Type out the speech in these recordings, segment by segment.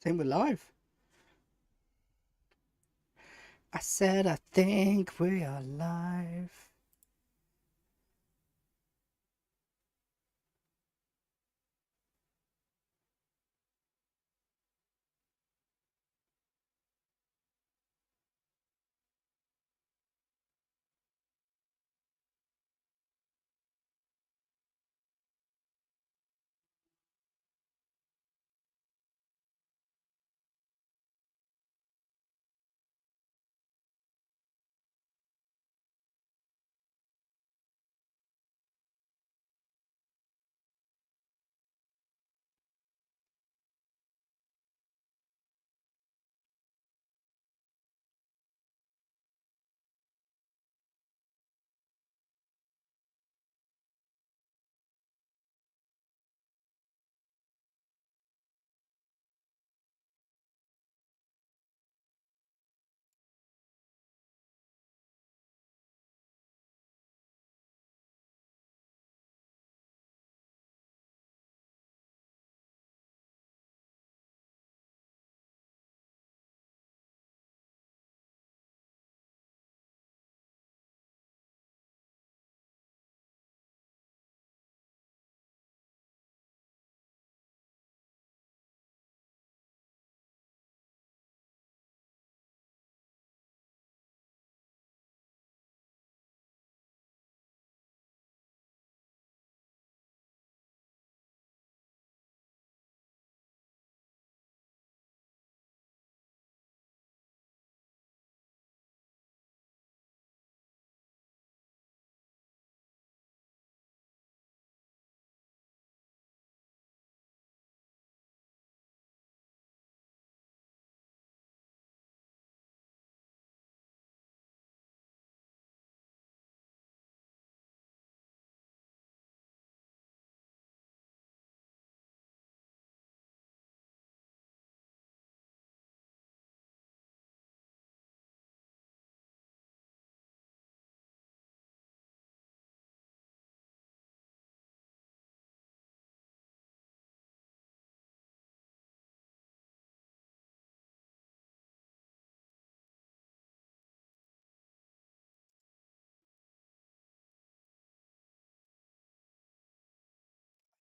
think we're live. I said I think we are live.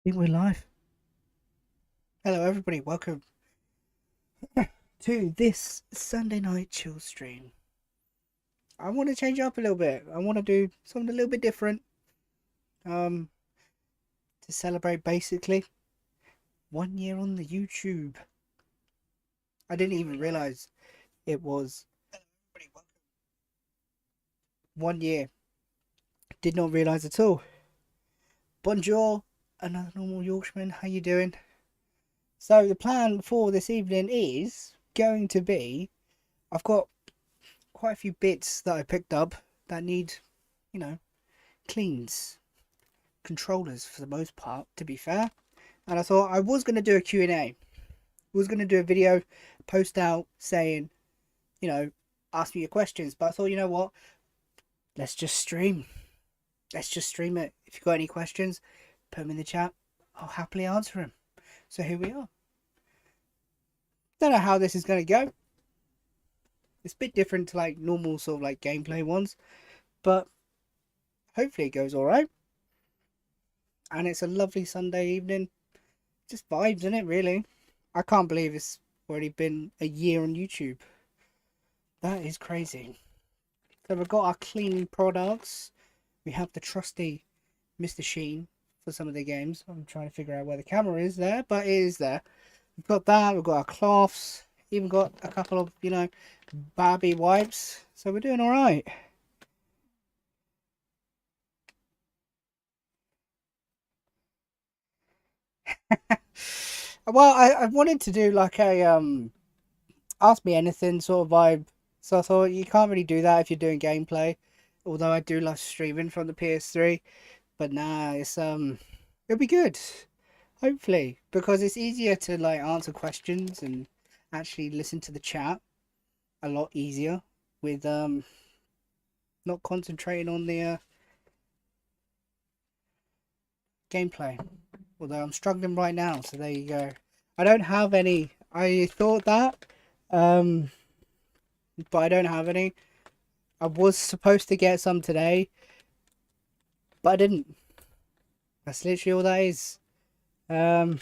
I think we're live. Hello, everybody. Welcome to this Sunday night chill stream. I want to change it up a little bit. I want to do something a little bit different. Um, to celebrate basically 1 year on the YouTube. I didn't even realize it was 1 year. Did not realize at all. Bonjour, another normal Yorkshireman. How you doing? So the plan for this evening is going to be, I've got quite a few bits that I picked up that need, you know, cleans. Controllers for the most part, to be fair. And I thought I was going to do a Q&A. I was going to do a video, post out saying, ask me your questions. But I thought, you know what? Let's just stream. Let's just stream it. If you've got any questions, put them in the chat. I'll happily answer them. So here we are. Don't know how this is going to go. It's a bit different to like normal sort of like gameplay ones, but hopefully it goes all right. And it's a lovely Sunday evening. Just vibes, isn't it, really? I can't believe it's already been a year on YouTube. That is crazy. So we've got our cleaning products. We have the trusty Mr. Sheen for some of the games. I'm trying to figure out where the camera is there, but it is there. We've got that. We've got our cloths. Even got a couple of, Barbie wipes. So we're doing all right. Well, I wanted to do like a ask me anything sort of vibe. So I thought you can't really do that if you're doing gameplay. Although I do love streaming from the PS3. But nah, it'll be good. Hopefully. Because it's easier to like answer questions and actually listen to the chat. A lot easier with not concentrating on the gameplay. Although I'm struggling right now, so there you go. I don't have any I thought that, um, but I don't have any. I was supposed to get some today, but I didn't. That's literally all that is. Um,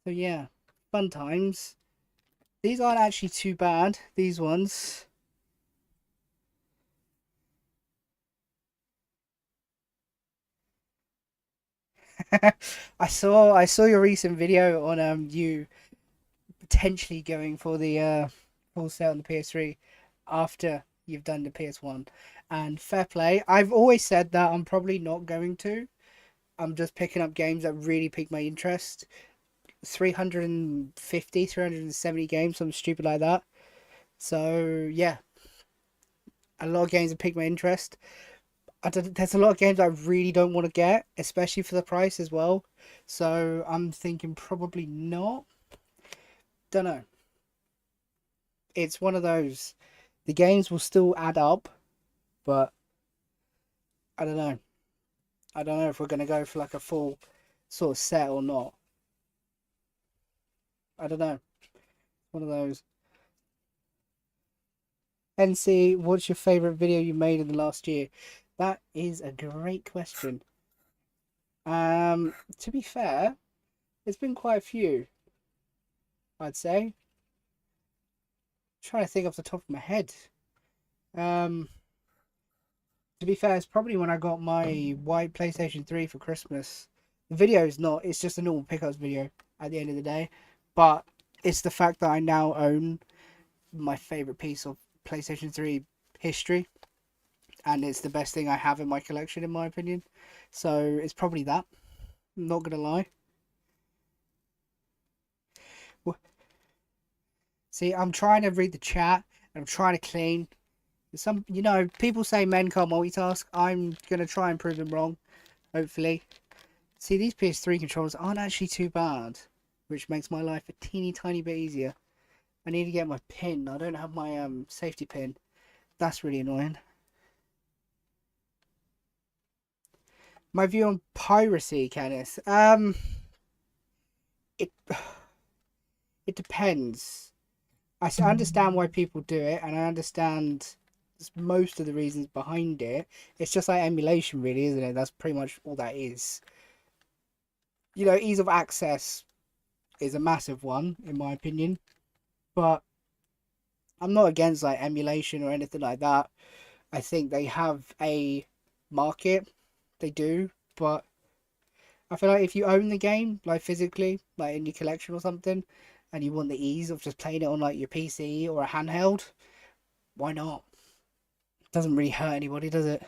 so yeah, fun times. These aren't actually too bad. These ones. I saw your recent video on you potentially going for the full set on the PS3 after you've done the PS1. And fair play. I've always said that I'm probably not going to. I'm just picking up games that really pique my interest. 350, 370 games, something stupid like that. So yeah, a lot of games that pique my interest. There's a lot of games I really don't want to get, especially for the price as well. So I'm thinking probably not. Don't know. It's one of those. The games will still add up, but I don't know. I don't know if we're gonna go for like a full sort of set or not. I don't know. One of those. NC, what's your favorite video you made in the last year? That is a great question. To be fair, there's been quite a few, I'd say. Trying to think off the top of my head. Um, to be fair, it's probably when I got my white PlayStation 3 for Christmas. The video is not, it's just a normal pickups video at the end of the day. But it's the fact that I now own my favorite piece of PlayStation 3 history. And it's the best thing I have in my collection, in my opinion. So it's probably that. I'm not going to lie. See, I'm trying to read the chat and I'm trying to clean. Some, people say men can't multitask. I'm gonna try and prove them wrong. Hopefully. See, these PS3 controllers aren't actually too bad, which makes my life a teeny tiny bit easier. I need to get my pin. I don't have my safety pin. That's really annoying. My view on piracy, Kenneth. It it depends. I understand why people do it, and I understand most of the reasons behind it. It's just like emulation, really, isn't it? That's pretty much all that is. Ease of access is a massive one, in my opinion. But I'm not against like emulation or anything like that. I think they have a market. They do, but I feel like if you own the game, like physically, like in your collection or something, and you want the ease of just playing it on like your PC or a handheld, why not? It doesn't really hurt anybody, does it?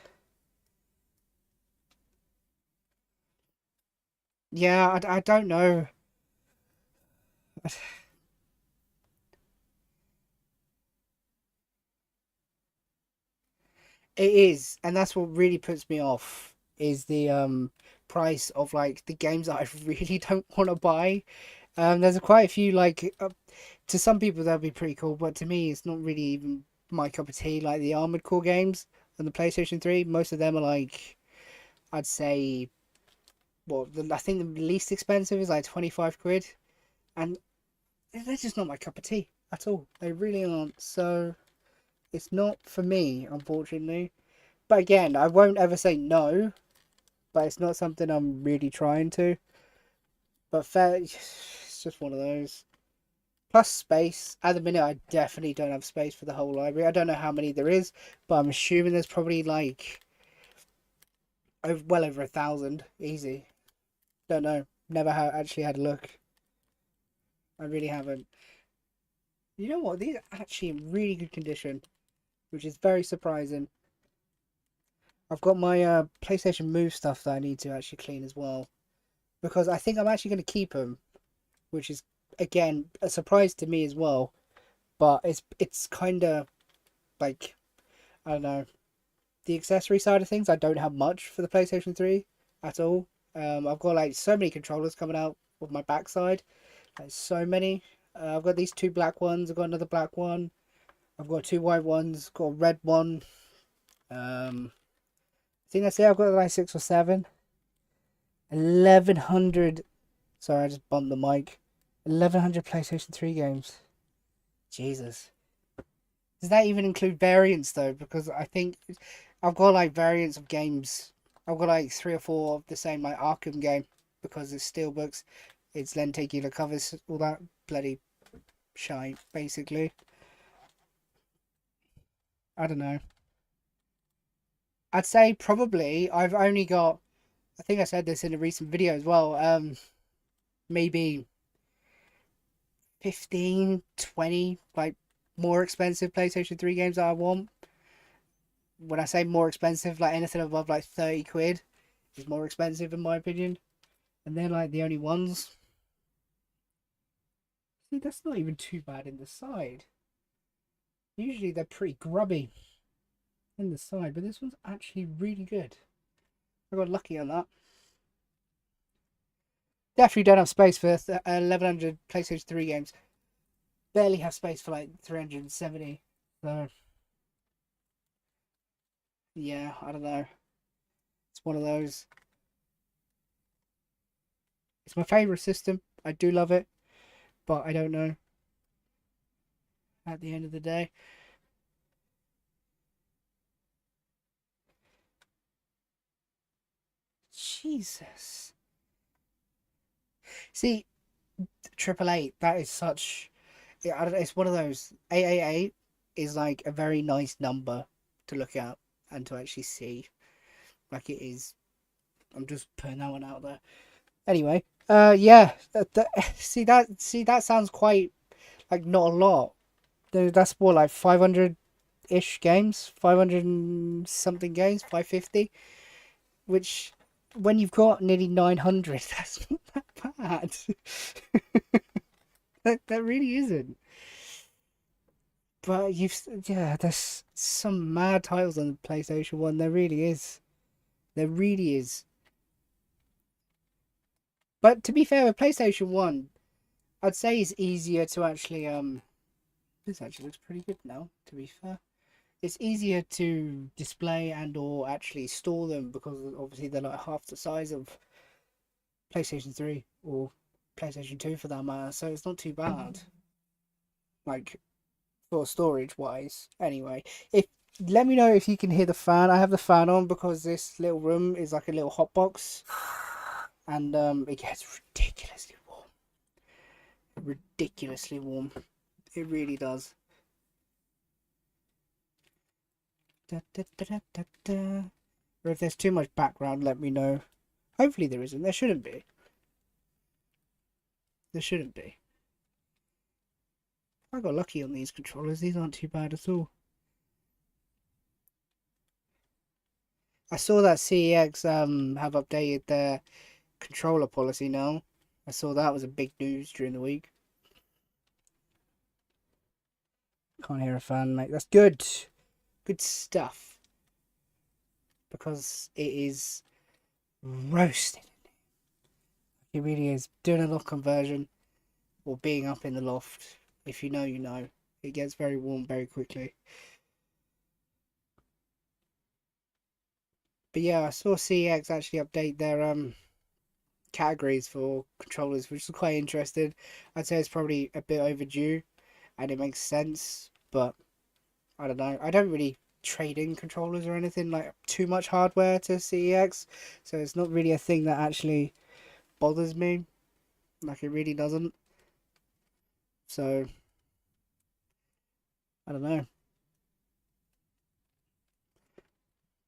Yeah, I don't know. It is, and that's what really puts me off is the price of like the games that I really don't want to buy. There's quite a few like to some people that'd be pretty cool, but to me it's not really even my cup of tea. Like the Armored Core games on the PlayStation 3, most of them are like I'd say I think the least expensive is like 25 quid, and they're just not my cup of tea at all. They really aren't. So it's not for me, unfortunately. But again, I won't ever say no, but it's not something I'm really trying to. But fair, it's just one of those. Plus space. At the minute, I definitely don't have space for the whole library. I don't know how many there is, but I'm assuming there's probably like well over 1,000. Easy. Don't know. Never actually had a look. I really haven't. You know what? These are actually in really good condition, which is very surprising. I've got my PlayStation Move stuff that I need to actually clean as well. Because I think I'm actually going to keep them, which is, again, a surprise to me as well. But it's kind of like, I don't know, the accessory side of things. I don't have much for the PlayStation 3 at all. I've got like so many controllers coming out with my backside. Like, so many. I've got these two black ones. I've got another black one. I've got two white ones. Got a red one. I think that's it. I've got like 6 or 7. 1,100. Sorry, I just bumped the mic. 1100 PlayStation 3 games. Jesus. Does that even include variants though? Because I think I've got like variants of games. I've got like 3 or 4 of the same like Arkham game because it's steelbooks, it's lenticular covers, all that bloody shite basically. I don't know. I'd say probably I've only got. I think I said this in a recent video as well. Maybe 15, 20 like more expensive PlayStation 3 games that I want. When I say more expensive, like anything above like 30 quid is more expensive in my opinion. And they're like the only ones. See, that's not even too bad in the side. Usually they're pretty grubby in the side, but this one's actually really good. I got lucky on that. Definitely don't have space for 1100 PlayStation 3 games. Barely have space for like 370. So, yeah, I don't know. It's one of those. It's my favourite system. I do love it. But I don't know. At the end of the day. Jesus. See, 888, that is such. I don't know, it's one of those. 888 is like a very nice number to look at and to actually see. Like it is. I'm just putting that one out there. Anyway, yeah. See that sounds quite like not a lot. That's more like 500-ish games, 500 and something games, 550. Which, when you've got nearly 900, that's not that bad. That really isn't. But yeah, there's some mad titles on the PlayStation 1. There really is. There really is. But to be fair, with PlayStation 1, I'd say it's easier to actually this actually looks pretty good now, to be fair. It's easier to display and or actually store them because obviously they're like half the size of PlayStation 3 or PlayStation 2 for that matter, so it's not too bad. Like for storage wise. Anyway, if let me know if you can hear the fan. I have the fan on because this little room is like a little hot box. And it gets ridiculously warm. Ridiculously warm. It really does. Da, da, da, da, da, da. Or if there's too much background, let me know. Hopefully there isn't. There shouldn't be. There shouldn't be. I got lucky on these controllers. These aren't too bad at all. I saw that CEX have updated their controller policy now. I saw that was a big news during the week. Can't hear a fan, mate. That's good. Good stuff. Because it is roasted. It really is. Doing a loft conversion or being up in the loft, if you know, you know. It gets very warm very quickly. But yeah, I saw CEX actually update their categories for controllers, which is quite interesting. I'd say it's probably a bit overdue and it makes sense, but I don't know. I don't really trade in controllers or anything like too much hardware to CEX, so it's not really a thing that actually bothers me. Like it really doesn't. So I don't know.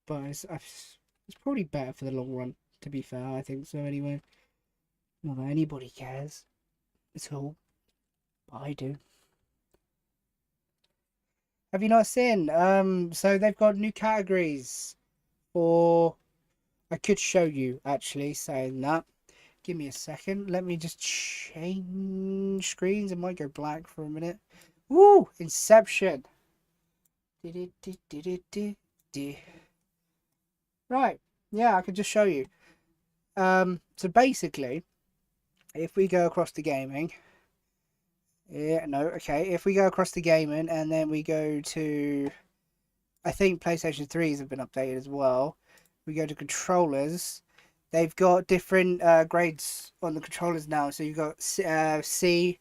But it's probably better for the long run, to be fair. I think so anyway. Not that anybody cares at all, but I do. Have you not seen? So they've got new categories for. I could show you actually saying that. Give me a second. Let me just change screens. It might go black for a minute. Woo! Inception. Right. Yeah, I can just show you. So basically, if we go across to gaming. Yeah, no, okay. If we go across to gaming and then we go to, I think PlayStation 3s have been updated as well. We go to controllers. they've got different grades on the controllers now. So you've got C,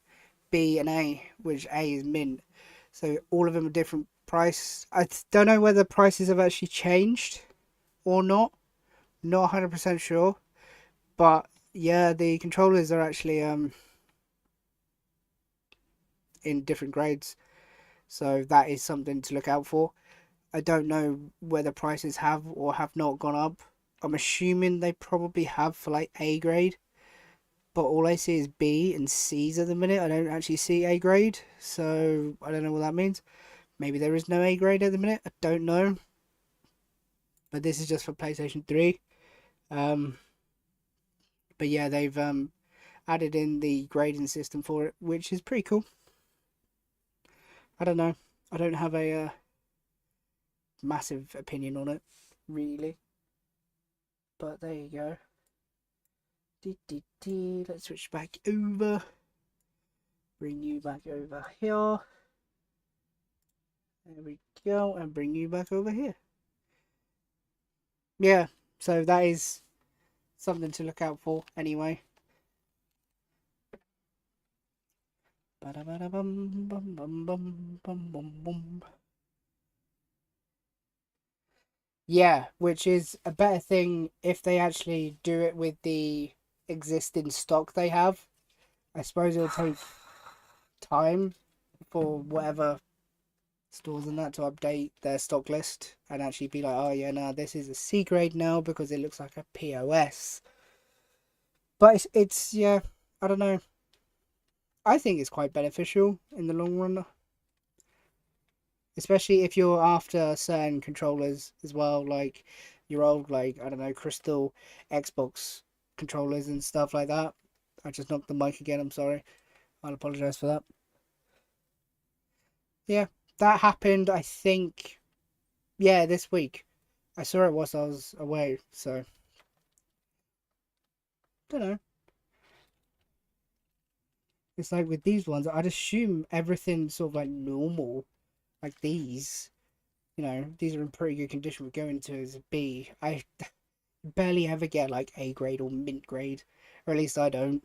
B, and A, which A is mint. So all of them are different price. I don't know whether prices have actually changed or not. Not 100% sure. But yeah, the controllers are actually in different grades. So that is something to look out for. I don't know whether prices have or have not gone up. I'm assuming they probably have for like A grade. But all I see is B and C's at the minute. I don't actually see A grade. So I don't know what that means. Maybe there is no A grade at the minute. I don't know. But this is just for PlayStation 3. But yeah, they've added in the grading system for it, which is pretty cool. I don't know. I don't have a massive opinion on it, really. But there you go. Let's switch back over. Bring you back over here. There we go. And bring you back over here. Yeah, so that is something to look out for anyway. Yeah, which is a better thing if they actually do it with the existing stock they have. I suppose it'll take time for whatever stores and that to update their stock list and actually be like, oh yeah, no, this is a C grade now because it looks like a POS. But it's yeah, I don't know. I think it's quite beneficial in the long run. Especially if you're after certain controllers as well, like your old, like, I don't know, Crystal Xbox controllers and stuff like that. I just knocked the mic again, I'm sorry. I'll apologise for that. Yeah, that happened, I think, yeah, this week. I saw it whilst I was away, so, don't know. It's like with these ones, I'd assume everything's sort of like normal, like these. You know, these are in pretty good condition. We're going to as a B. I barely ever get like A grade or mint grade, or at least I don't,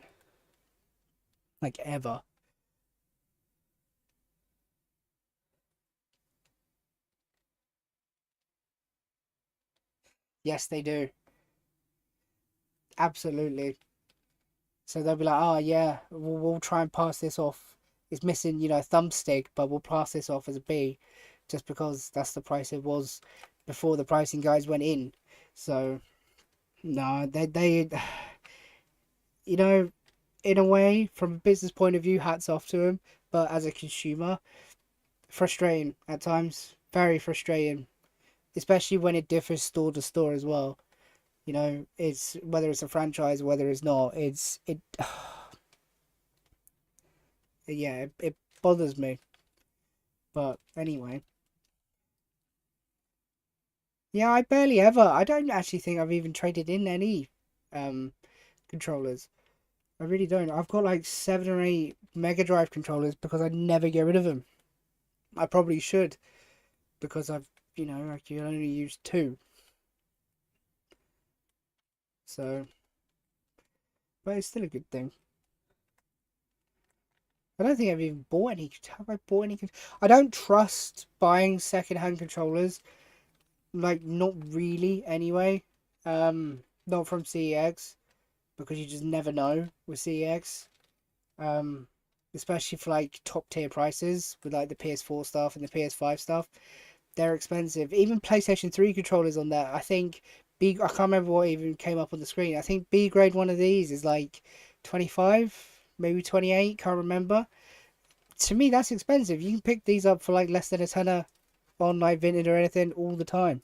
like, ever. Yes, they do. Absolutely. So they'll be like, oh yeah, we'll try and pass this off. It's missing, you know, a thumbstick, but we'll pass this off as a B, just because that's the price it was before the pricing guys went in. So no, they you know, in a way, from a business point of view, hats off to them. But as a consumer, frustrating at times, very frustrating, especially when it differs store to store as well. You know, it's whether it's a franchise, whether it's not. It yeah, it bothers me. But anyway, yeah, I barely ever. I don't actually think I've even traded in any um controllers. I really don't. I've got like 7 or 8 Mega Drive controllers because I never get rid of them. I probably should because I've, you know, I can only use 2. So, but it's still a good thing. I don't think I've even bought any. Have I bought any? I don't trust buying second-hand controllers. Like, not really. Anyway, not from CEX because you just never know with CEX. Um, especially for like top tier prices with like the PS4 stuff and the PS5 stuff. They're expensive. Even PlayStation 3 controllers on there. I think I can't remember what even came up on the screen. I think B grade one of these is like 25, maybe 28. Can't remember. To me, that's expensive. You can pick these up for like less than a tenner on like Vinted or anything all the time.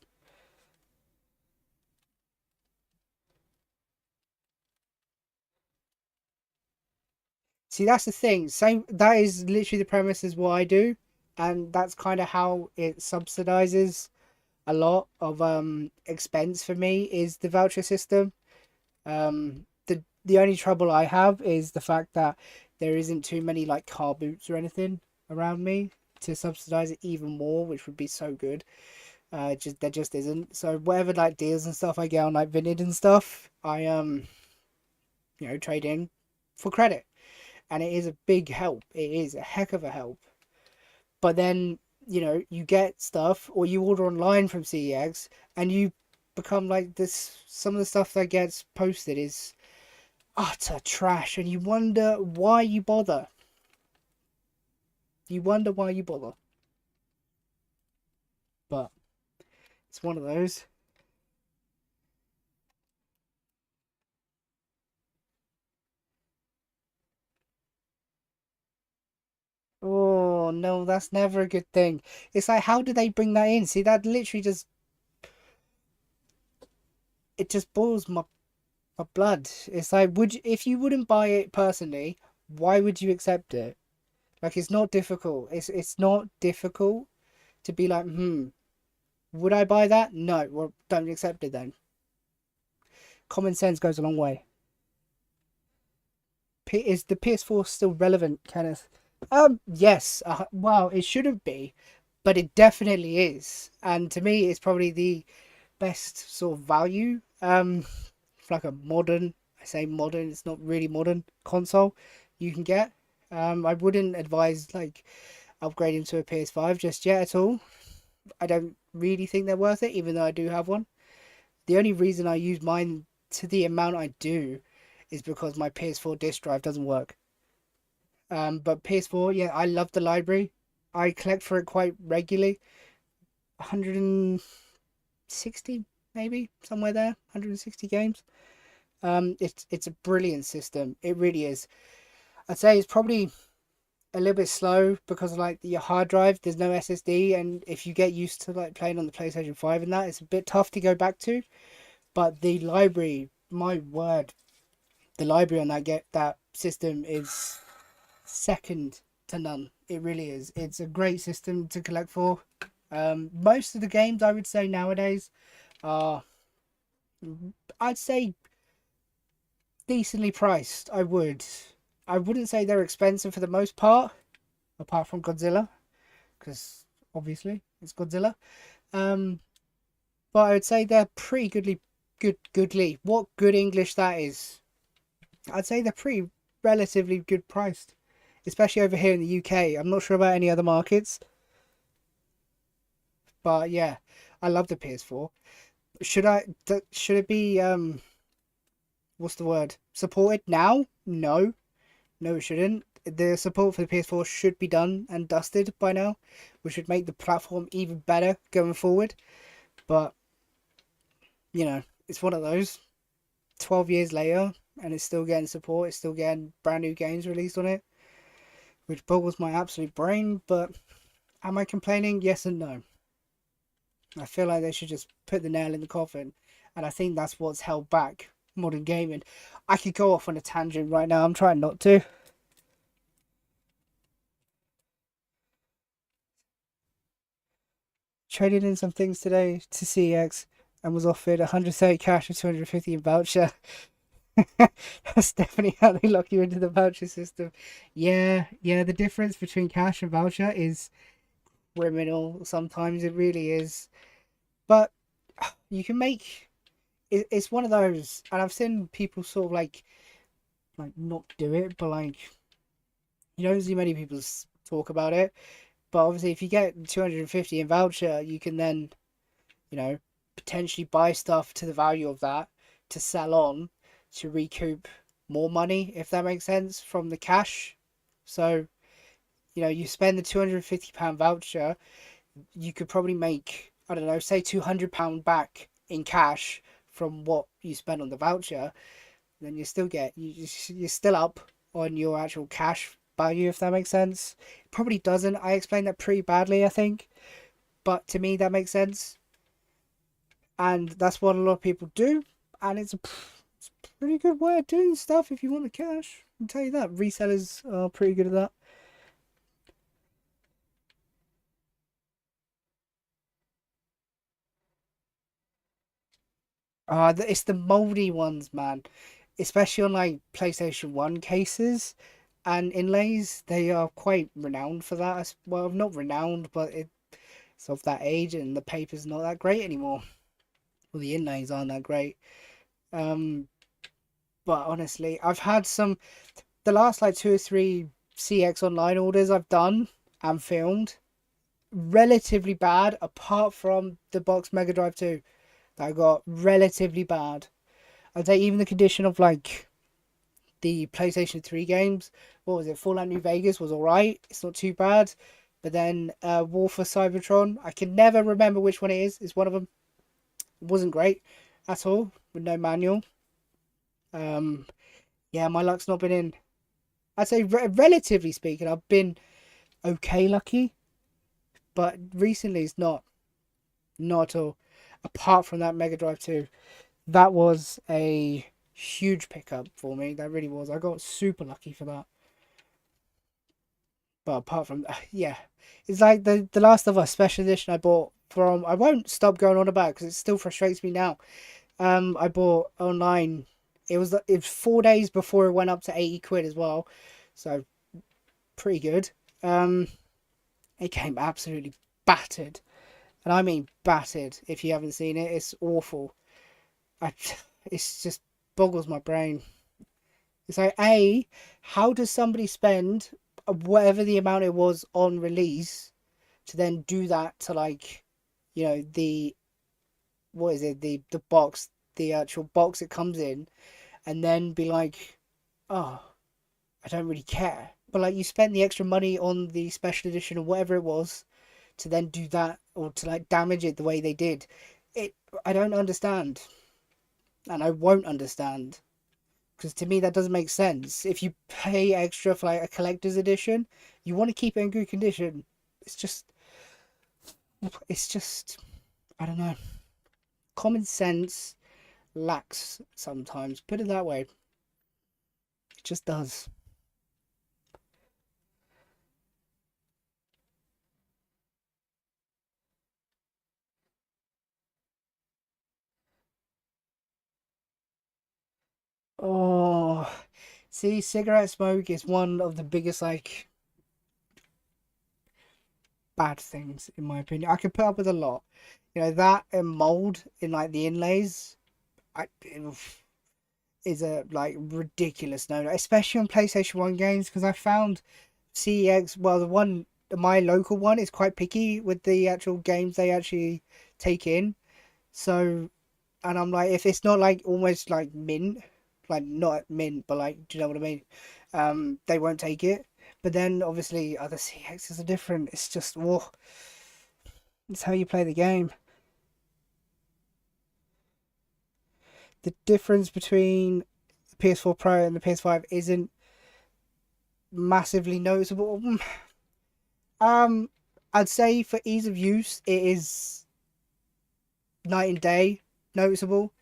See, that's the thing. Same. That is literally the premise is what I do, and that's kind of how it subsidizes a lot of expense for me is the voucher system. The only trouble I have is the fact that there isn't too many like car boots or anything around me to subsidize it even more, which would be so good. Just there just isn't. So whatever like deals and stuff I get on like Vinted and stuff, I trade in for credit, and it is a big help. It is a heck of a help. But then you get stuff or you order online from CEX, and you become like this. Some of the stuff that gets posted is utter trash, and you wonder why you bother. You wonder why you bother. But it's one of those. Oh no, that's never a good thing. It's like, how did they bring that in? See, that literally just it just boils my blood. It's like, if you wouldn't buy it personally, why would you accept it? Like, it's not difficult. It's not difficult to be like, would I buy that? No, well, don't accept it then. Common sense goes a long way. Is the PS4 still relevant, Kenneth? Yes. Well, it shouldn't be, but it definitely is. And to me, it's probably the best sort of value. For like a modern, I say modern, it's not really modern console you can get. I wouldn't advise like upgrading to a PS5 just yet at all. I don't really think they're worth it, even though I do have one. The only reason I use mine to the amount I do is because my PS4 disc drive doesn't work. But PS4, yeah, I love the library. I collect for it quite regularly. 160 maybe, somewhere there. 160 games. It's a brilliant system. It really is. I'd say it's probably a little bit slow because of like your hard drive. There's no SSD, and if you get used to like playing on the PlayStation 5 and that, it's a bit tough to go back to. But the library, my word, the library on that system is second to none. It really is. It's a great system to collect for. Most of the games I would say nowadays are, I'd say, decently priced. I wouldn't say they're expensive for the most part, apart from Godzilla, because obviously it's Godzilla. Um, but I would say they're pretty goodly. What good English that is? I'd say they're pretty relatively good priced, especially over here in the UK. I'm not sure about any other markets, but yeah, I love the PS4. Should it be what's the word? Supported now? No, no, it shouldn't. The support for the PS4 should be done and dusted by now, which would make the platform even better going forward. But it's one of those. 12 years later, and it's still getting support. It's still getting brand new games released on it, which boggles my absolute brain. But am I complaining? Yes and no. I feel like they should just put the nail in the coffin, and I think that's what's held back modern gaming. I could go off on a tangent right now. I'm trying not to. Traded in some things today to CX and was offered 130 cash and 250 in voucher. That's definitely how they lock you into the voucher system. Yeah, yeah, the difference between cash and voucher is criminal. Sometimes it really is. But you can make it's one of those, and I've seen people sort of like not do it, but like you don't see many people talk about it. But obviously, if you get 250 in voucher, you can then potentially buy stuff to the value of that to sell on to recoup more money, if that makes sense, from the cash. So you spend the £250 voucher, you could probably make, I don't know, say £200 back in cash from what you spent on the voucher. Then you still you're still up on your actual cash value, if that makes sense. It probably doesn't. I explained that pretty badly, I think, but to me that makes sense, and that's what a lot of people do, and it's a pretty good way of doing stuff if you want the cash. I'll tell you that. Resellers are pretty good at that. It's the moldy ones, man. Especially on like PlayStation 1 cases and inlays. They are quite renowned for that. Well, not renowned, but It's of that age, and the paper's not that great anymore. Well, the inlays aren't that great. Um, but honestly, I've had the last like 2 or 3 CX Online orders I've done and filmed relatively bad, apart from the box Mega Drive 2 that I got relatively bad. I'd say even the condition of like the PlayStation 3 games, what was it? Fallout New Vegas was alright. It's not too bad. But then War for Cybertron, I can never remember which one it is. It's one of them. It wasn't great at all with no manual. Um, yeah, my luck's not been in. I'd say relatively speaking, I've been okay lucky, but recently it's not at all. Apart from that Mega Drive 2, that was a huge pickup for me. That really was. I got super lucky for that. But apart from yeah, it's like the Last of Us special edition I bought from. I won't stop going on about because it still frustrates me now. I bought online. It was 4 days before it went up to 80 quid as well, so pretty good. Um, it came absolutely battered, and I mean battered. If you haven't seen it, it's awful. I, it's just boggles my brain. It's like, how does somebody spend whatever the amount it was on release to then do that to like, the what is it, the box, the actual box it comes in, and then be like, oh, I don't really care. But like, you spent the extra money on the special edition or whatever it was to then do that, or to like damage it the way they did. It I don't understand, and I won't understand. Because to me, that doesn't make sense. If you pay extra for like a collector's edition, you want to keep it in good condition. It's just, I don't know. Common sense lacks sometimes. Put it that way. It just does. Oh, see, cigarette smoke is one of the biggest like bad things in my opinion. I could put up with a lot. That and mold in like the inlays. I is a like ridiculous no, especially on PlayStation 1 games, because I found CEX, well, my local one is quite picky with the actual games they actually take in. So, and I'm like, if it's not like almost like mint, like not mint, but like, do you know what I mean? They won't take it. But then obviously other CXs are different. It's just, oh, it's how you play the game. The difference between the PS4 Pro and the PS5 isn't massively noticeable. Um, I'd say for ease of use, it is night and day noticeable.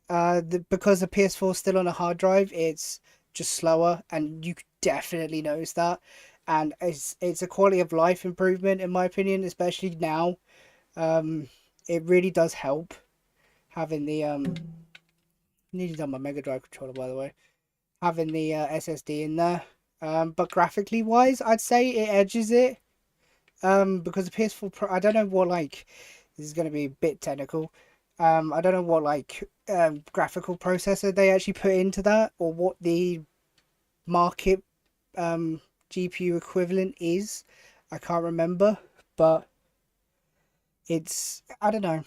Because the PS4 is still on a hard drive, it's just slower, and you definitely notice that. And it's a quality of life improvement in my opinion, especially now. It really does help having the nearly done my Mega Drive controller by the way, having the SSD in there. But graphically wise, I'd say it edges it. Because the PS4 Pro, I don't know what like, this is going to be a bit technical. I don't know what like graphical processor they actually put into that, or what the market GPU equivalent is. I can't remember, but I don't know.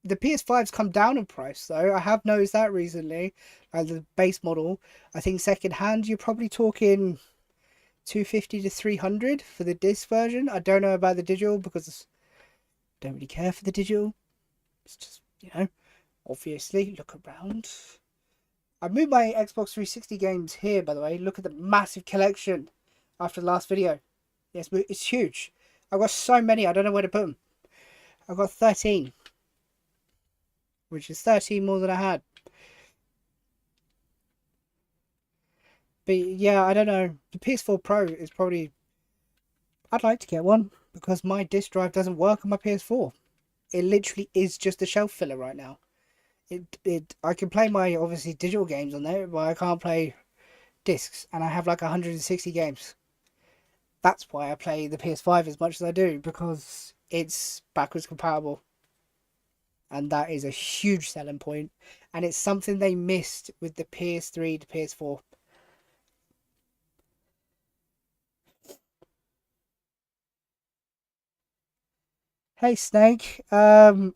The PS5's come down in price though. I have noticed that recently. Like the base model, I think second hand you're probably talking 250 to 300 for the disc version. I don't know about the digital because I don't really care for the digital. It's just, obviously, look around. I moved my Xbox 360 games here, by the way. Look at the massive collection after the last video. Yes, it's huge. I've got so many, I don't know where to put them. I've got 13, which is 13 more than I had. But yeah, I don't know. The PS4 Pro is probably... I'd like to get one because my disc drive doesn't work on my PS4. It literally is just a shelf filler right now. I can play my obviously digital games on there, but I can't play discs, and I have like 160 games. That's why I play the PS5 as much as I do, because it's backwards compatible. And that is a huge selling point. And it's something they missed with the PS3 to PS4. Hey Snake, thank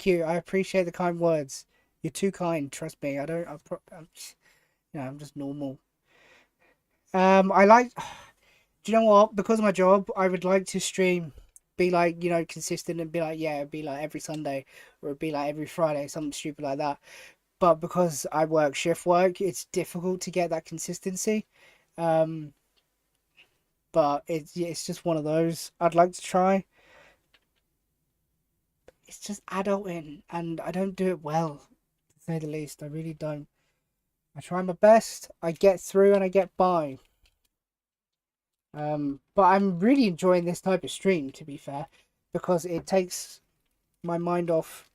you. I appreciate the kind words. You're too kind. Trust me. I don't. I'm just normal. I like. Do you know what? Because of my job, I would like to stream, be like consistent and be like it'd be like every Sunday or it'd be like every Friday, something stupid like that. But because I work shift work, it's difficult to get that consistency. Um, but it's just one of those. I'd like to try. It's just adulting, and I don't do it well, to say the least. I really don't. I try my best. I get through and I get by. But I'm really enjoying this type of stream, to be fair, because it takes my mind off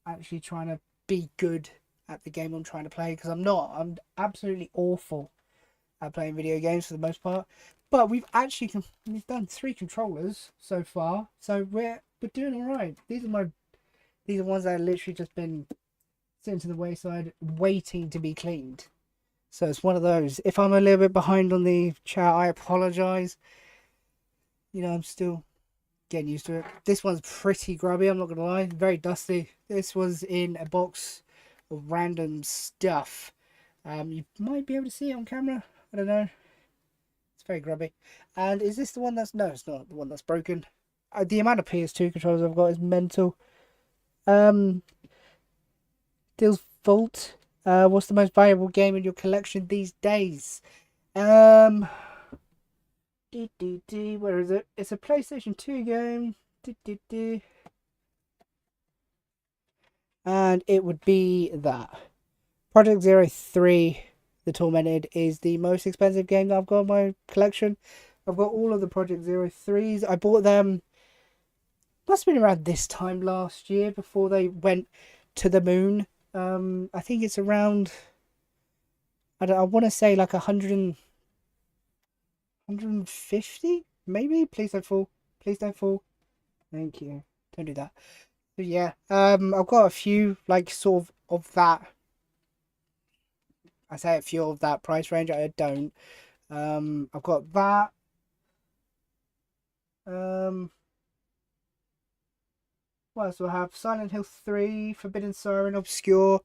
actually trying to be good at the game I'm trying to play. Because I'm not. I'm absolutely awful at playing video games for the most part. But we've done 3 controllers so far, so we're doing all right. These are ones that have literally just been sitting to the wayside, waiting to be cleaned. So it's one of those. If I'm a little bit behind on the chat, I apologize. I'm still getting used to it. This one's pretty grubby, I'm not gonna lie. Very dusty. This was in a box of random stuff. You might be able to see it on camera. I don't know. It's very grubby. And is this the one that's... No, it's not the one that's broken. The amount of PS2 controllers I've got is mental. Deals Vault. What's the most valuable game in your collection these days? Where is it? It's a PlayStation 2 game. And it would be that. Project Zero 3, The Tormented, is the most expensive game that I've got in my collection. I've got all of the Project Zero 3s. I bought them, must have been around this time last year, before they went to the moon. I think it's around, I want to say like 150, maybe. Please don't fall. Please don't fall. Thank you. Don't do that. But yeah, I've got a few like sort of that. I say a few of that price range. I don't. I've got that. What else do I have? Silent Hill 3, Forbidden Siren, Obscure,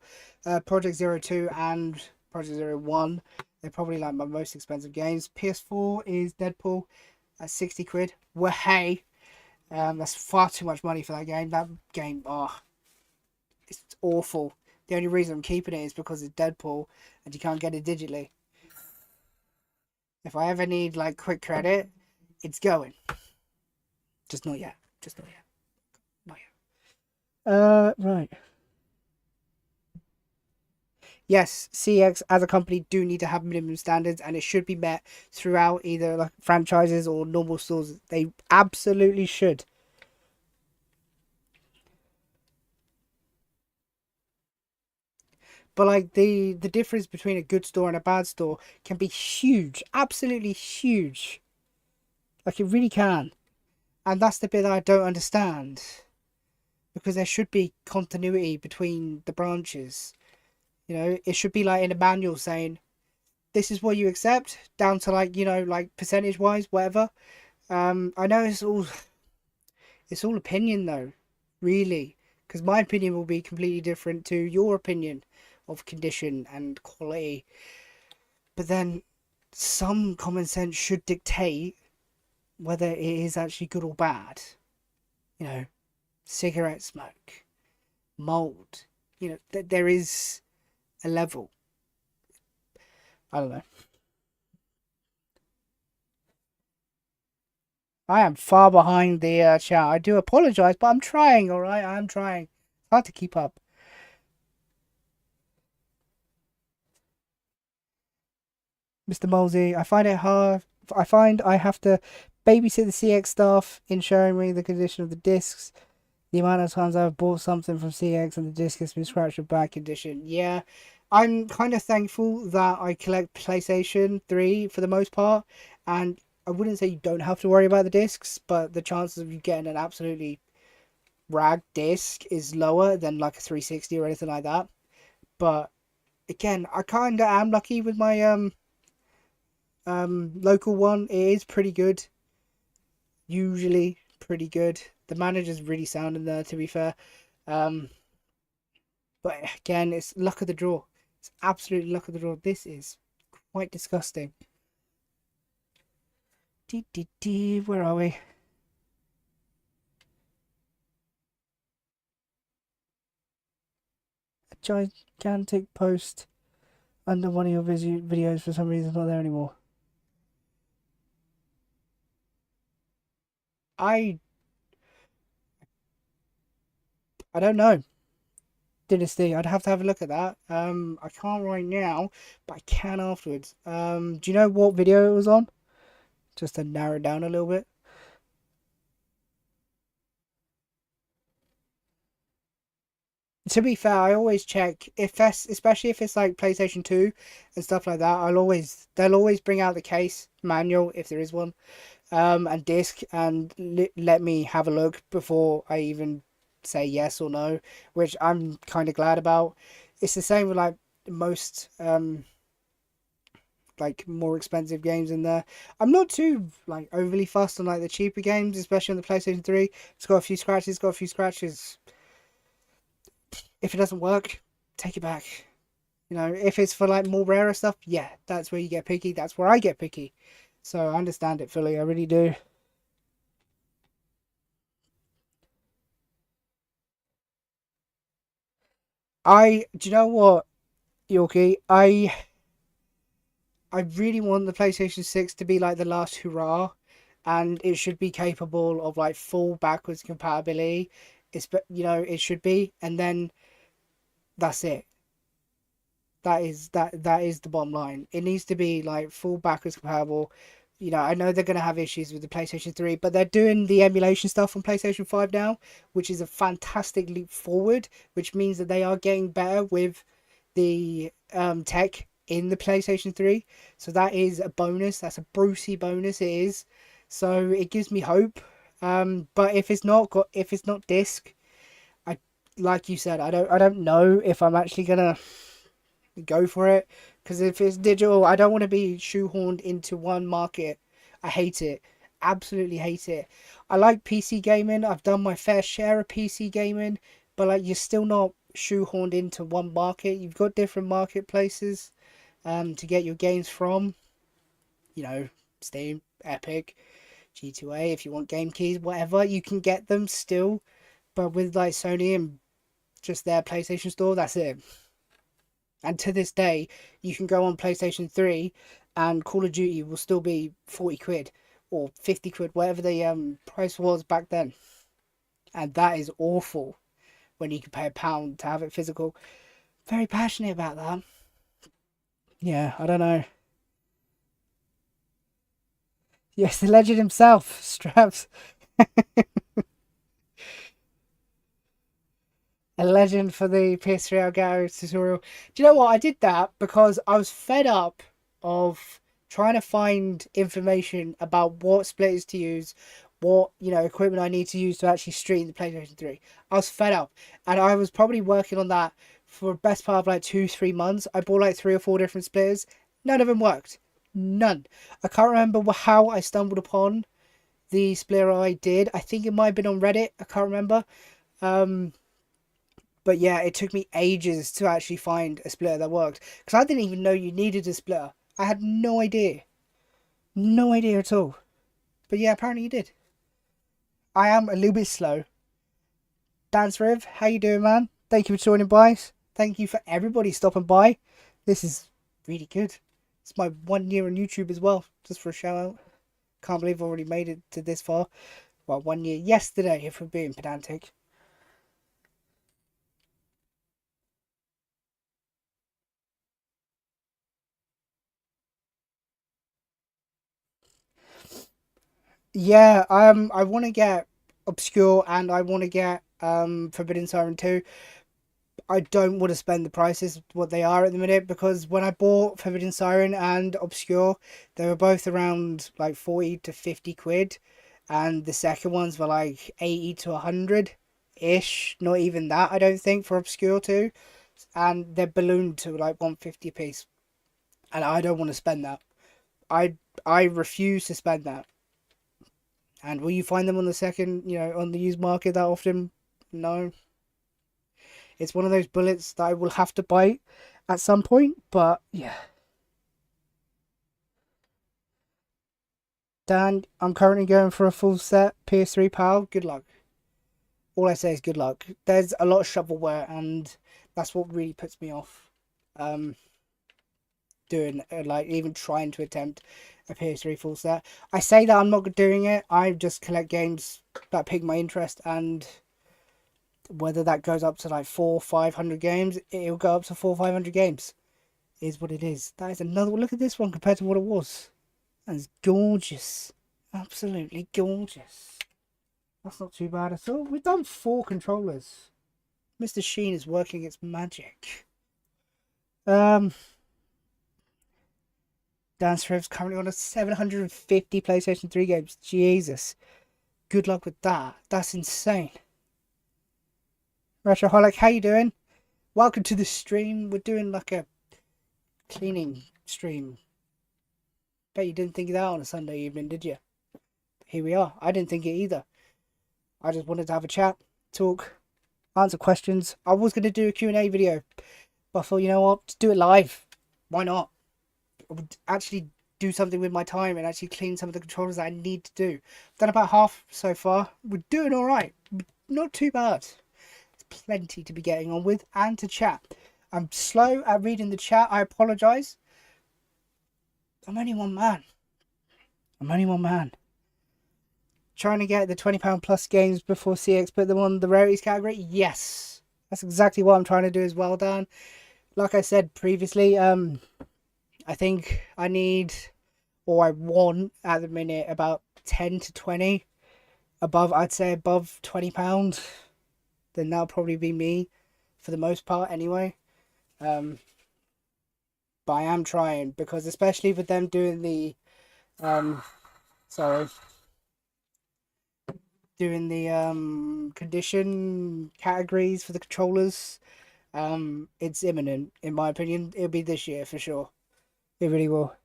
Project Zero 2, and Project Zero 1. They're probably like my most expensive games. PS4 is Deadpool at 60 quid. Well, hey, that's far too much money for that game. That game, it's awful. The only reason I'm keeping it is because it's Deadpool and you can't get it digitally. If I ever need like quick credit, it's going. Just not yet. Just not yet. Not yet. Right. Yes, CX as a company do need to have minimum standards, and it should be met throughout either like franchises or normal stores. They absolutely should. But like the difference between a good store and a bad store can be huge, absolutely huge. Like it really can. And that's the bit that I don't understand. Because there should be continuity between the branches. It should be like in a manual saying, this is what you accept, down to like, like percentage wise, whatever. I know it's all opinion though, really. Because my opinion will be completely different to your opinion of condition and quality. But then some common sense should dictate whether it is actually good or bad. Cigarette smoke, mold. There is a level. I don't know. I am far behind the chat. I do apologize, but I'm trying, alright? I'm trying. It's hard to keep up. Mr. Molesey, I find it hard. I find I have to babysit the CX staff in showing me the condition of the discs. The amount of times I've bought something from CX and the disc has been scratched or bad condition. Yeah, I'm kind of thankful that I collect PlayStation 3 for the most part, and I wouldn't say you don't have to worry about the discs, but the chances of you getting an absolutely rag disc is lower than like a 360 or anything like that. But again, I kind of am lucky with my local one. It is pretty good, usually pretty good. The manager's really sound in there, to be fair. Um, but again, it's luck of the draw. It's absolutely luck of the draw. This is quite disgusting. Where are we? A gigantic post under one of your videos for some reason is not there anymore. I don't know. Dynasty. I'd have to have a look at that. I can't right now, but I can afterwards. Do you know what video it was on? Just to narrow it down a little bit. To be fair, I always check if that's, especially if it's like PlayStation 2 and stuff like that. They'll always bring out the case manual if there is one, and disc, and let me have a look before I even say yes or no, which I'm kind of glad about. It's the same with like most like more expensive games in there. I'm not too like overly fussed on like the cheaper games, especially on the PlayStation 3. It's got a few scratches, If it doesn't work, take it back. You know, if it's for like more rarer stuff, yeah, that's where you get picky. That's where I get picky. So I understand it fully. I really do. Do you know what, Yorkie? I really want the PlayStation 6 to be like the last hurrah, and it should be capable of like full backwards compatibility. It should be, and then that's it. That is the bottom line. It needs to be like full backwards compatible. I know they're gonna have issues with the PlayStation 3, but they're doing the emulation stuff on PlayStation 5 now, which is a fantastic leap forward, which means that they are getting better with the tech in the PlayStation 3. So that is a bonus. That's a Brucey bonus, it is. So it gives me hope. But if it's not disc, I like you said, I don't know if I'm actually gonna go for it, because if it's digital, I don't want to be shoehorned into one market. I hate it. Absolutely hate it. I like PC gaming. I've done my fair share of PC gaming, but like you're still not shoehorned into one market. You've got different marketplaces to get your games from. You know, Steam, Epic, G2A. If you want game keys, whatever, you can get them still. But with like Sony and just their PlayStation Store, that's it. And to this day, you can go on PlayStation 3 and Call of Duty will still be 40 quid or 50 quid, whatever the price was back then. And that is awful when you can pay £1 to have it physical. Very passionate about that. Yeah, I don't know. Yes, the legend himself, Straps. A legend for the PS3 Elgato tutorial. Do you know what? I did that because I was fed up of trying to find information about what splitters to use, what equipment I need to use to actually stream the PlayStation 3. I was fed up, and I was probably working on that for the best part of like 2-3 months. I bought like 3 or 4 different splitters. None of them worked. None. I can't remember how I stumbled upon the splitter I did. I think it might have been on Reddit. I can't remember. Um, but yeah, it took me ages to actually find a splitter that worked. Because I didn't even know you needed a splitter. I had no idea. No idea at all. But yeah, apparently you did. I am a little bit slow. Dance Riv, how you doing, man? Thank you for joining by. Thank you for everybody stopping by. This is really good. It's my 1 year on YouTube as well, just for a shout out. Can't believe I've already made it to this far. Well, 1 year yesterday, if we're being pedantic. Yeah, I want to get Obscure and I want to get Forbidden Siren 2. I don't want to spend the prices what they are at the minute, because when I bought Forbidden Siren and Obscure, they were both around like 40 to 50 quid, and the second ones were like 80 to 100 ish, not even that, I don't think, for Obscure 2, and they're ballooned to like 150 a piece, and I don't want to spend that. I refuse to spend that. And will you find them on the second, on the used market that often? No. It's one of those bullets that I will have to bite at some point, but yeah. Dan, I'm currently going for a full set PS3 pal. Good luck. All I say is good luck. There's a lot of shovelware, and that's what really puts me off. Doing like even trying to attempt a PS3 full set. I say that I'm not doing it. I just collect games that pique my interest, and whether that goes up to like 400-500 games, it'll go up to 400-500 games. Is what it is. That is another one. Look at this one compared to what it was. That's gorgeous. Absolutely gorgeous. That's not too bad at all. We've done 4 controllers. Mr. Sheen is working its magic. Dance Rev's currently on a 750 PlayStation 3 games. Jesus. Good luck with that. That's insane. Retroholic, how you doing? Welcome to the stream. We're doing like a cleaning stream. Bet you didn't think of that on a Sunday evening, did you? Here we are. I didn't think it either. I just wanted to have a chat, talk, answer questions. I was going to do a Q&A video, but I thought, you know what, just do it live. Why not? I would actually do something with my time and actually clean some of the controllers that I need to do. I've done about half so far. We're doing all right. Not too bad. There's plenty to be getting on with and to chat. I'm slow at reading the chat. I apologise. I'm only one man. Trying to get the £20 plus games before CX put them on the rarities category? Yes. That's exactly what I'm trying to do as well, Dan. Like I said previously, I think I need, or I want at the minute, about 10 to 20. I'd say above £20. Then that'll probably be me for the most part anyway. But I am trying, because especially with them doing the condition categories for the controllers, it's imminent, in my opinion. It'll be this year for sure. It really will.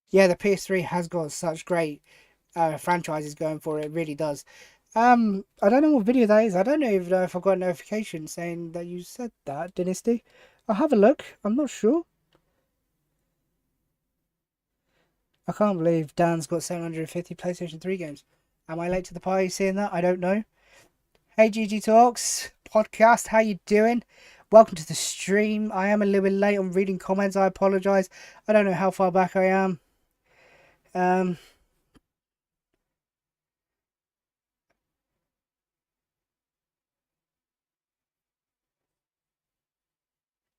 Yeah, the PS3 has got such great franchises going for it. It really does. I don't know what video that is. I don't even know if I got a notification saying that you said that, Dynasty. I'll have a look. I'm not sure. I can't believe Dan's got 750 PlayStation 3 games. Am I late to the party seeing that? I don't know. Hey, GG Talks podcast, how you doing? Welcome to the stream. I am a little bit late on reading comments. I apologise. I don't know how far back I am.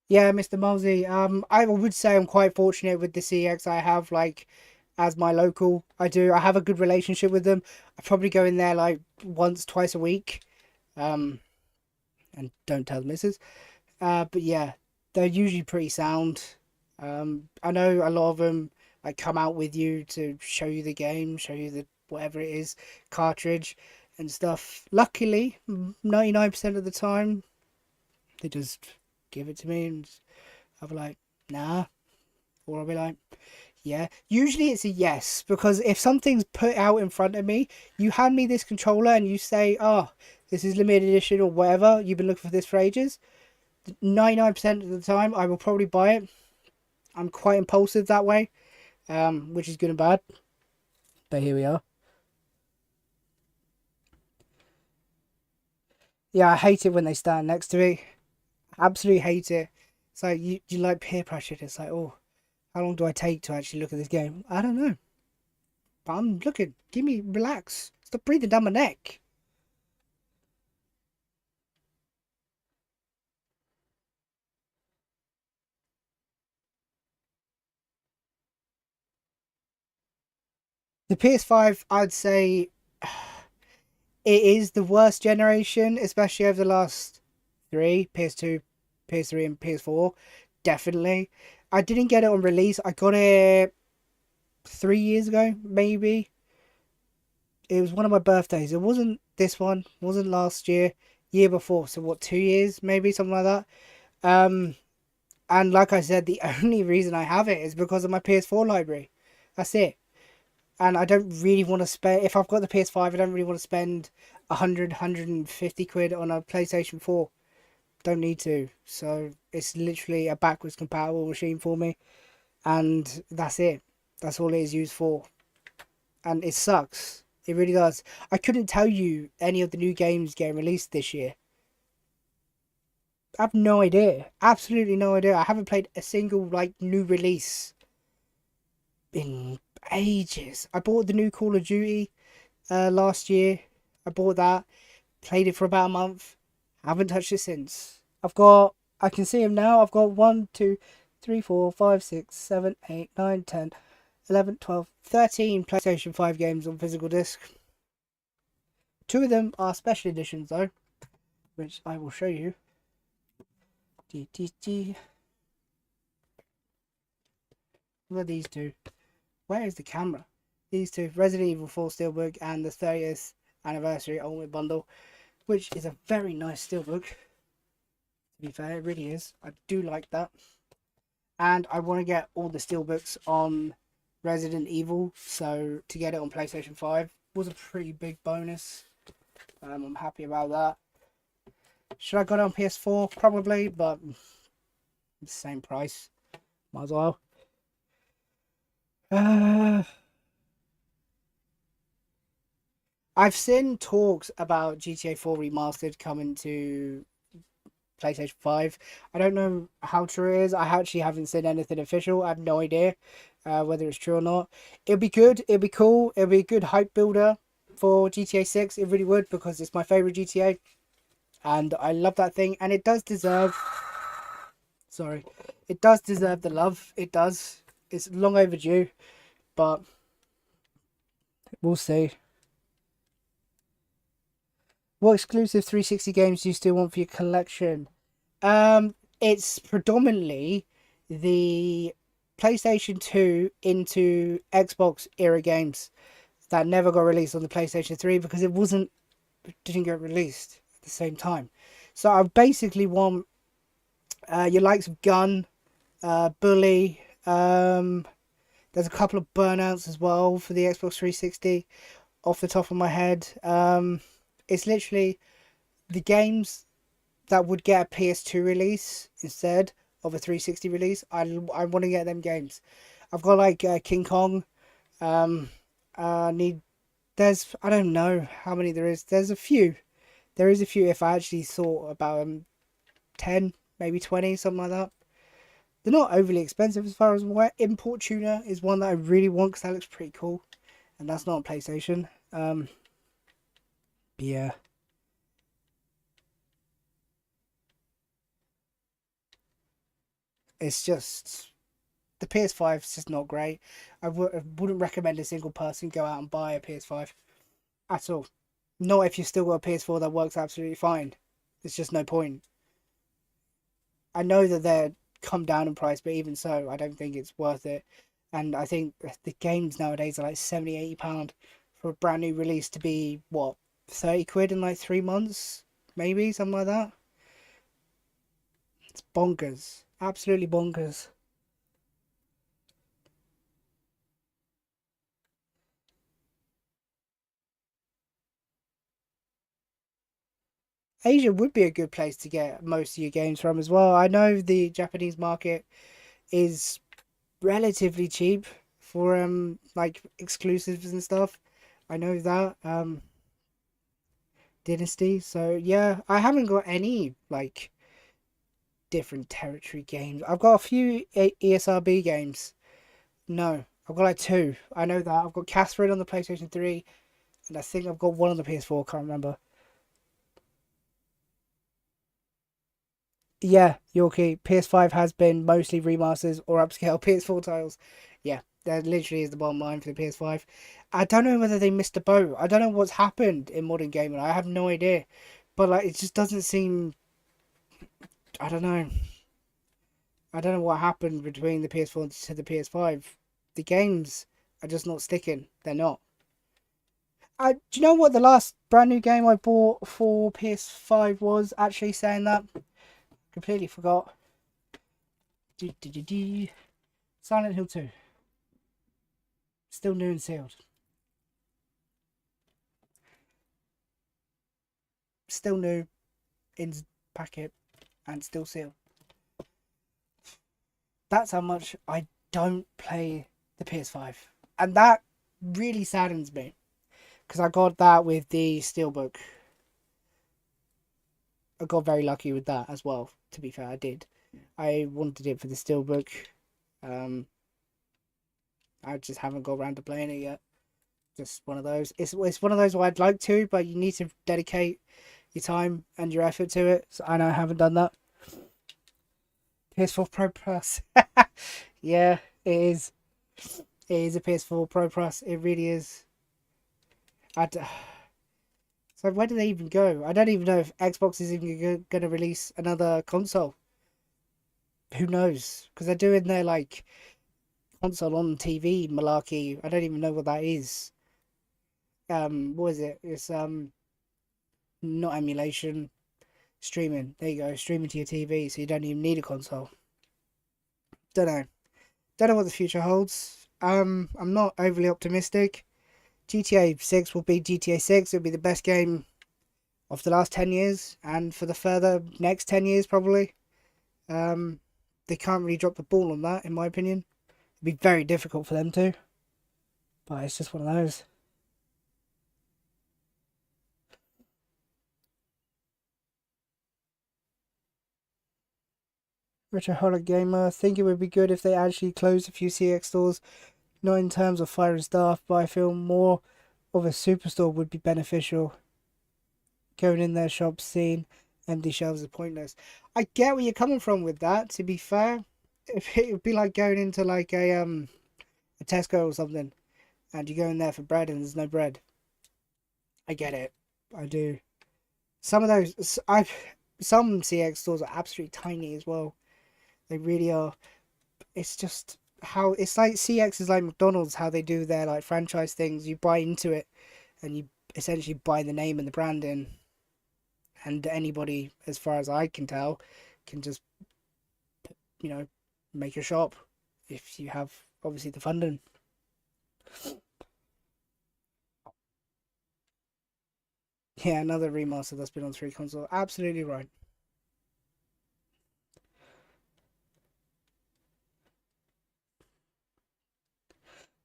Yeah, Mr. Mosey. I would say I'm quite fortunate with the CX I have, like, as my local. I have a good relationship with them. I probably go in there like once, twice a week. And don't tell the missus. But yeah, they're usually pretty sound. I know a lot of them like come out with you to show you the game, show you the whatever it is, cartridge and stuff. Luckily, 99% of the time, they just give it to me and I'll be like, nah. Or I'll be like, yeah. Usually it's a yes, because if something's put out in front of me, you hand me this controller and you say, oh, this is limited edition or whatever, you've been looking for this for ages. 99% of the time, I will probably buy it. I'm quite impulsive that way, which is good and bad. But here we are. Yeah, I hate it when they stand next to me. Absolutely hate it. It's like you like peer pressure. It's like, oh, how long do I take to actually look at this game? I don't know. But I'm looking. Give me, relax. Stop breathing down my neck. The PS5, I'd say it is the worst generation, especially over the last three: PS2, PS3, and PS4. Definitely. I didn't get it on release. I got it 3 years ago, maybe. It was one of my birthdays. It wasn't this one, wasn't last year, year before. So what, 2 years, maybe something like that. And like I said, the only reason I have it is because of my PS4 library. That's it. And I don't really want to spend. If I've got the PS5, I don't really want to spend 150 quid on a PlayStation 4. Don't need to. So it's literally a backwards compatible machine for me, and that's it. That's all it is used for, and it sucks. It really does. I couldn't tell you any of the new games getting released this year. I have no idea. Absolutely no idea. I haven't played a single like new release in ages. I bought the new Call of Duty last year. I bought that, played it for about a month. Haven't touched it since. I can see them now. I've got 1, 2, 3, 4, 5, 6, 7, 8, 9, 10, 11, 12, 13 PlayStation 5 games on physical disc. 2 of them are special editions though, which I will show you. Look at these two. Where is the camera? These two, Resident Evil 4 Steelbook and the 30th Anniversary Ultimate Bundle, which is a very nice Steelbook. To be fair, it really is. I do like that. And I want to get all the Steelbooks on Resident Evil, so to get it on PlayStation 5 was a pretty big bonus. I'm happy about that. Should I got it on PS4? Probably, but the same price. Might as well. I've seen talks about GTA 4 Remastered coming to PlayStation 5. I don't know how true it is. I actually haven't seen anything official. I have no idea whether it's true or not. It'd be good. It'd be cool. It'd be a good hype builder for GTA 6. It really would, because it's my favourite GTA. And I love that thing. And it does deserve... Sorry. It does deserve the love. It does. It's long overdue. But we'll see. What exclusive 360 games do you still want for your collection? It's predominantly the PlayStation 2 into Xbox era games that never got released on the PlayStation 3 because didn't get released at the same time. So I basically want your likes of Gun, Bully. There's a couple of Burnouts as well for the Xbox 360 off the top of my head. It's literally the games that would get a PS2 release instead of a 360 release. I want to get them games. I've got like King Kong. There's, I don't know how many there is. There's a few. There is a few if I actually thought about them. 10, maybe 20, something like that. They're not overly expensive as far as where Import Tuner is one that I really want because that looks pretty cool. And that's not on PlayStation. Yeah. It's just the PS5 is just not great. I wouldn't recommend a single person go out and buy a PS5 at all. Not if you've still got a PS4 that works absolutely fine. There's just no point. I know that they're come down in price, but even so, I don't think it's worth it. And I think the games nowadays are like 70, £80 for a brand new release to be, what, 30 quid in like 3 months? Maybe, something like that. It's bonkers. Absolutely bonkers. Asia would be a good place to get most of your games from as well. I know the Japanese market is relatively cheap for like exclusives and stuff. I know that Dynasty. So yeah, I haven't got any like different territory games. I've got a few ESRB games. No, I've got like 2. I know that. I've got Catherine on the PlayStation 3, and I think I've got one on the PS4. Can't remember. Yeah, Yorkie. PS5 has been mostly remasters or upscale PS4 titles. Yeah, that literally is the bottom line for the PS5. I don't know whether they missed a boat. I don't know what's happened in modern gaming. I have no idea. But like, it just doesn't seem. I don't know. I don't know what happened between the PS4 to the PS5. The games are just not sticking. They're not. Do you know what the last brand new game I bought for PS5 was? Actually, saying that, completely forgot. Silent Hill 2. Still new and sealed. Still new in packet and still sealed. That's how much I don't play the PS5. And that really saddens me. Because I got that with the Steelbook. I got very lucky with that as well, to be fair, I did. I wanted it for the Steelbook. I just haven't got around to playing it yet. Just one of those. It's one of those where I'd like to, but you need to dedicate your time and your effort to it. So, and I haven't done that. PS4 Pro Plus. Yeah, it is. It is a PS4 Pro Plus. It really is. So where do they even go? I don't even know if Xbox is even going to release another console. Who knows? Because they're doing their like console on TV malarkey. I don't even know what that is. What is it? It's not emulation, streaming. There you go, streaming to your TV, so you don't even need a console. Don't know. Don't know what the future holds. I'm not overly optimistic. GTA 6 will be GTA 6. It'll be the best game of the last 10 years and for the further next 10 years probably. They can't really drop the ball on that, in my opinion. It'd be very difficult for them to. But it's just one of those. Retroholic Gamer, I think it would be good if they actually closed a few CX stores, not in terms of firing staff, but I feel more of a superstore would be beneficial. Going in their shop, seeing empty shelves is pointless. I get where you're coming from with that, to be fair. It would be like going into like a Tesco or something, and you go in there for bread and there's no bread. I get it. I do. Some of those, some CX stores are absolutely tiny as well. They really are. It's just how it's like CX is like McDonald's, how they do their like franchise things. You buy into it, and you essentially buy the name and the branding. And anybody, as far as I can tell, can just make a shop if you have obviously the funding. Yeah, another remaster that's been on 3 console. Absolutely right.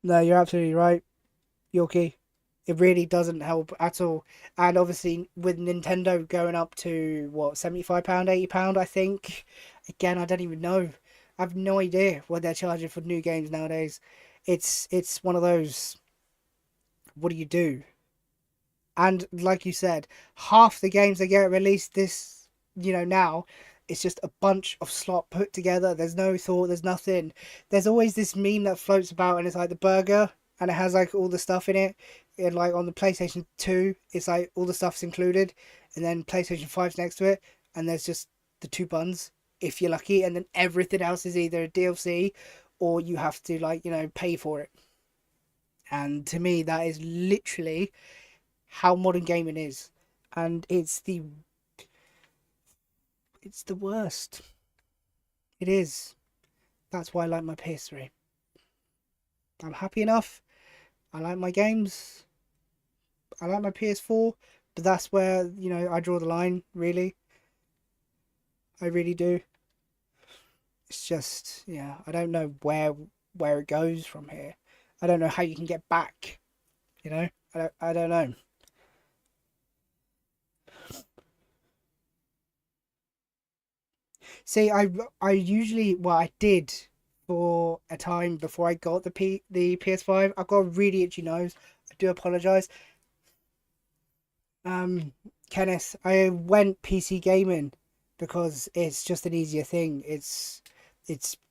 No, you're absolutely right, Yorkie. It really doesn't help at all. And obviously, with Nintendo going up to what, £75, £80, I think. Again, I don't even know. I have no idea what they're charging for new games nowadays. It's one of those. What do you do? And like you said, half the games that get released now, it's just a bunch of slot put together. There's no thought, there's nothing. There's always this meme that floats about and it's like the burger and it has like all the stuff in it. And like on the PlayStation 2, it's like all the stuff's included. And then PlayStation 5's next to it. And there's just the 2 buns, if you're lucky. And then everything else is either a DLC or you have to pay for it. And to me, that is literally how modern gaming is, and it's the worst. It is. That's why I like my PS3. I'm happy enough. I like my games. I like my PS4, but that's where I draw the line. Really, I really do. It's just I don't know where it goes from here. I don't know how you can get back. I don't know. See, I usually I did for a time before I got the PS5. I got a really itchy nose. I do apologize. Um, Kenneth, I went PC gaming because it's just an easier thing. It's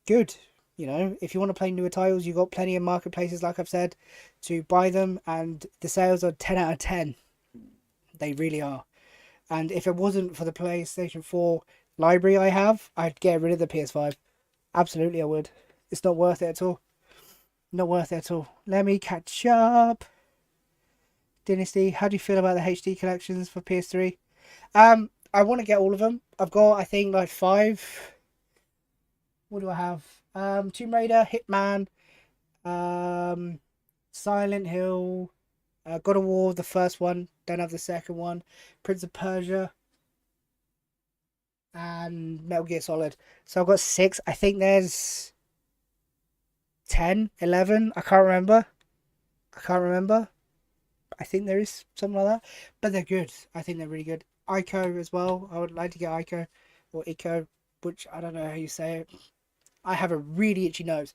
good. You know, if you want to play newer titles, you've got plenty of marketplaces, like I've said, to buy them, and the sales are 10 out of 10. They really are. And if it wasn't for the PlayStation 4 library I have, I'd get rid of the PS5. Absolutely, I would. It's not worth it at all. Not worth it at all. Let me catch up. Dynasty, how do you feel about the HD collections for PS3? I want to get all of them. I've got, I think, like 5. What do I have? Tomb Raider, Hitman, Silent Hill, God of War, the first one. Don't have the second one. Prince of Persia, and Metal Gear Solid. So I've got 6. I think there's 10, 11. I can't remember. I think there is something like that. But they're good. I think they're really good. Ico as well. I would like to get Ico or Ico, which I don't know how you say it. I have a really itchy nose.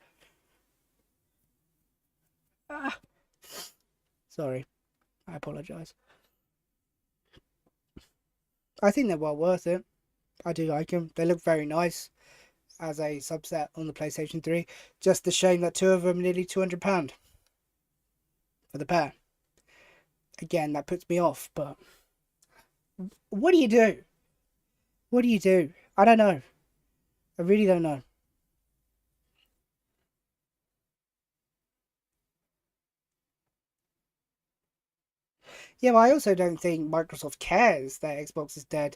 Ah. Sorry. I apologise. I think they're well worth it. I do like them. They look very nice as a subset on the PlayStation 3. Just a shame that 2 of them are nearly £200 for the pair. Again, that puts me off, but what do you do? What do you do? I don't know. I really don't know. Yeah, but I also don't think Microsoft cares that Xbox is dead,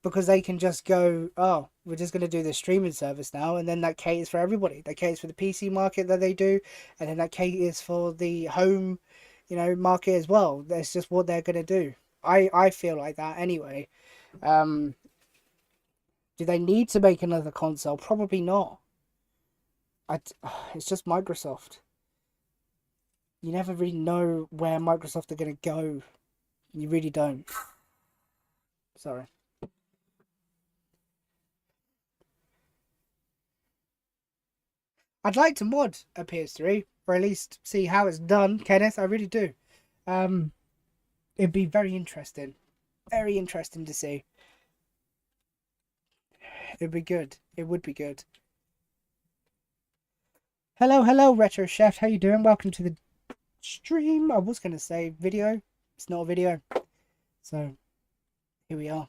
because they can just go, oh, we're just going to do this streaming service now, and then that caters for everybody. That caters for the PC market that they do, and then that caters for the home, market as well. That's just what they're going to do. I feel like that anyway. Um, do they need to make another console? Probably not. It's just Microsoft. You never really know where Microsoft are going to go. You really don't. Sorry. I'd like to mod a PS3, or at least see how it's done, Kenneth. I really do. Um, it'd be very interesting. Very interesting to see. It'd be good. It would be good. Hello, hello, Retro Chef. How you doing? Welcome to the stream. I was going to say video. It's not a video. So, here we are.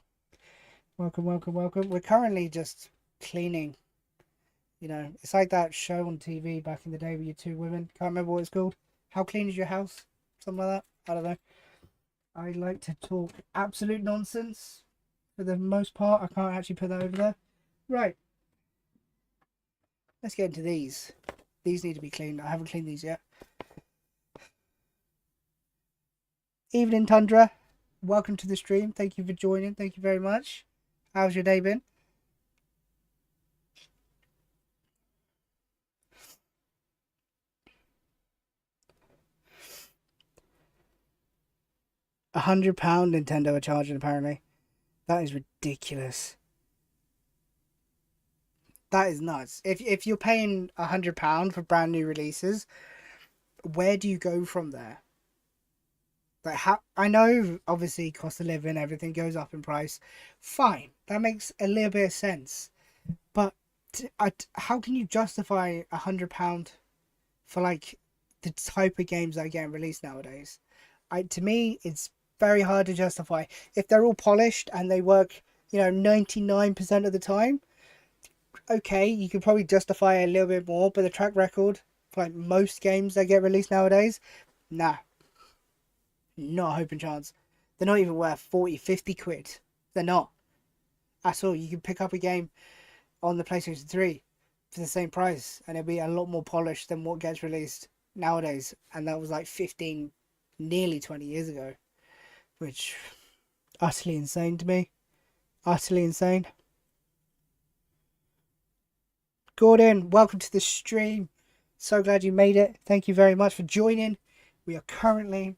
Welcome, welcome, welcome. We're currently just cleaning. It's like that show on TV back in the day with you two women. Can't remember what it's called. How clean is your house? Something like that. I don't know. I like to talk absolute nonsense for the most part. I can't actually put that over there. Right. Let's get into these. These need to be cleaned. I haven't cleaned these yet. Evening, Tundra. Welcome to the stream. Thank you for joining. Thank you very much. How's your day been? £100 Nintendo are charging, apparently. That is ridiculous. That is nuts. If you're paying £100 for brand new releases, where do you go from there? Like, how, I know obviously cost of living, everything goes up in price. Fine, that makes a little bit of sense. But how can you justify £100 for like the type of games that are getting released nowadays? To me, it's very hard to justify. If they're all polished and they work, 99% of the time, okay, you could probably justify a little bit more. But the track record for like most games that get released nowadays, nah, not a hope and chance. They're not even worth 40, 50 quid. They're not at all. You can pick up a game on the PlayStation 3 for the same price, and it'll be a lot more polished than what gets released nowadays. And that was like 15, nearly 20 years ago, which utterly insane to me. Utterly insane. Gordon, welcome to the stream. So glad you made it. Thank you very much for joining. We are currently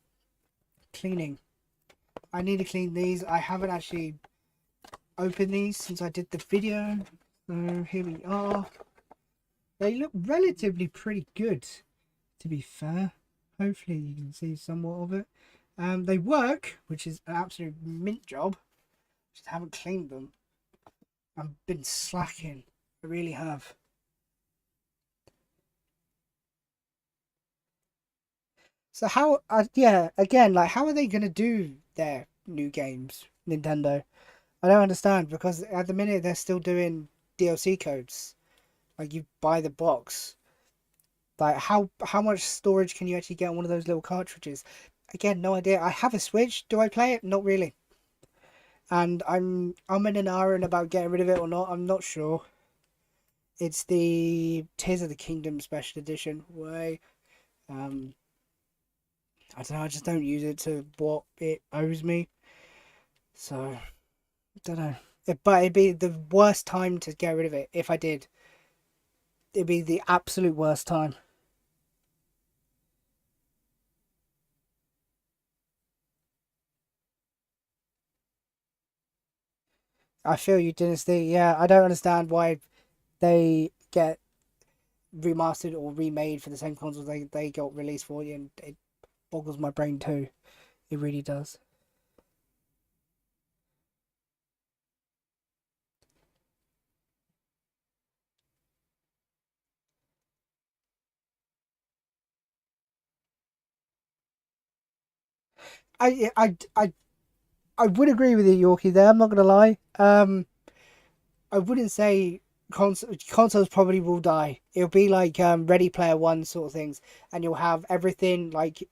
cleaning. I need to clean these. I haven't actually opened these since I did the video. So here we are. They look relatively pretty good, to be fair. Hopefully you can see somewhat of it. They work, which is an absolute mint job. Just haven't cleaned them. I've been slacking. I really have. So how? Yeah, again, like how are they gonna do their new games, Nintendo? I don't understand because at the minute they're still doing DLC codes. Like you buy the box. Like how much storage can you actually get on one of those little cartridges? Again, no idea. I have a Switch. Do I play it? Not really. And I'm in an iron about getting rid of it or not. I'm not sure. It's the Tears of the Kingdom Special Edition. Way. Um, I don't know. I just don't use it to what it owes me. So I don't know. But it'd be the worst time to get rid of it if I did. It'd be the absolute worst time. I feel you, Dynasty. Yeah, I don't understand why they get remastered or remade for the same consoles they got released for, and it boggles my brain too. It really does. I would agree with you, Yorkie. There, I'm not gonna lie. I wouldn't say consoles probably will die. It'll be like Ready Player One sort of things, and you'll have everything like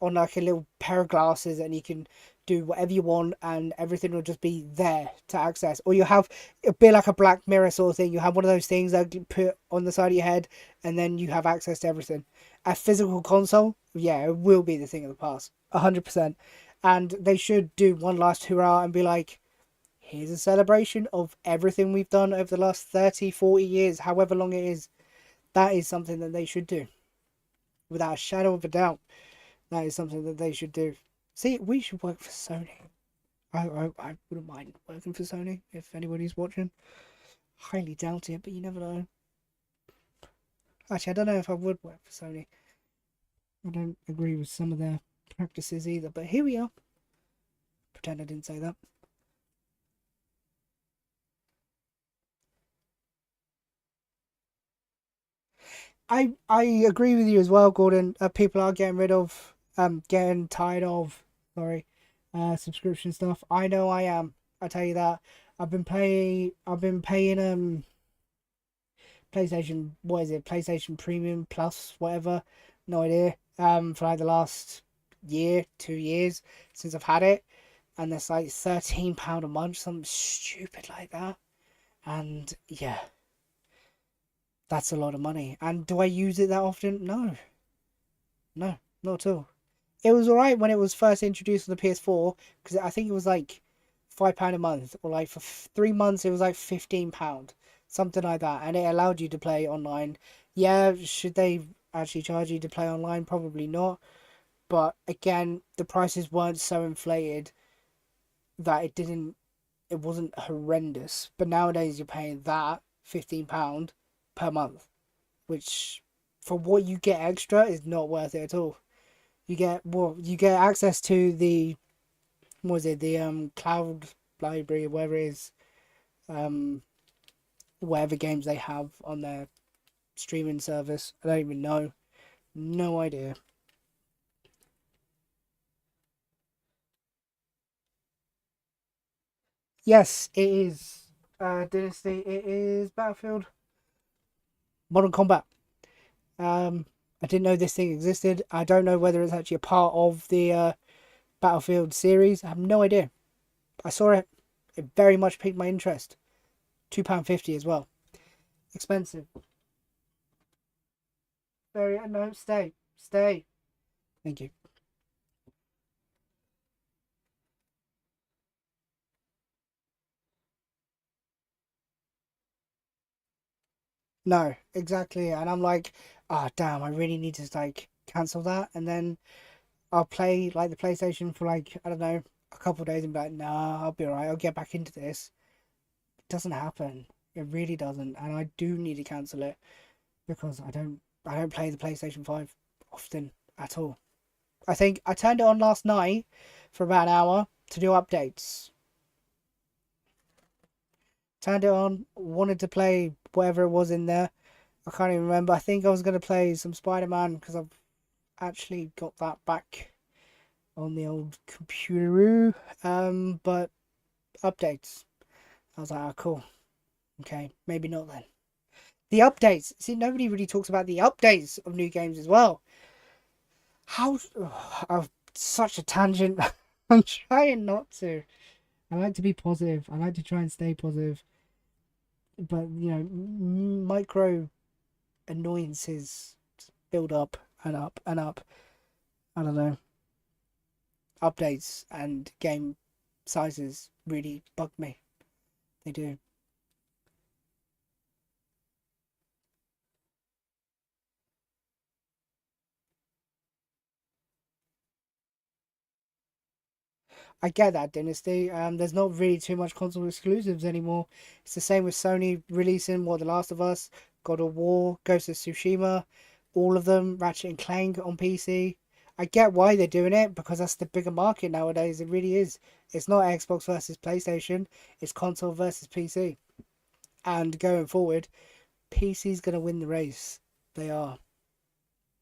on like a little pair of glasses, and you can do whatever you want, and everything will just be there to access. Or you have it'll be like a Black Mirror sort of thing. You have one of those things that you put on the side of your head, and then you have access to everything. A physical console, yeah, it will be the thing of the past, 100%. And they should do one last hurrah and be like, here's a celebration of everything we've done over the last 30, 40 years, however long it is. That is something that they should do. Without a shadow of a doubt, that is something that they should do. See, we should work for Sony. I wouldn't mind working for Sony if anybody's watching. Highly doubt it, but you never know. Actually, I don't know if I would work for Sony. I don't agree with some of their practices either, but here we are. Pretend I didn't say that. I agree with you as well, Gordon. People are getting rid of getting tired of subscription stuff. I know I am. I tell you that. I've been paying PlayStation, what is it? PlayStation Premium Plus, whatever. No idea. For like the last year, 2 years since I've had it, and it's like £13 a month, something stupid like that. And yeah, that's a lot of money. And do I use it that often? No, no, not at all. It was alright when it was first introduced on the PS4 because I think it was like £5 a month, or like for 3 months it was like £15, something like that, and it allowed you to play online. Yeah, should they actually charge you to play online? Probably not. But again, the prices weren't so inflated that it wasn't horrendous. But nowadays you're paying that £15 per month, which for what you get extra is not worth it at all. You get access to the what was it, the cloud library or whatever it is, um whatever games they have on their streaming service. I don't even know. No idea. Yes, it is Dynasty, it is Battlefield Modern Combat. I didn't know this thing existed. I don't know whether it's actually a part of the Battlefield series. I have no idea. I saw it. It very much piqued my interest. £2.50 as well. Expensive. Very no, stay. Stay. Thank you. No, exactly. And I'm like, ah, oh, damn, I really need to like cancel that. And then I'll play like the PlayStation for like, I don't know, a couple of days and be like, nah, I'll be alright. I'll get back into this. It doesn't happen. It really doesn't. And I do need to cancel it because I don't play the PlayStation 5 often at all. I think I turned it on last night for about an hour to do updates. Turned it on, wanted to play whatever it was in there. I can't even remember. I think I was going to play some Spider Man because I've actually got that back on the old computer. But updates. I was like, oh, cool. Okay, maybe not then. The updates. See, nobody really talks about the updates of new games as well. How? Oh, such a tangent. I'm trying not to. I like to be positive. I like to try and stay positive. But, micro annoyances build up and up and up. I don't know. Updates and game sizes really bug me. They do. I get that, Dynasty. There's not really too much console exclusives anymore. It's the same with Sony releasing The Last of Us, God of War, Ghost of Tsushima, all of them, Ratchet and Clank on PC. I get why they're doing it because that's the bigger market nowadays. It really is. It's not Xbox versus PlayStation. It's console versus PC. And going forward, PC's gonna win the race. They are,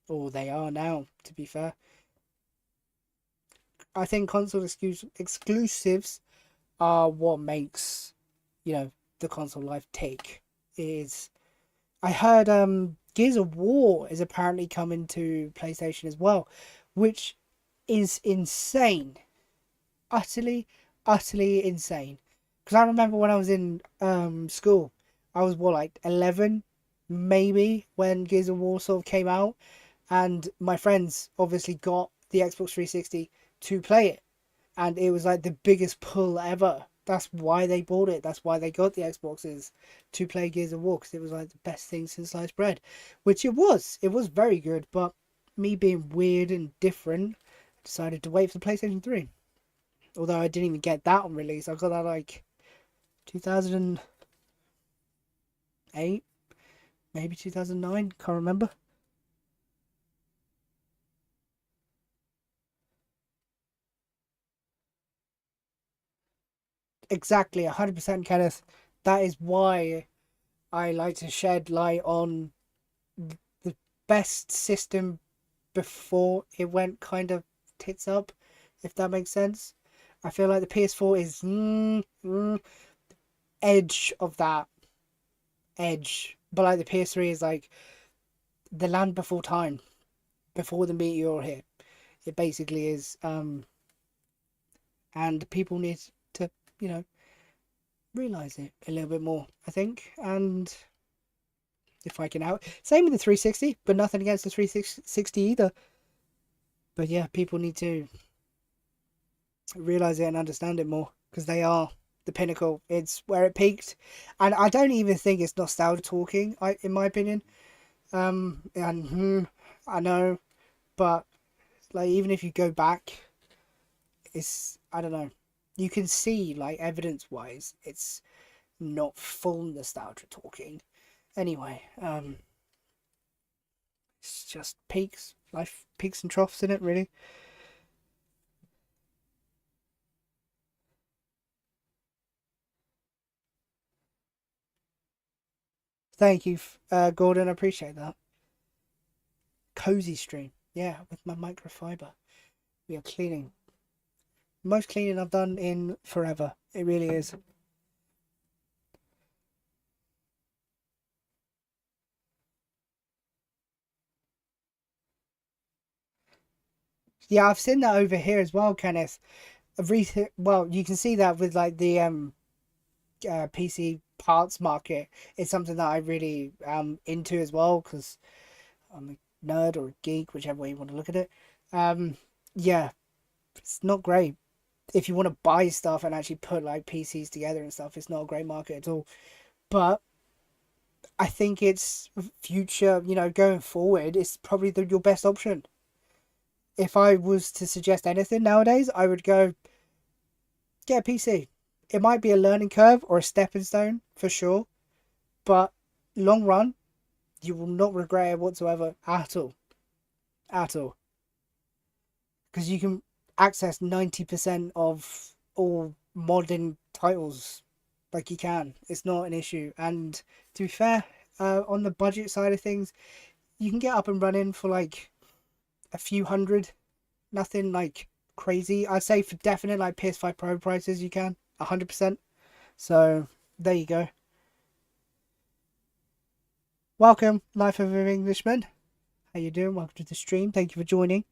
or they are now. To be fair, I think exclusives are what makes the console life tick. Is I heard Gears of War is apparently coming to PlayStation as well, which is insane, utterly, utterly insane. Because I remember when I was in school, I was what, like 11, maybe, when Gears of War sort of came out, and my friends obviously got the Xbox 360 to play it, and it was like the biggest pull ever. That's why they bought it. That's why they got the Xboxes to play Gears of War, because it was like the best thing since sliced bread, which it was. It was very good, but me being weird and different, I decided to wait for the PlayStation 3. Although I didn't even get that on release. I got that like 2008, maybe 2009. Can't remember. Exactly, 100%, Kenneth. That is why I like to shed light on the best system before it went kind of tits up, if that makes sense. I feel like the PS4 is edge of that edge, but like the PS3 is like the land before time, before the meteor hit. It basically is, and people need to, you know, realize it a little bit more, I think. And if I can out, same with the 360, but nothing against the 360 either. But yeah, people need to realize it and understand it more because they are the pinnacle. It's where it peaked, and I don't even think it's nostalgia talking. In my opinion, and I know, but like even if you go back, it's I don't know. You can see like evidence wise, it's not full nostalgia talking. Anyway, it's just peaks, life peaks and troughs in it, really. Thank you, Gordon. I appreciate that. Cozy stream, yeah, with my microfiber. We are cleaning. Most cleaning I've done in forever. It really is. Yeah, I've seen that over here as well, Kenneth. Well, you can see that with like the PC parts market. It's something that I really into as well because I'm a nerd or a geek, whichever way you want to look at it. Um, yeah, it's not great. If you want to buy stuff and actually put like PCs together and stuff, it's not a great market at all. But I think it's future, going forward, it's probably your best option. If I was to suggest anything nowadays, I would go get a PC. It might be a learning curve or a stepping stone for sure, but long run, you will not regret it whatsoever at all. At all. Because you can access 90% of all modern titles like you can. It's not an issue. And to be fair, on the budget side of things, you can get up and running for like a few hundred. Nothing like crazy. I'd say for definite like PS5 Pro prices you can 100%. So there you go. Welcome, Life of an Englishman. How you doing? Welcome to the stream. Thank you for joining.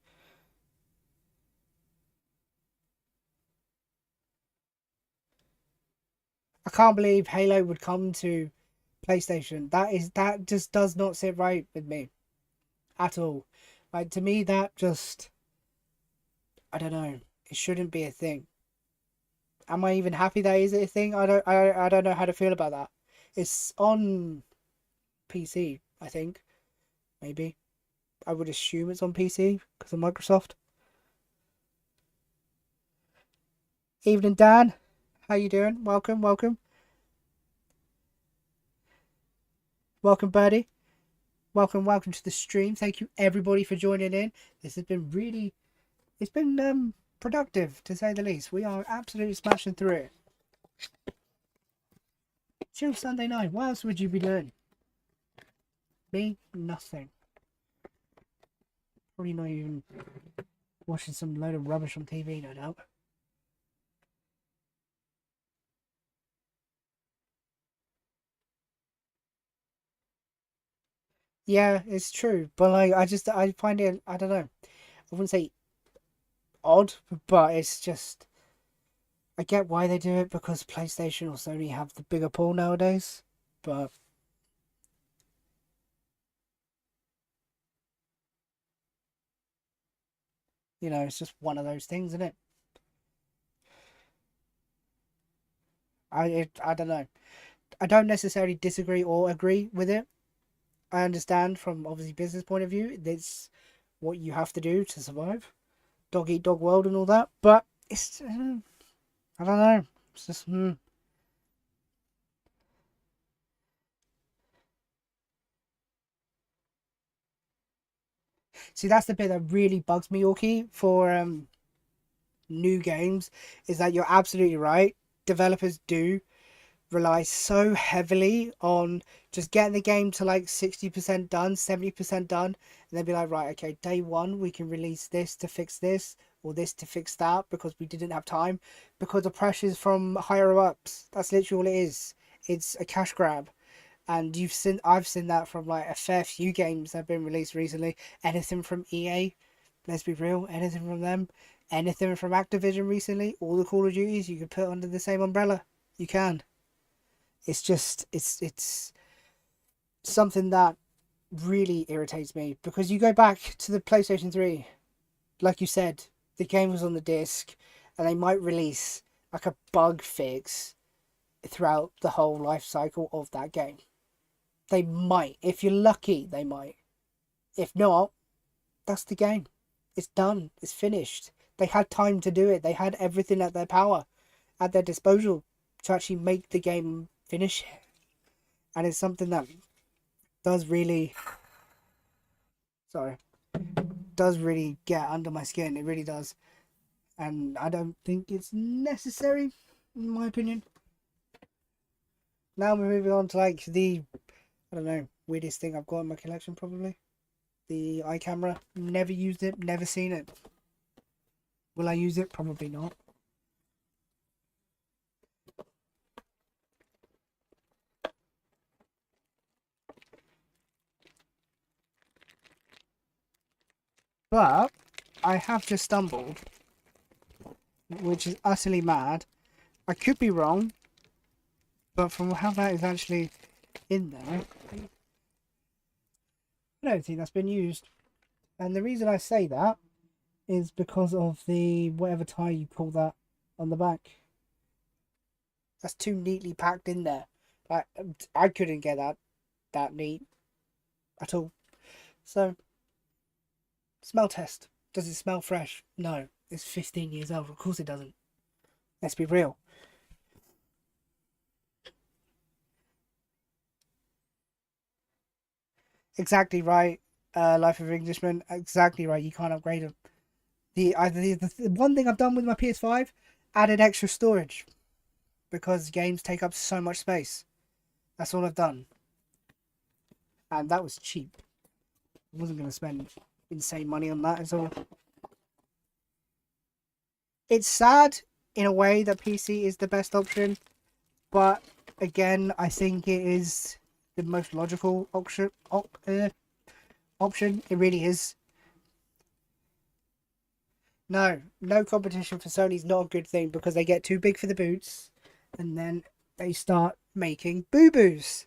I can't believe Halo would come to PlayStation. That just does not sit right with me at all. Like, to me, that just, I don't know. It shouldn't be a thing. Am I even happy that is a thing? I don't know how to feel about that. It's on PC, I think. Maybe. I would assume it's on PC because of Microsoft. Evening, Dan. How you doing? Welcome, welcome. Welcome, Birdie. Welcome to the stream. Thank you everybody for joining in. This has been really, it's been productive to say the least. We are absolutely smashing through it. Chill Sunday night. What else would you be doing? Me? Nothing. Probably not even watching some load of rubbish on TV, no doubt. Yeah, it's true. But like I find it, I don't know. I wouldn't say odd, but it's just I get why they do it because PlayStation or Sony have the bigger pool nowadays. But you know, it's just one of those things, isn't it? I don't know. I don't necessarily disagree or agree with it. I understand from obviously business point of view, that's what you have to do to survive. Dog eat dog world and all that. But it's I don't know. It's just See, that's the bit that really bugs me, Orky, for new games, is that you're absolutely right. Developers do rely so heavily on just getting the game to like 60% done, 70% done, and then be like, right, okay, day one we can release this to fix this or this to fix that because we didn't have time because the pressures from higher ups. That's literally all it is. It's a cash grab. And I've seen that from like a fair few games that have been released recently. Anything from EA, let's be real, anything from them, anything from Activision recently, all the Call of Duties you can put under the same umbrella. You can. It's just it's something that really irritates me because you go back to the PlayStation 3, like you said, the game was on the disc and they might release like a bug fix throughout the whole life cycle of that game. They might. If you're lucky, they might. If not, that's the game. It's done. It's finished. They had time to do it. They had everything at their power, at their disposal to actually make the game finish. And it's something that does really, sorry, does really get under my skin. It really does. And I don't think it's necessary, in my opinion. Now we're moving on to like I don't know, weirdest thing I've got in my collection probably. The iCamera. Never used it, never seen it. Will I use it? Probably not. But I have just stumbled, which is utterly mad. I could be wrong, but from how that is actually in there, I don't think that's been used. And the reason I say that is because of the whatever tie you call that on the back. That's too neatly packed in there. I couldn't get that neat at all. So, smell test. Does it smell fresh? No. It's 15 years old. Of course it doesn't. Let's be real. Exactly right. Life of Englishman. Exactly right. You can't upgrade them. The one thing I've done with my PS5, added extra storage because games take up so much space. That's all I've done, and that was cheap. I wasn't going to spend insane money on that as well. It's sad in a way that PC is the best option, but again, I think it is the most logical option. Option. It really is. No competition for Sony is not a good thing because they get too big for the boots, and then they start making boo-boos.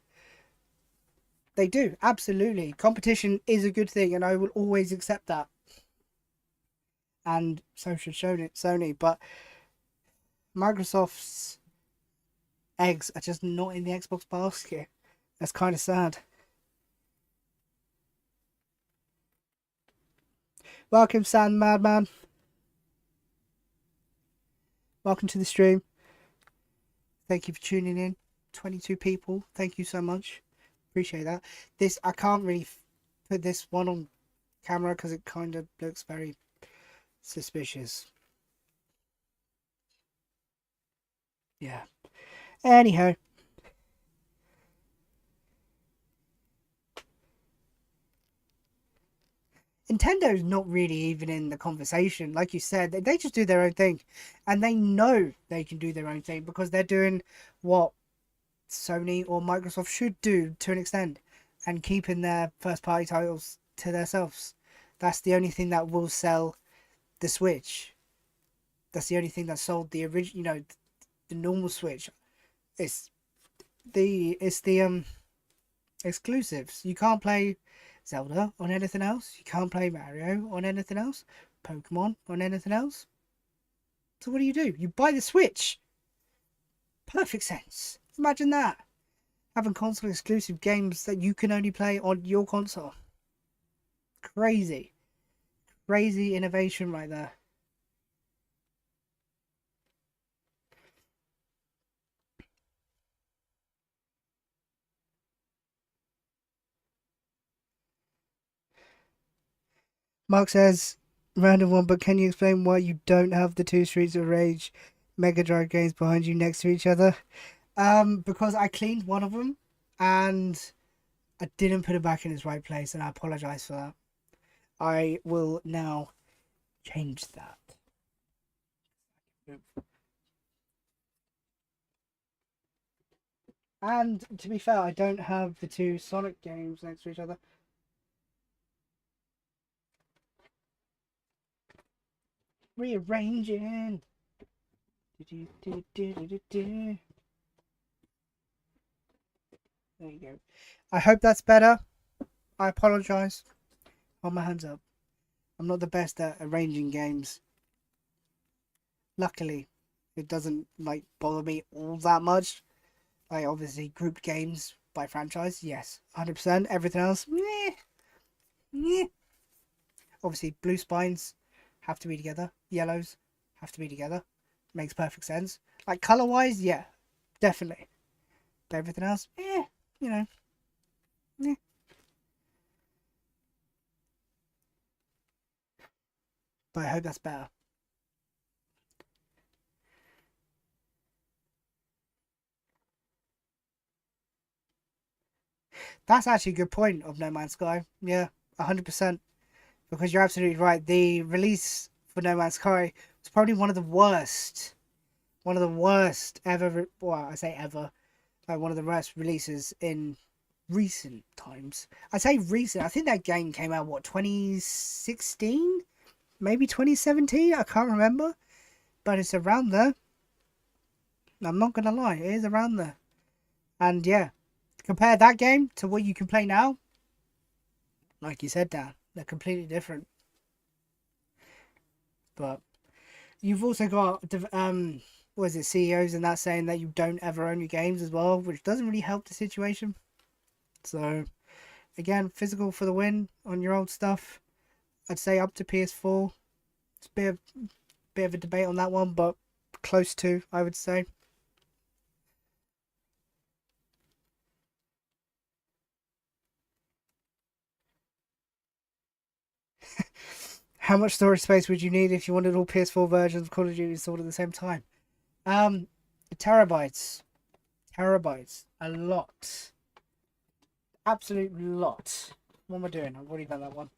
They do, absolutely. Competition is a good thing, and I will always accept that. And so should Sony, but Microsoft's eggs are just not in the Xbox basket. That's kind of sad. Welcome, Sand Madman. Welcome to the stream. Thank you for tuning in. 22 people. Thank you so much. Appreciate that. This, I can't really put this one on camera because it kind of looks very suspicious. Yeah. Anyhow. Nintendo's not really even in the conversation. Like you said, they just do their own thing. And they know they can do their own thing because they're doing what Sony or Microsoft should do to an extent and keeping their first party titles to themselves. That's the only thing that will sell the Switch. That's the only thing that sold the original, the normal Switch. It's the exclusives. You can't play Zelda on anything else. You can't play Mario on anything else. Pokemon on anything else. So what do? You buy the Switch. Perfect sense. Imagine that. Having console exclusive games that you can only play on your console. Crazy. Crazy innovation right there. Mark says, random one, but can you explain why you don't have the two Streets of Rage Mega Drive games behind you next to each other? Because I cleaned one of them and I didn't put it back in its right place, and I apologize for that. I will now change that. And to be fair, I don't have the two Sonic games next to each other. Rearranging. There you go. I hope that's better. I apologize. Hold my hands up. I'm not the best at arranging games. Luckily, it doesn't bother me all that much. Like obviously grouped games by franchise, yes, 100%. Everything else, meh. Obviously blue spines have to be together. Yellows have to be together. Makes perfect sense. Like color wise, yeah, definitely. But everything else, eh. But I hope that's better. That's actually a good point of No Man's Sky. Yeah, 100%. Because you're absolutely right. The release for No Man's Sky was probably one of the worst ever. Well, I say ever. One of the worst releases in recent times. I say recent. I think that game came out 2016, maybe 2017. I can't remember, but it's around there. I'm not gonna lie, it is around there. And yeah, compare that game to what you can play now. Like you said, Dan, they're completely different. But you've also got what is it, CEOs and that saying that you don't ever own your games as well, which doesn't really help the situation. So again, physical for the win on your old stuff. I'd say up to PS4. It's a bit of a debate on that one, but close to, I would say. How much storage space would you need if you wanted all PS4 versions of Call of Duty installed at the same time? Terabytes. A lot. Absolute lot. What am I doing? I've already done that one.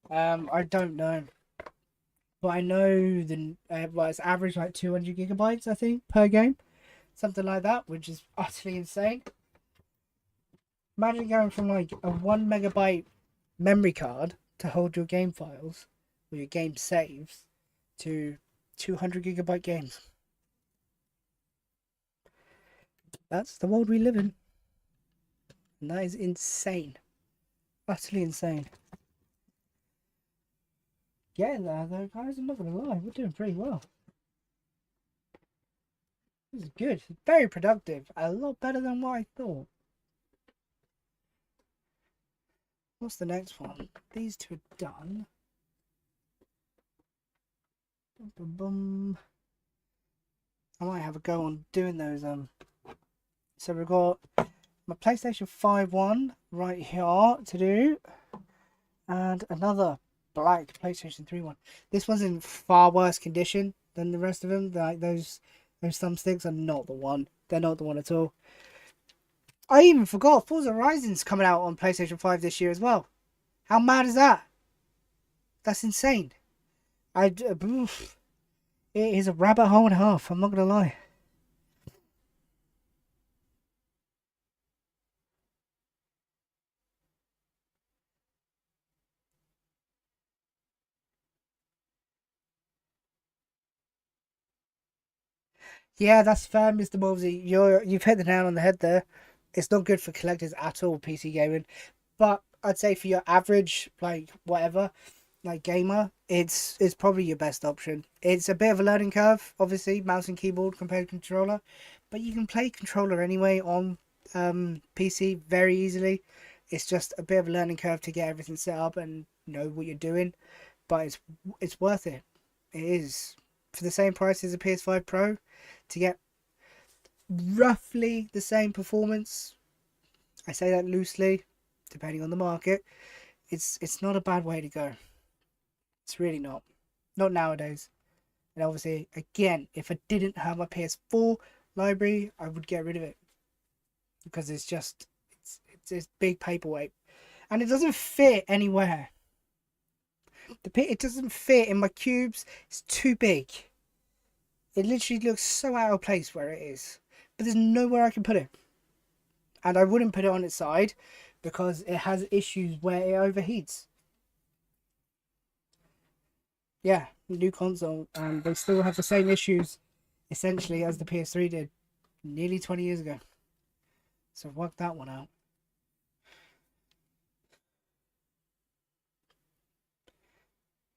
I don't know, but I know well, it's average like 200 gigabytes, I think, per game, something like that, which is utterly insane. Imagine going from like a 1 megabyte memory card to hold your game files or your game saves to 200 gigabyte games. That's the world we live in. And that is insane. Utterly insane. Getting there though, guys, I'm not gonna lie, we're doing pretty well. This is good. Very productive. A lot better than what I thought. What's the next one? These two are done. Boom. I might have a go on doing those. So we've got my PlayStation 5 one right here to do, and another black PlayStation 3 one. This one's in far worse condition than the rest of them. Like those thumbsticks are not the one. They're not the one at all. I even forgot Forza Horizon's coming out on PlayStation 5 this year as well. How mad is that? That's insane. It is a rabbit hole and a half, I'm not gonna lie. Yeah, that's fair, Mr. Mosley. You've hit the nail on the head there. It's not good for collectors at all, PC gaming. But I'd say for your average, like whatever, like gamer, it's probably your best option. It's a bit of a learning curve, obviously, mouse and keyboard compared to controller, but you can play controller anyway on PC very easily. It's just a bit of a learning curve to get everything set up and know what you're doing, but it's worth it. It is for the same price as a PS5 Pro to get roughly the same performance. I say that loosely, depending on the market. It's not a bad way to go. It's really not. Not nowadays. And obviously, again, if I didn't have my PS4 library, I would get rid of it because it's big paperweight, and it doesn't fit anywhere. It doesn't fit in my cubes. It's too big. It literally looks so out of place where it is, but there's nowhere I can put it. And I wouldn't put it on its side because it has issues where it overheats. Yeah, new console, and they still have the same issues essentially as the PS3 did nearly 20 years ago. So work that one out.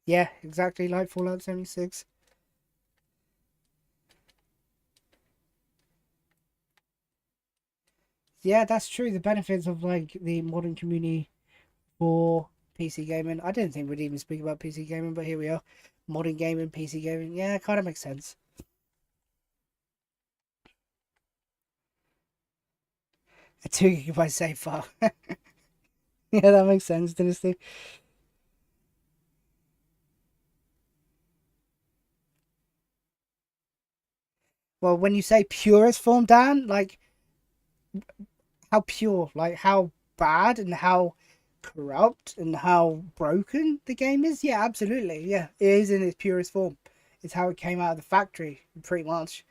Yeah, exactly like Fallout 76. Yeah, that's true. The benefits of like the modern community for PC gaming. I didn't think we'd even speak about PC gaming, but here we are. Modern gaming, PC gaming. Yeah, it kind of makes sense. A 2 GB save file. Yeah, that makes sense, Dynasty. Well, when you say purest form, Dan, like how pure, like how bad and how corrupt and how broken the game is. Yeah, absolutely. Yeah, it is in its purest form. It's how it came out of the factory, pretty much.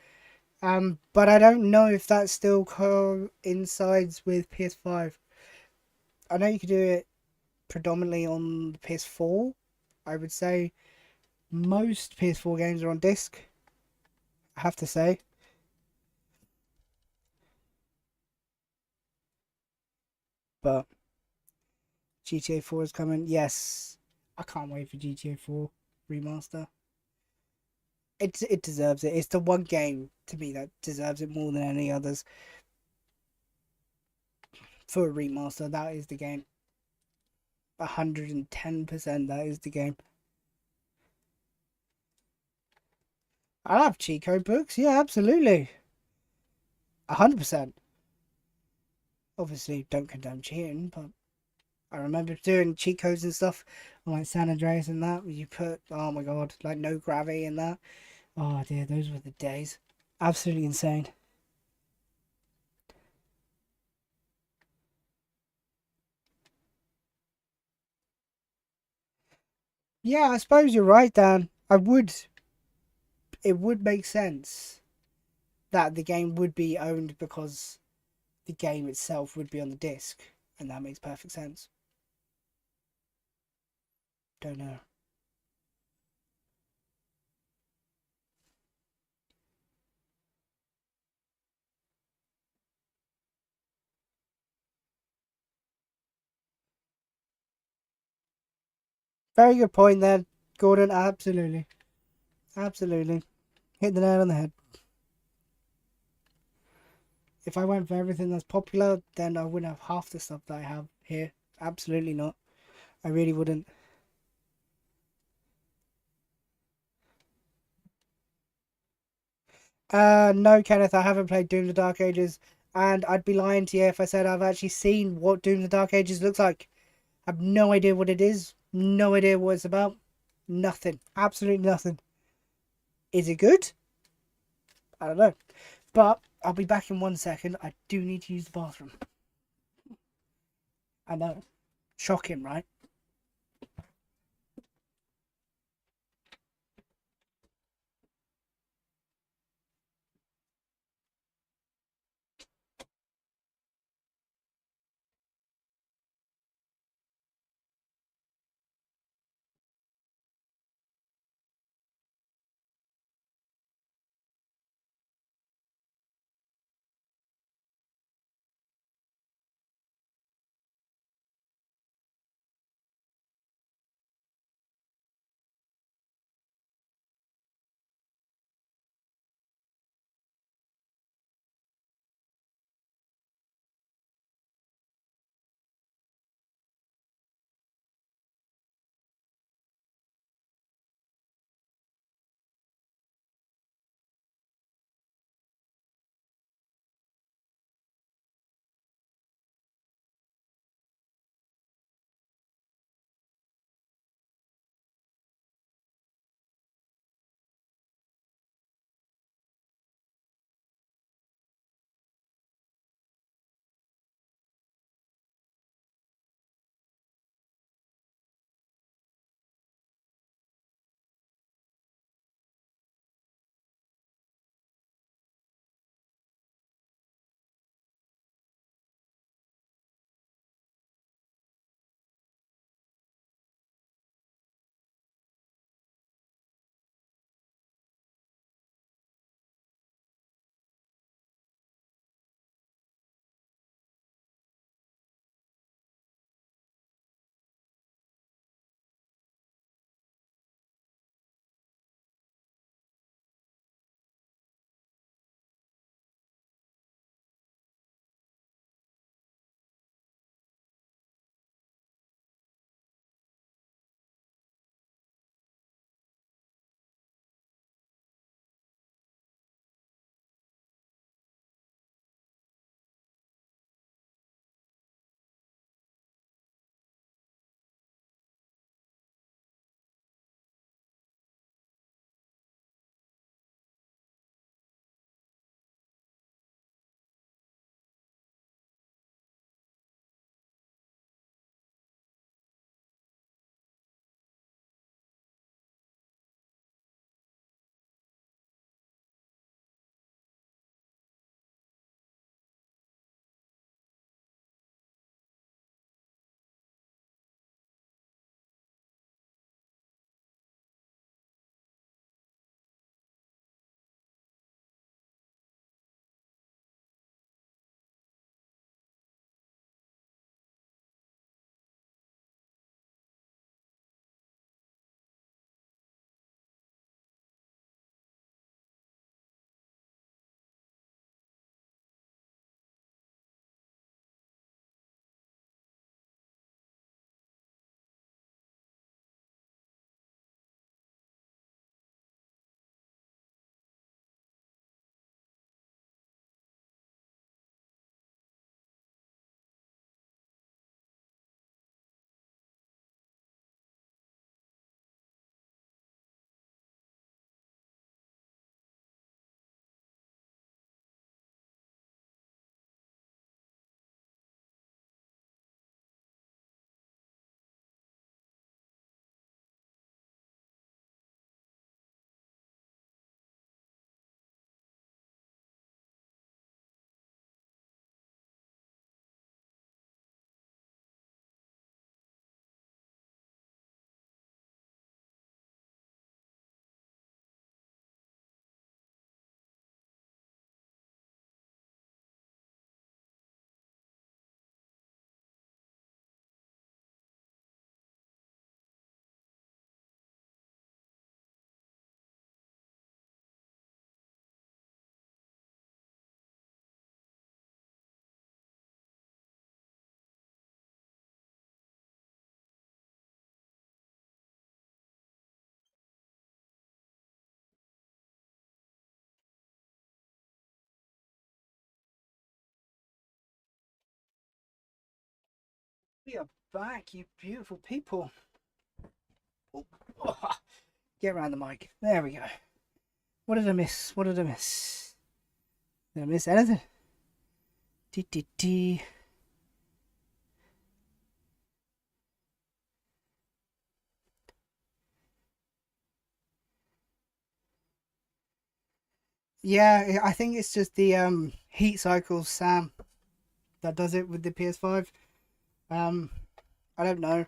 But I don't know if that still coincides with PS5. I know you could do it predominantly on the PS4. I would say most PS4 games are on disc. I have to say, but GTA 4 is coming. Yes, I can't wait for GTA 4 remaster. It deserves it. It's the one game to me that deserves it more than any others for a remaster. That is the game. 110%. That is the game. I love cheat code books. Yeah, absolutely. 100%. Obviously, don't condone cheating, but I remember doing cheat codes and stuff on like San Andreas and that. You put, oh my god, like no gravity in that. Oh dear, those were the days. Absolutely insane. Yeah, I suppose you're right, Dan. It would make sense that the game would be owned because the game itself would be on the disc, and that makes perfect sense. Don't know. Very good point there, Gordon. Absolutely. Absolutely. Hit the nail on the head. If I went for everything that's popular, then I wouldn't have half the stuff that I have here. Absolutely not. I really wouldn't. No, Kenneth, I haven't played Doom the Dark Ages, and I'd be lying to you if I said I've actually seen what Doom the Dark Ages looks like. I have no idea what it is, no idea what it's about. Nothing. Absolutely nothing. Is it good? I don't know. But I'll be back in 1 second. I do need to use the bathroom. I know. Shocking, right? We are back, you beautiful people. Oh, oh, get around the mic. There we go. What did I miss? What did I miss? Did I miss anything? Dee. Yeah, I think it's just the heat cycles, Sam, that does it with the PS5. Um, I don't know.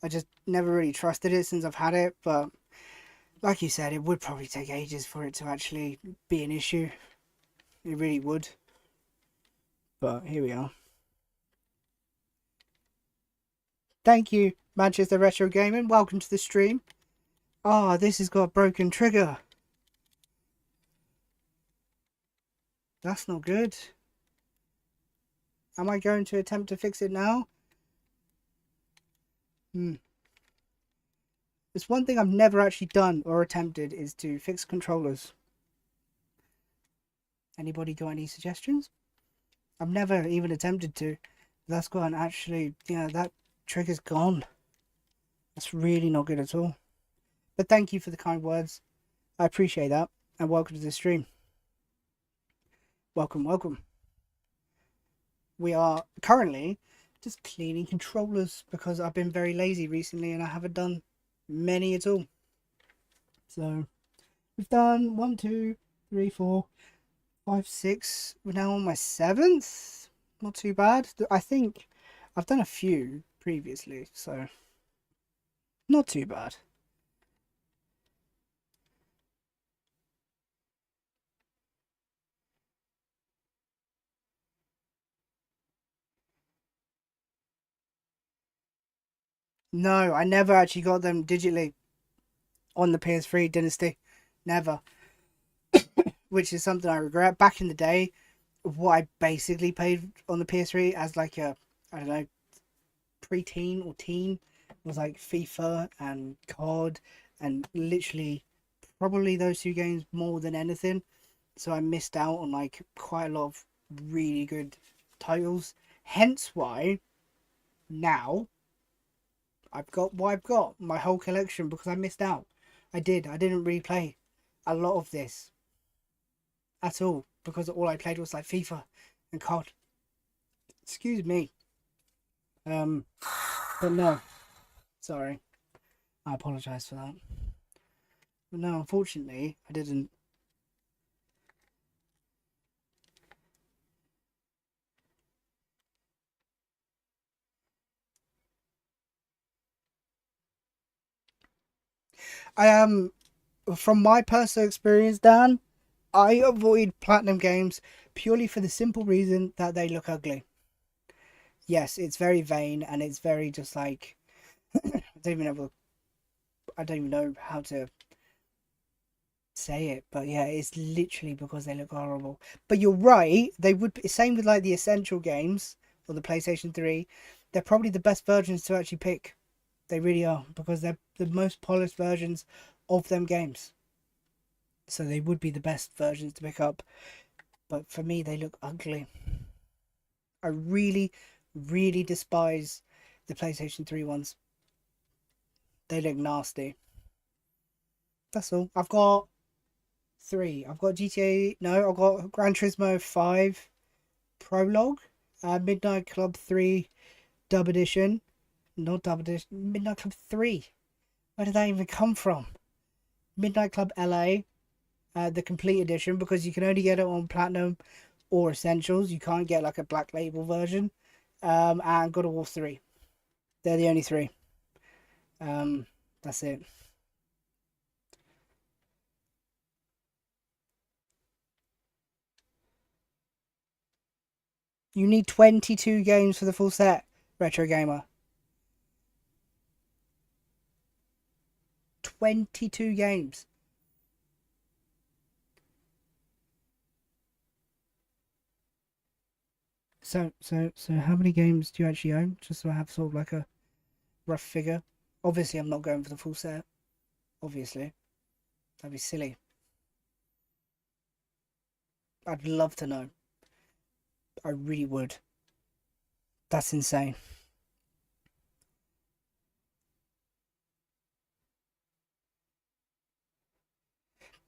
I just never really trusted it since I've had it, but like you said, it would probably take ages for it to actually be an issue. It really would. But here we are. Thank you, Manchester Retro Gaming. Welcome to the stream. Ah, this has got a broken trigger. That's not good. Am I going to attempt to fix it now? It's one thing I've never actually done or attempted is to fix controllers. Anybody got any suggestions? I've never even attempted to. That's gone actually, yeah, that trigger's gone. That's really not good at all. But thank you for the kind words. I appreciate that. And welcome to the stream. Welcome, welcome. We are currently just cleaning controllers because I've been very lazy recently and I haven't done many at all. So we've done 1, 2, 3, 4, 5, 6. We're now on my 7th. Not too bad. I think I've done a few previously, so not too bad. No, I never actually got them digitally on the PS3 Dynasty. Never. Which is something I regret. Back in the day, what I basically played on the PS3 as like a, I don't know, pre-teen or teen was like FIFA and COD and literally probably those two games more than anything. So I missed out on like quite a lot of really good titles. Hence why now I've got what I've got, my whole collection, because I missed out. I didn't really play a lot of this at all because all I played was like FIFA and COD. Excuse me. But no, sorry. I apologise for that. But no, unfortunately, I didn't. I from my personal experience, Dan, I avoid platinum games purely for the simple reason that they look ugly. Yes, it's very vain and it's very just like I don't even know how to say it, but yeah, it's literally because they look horrible. But you're right, they would be same with like the essential games or the PlayStation 3. They're probably the best versions to actually pick. They really are because they're the most polished versions of them games. So they would be the best versions to pick up. But for me, they look ugly. I really, really despise the PlayStation 3 ones. They look nasty. That's all. I've got 3. I've got GTA. No, I've got Gran Turismo 5 Prologue, Midnight Club 3 Dub Edition. Not Dub Edition. Midnight Club 3. Where did that even come from? Midnight Club LA, the complete edition, because you can only get it on Platinum or Essentials. You can't get like a Black Label version. And God of War 3. They're the only 3. That's it. You need 22 games for the full set, Retro Gamer. 22 games. So how many games do you actually own? Just so I have sort of like a rough figure. Obviously, I'm not going for the full set. Obviously. That'd be silly. I'd love to know. I really would. That's insane.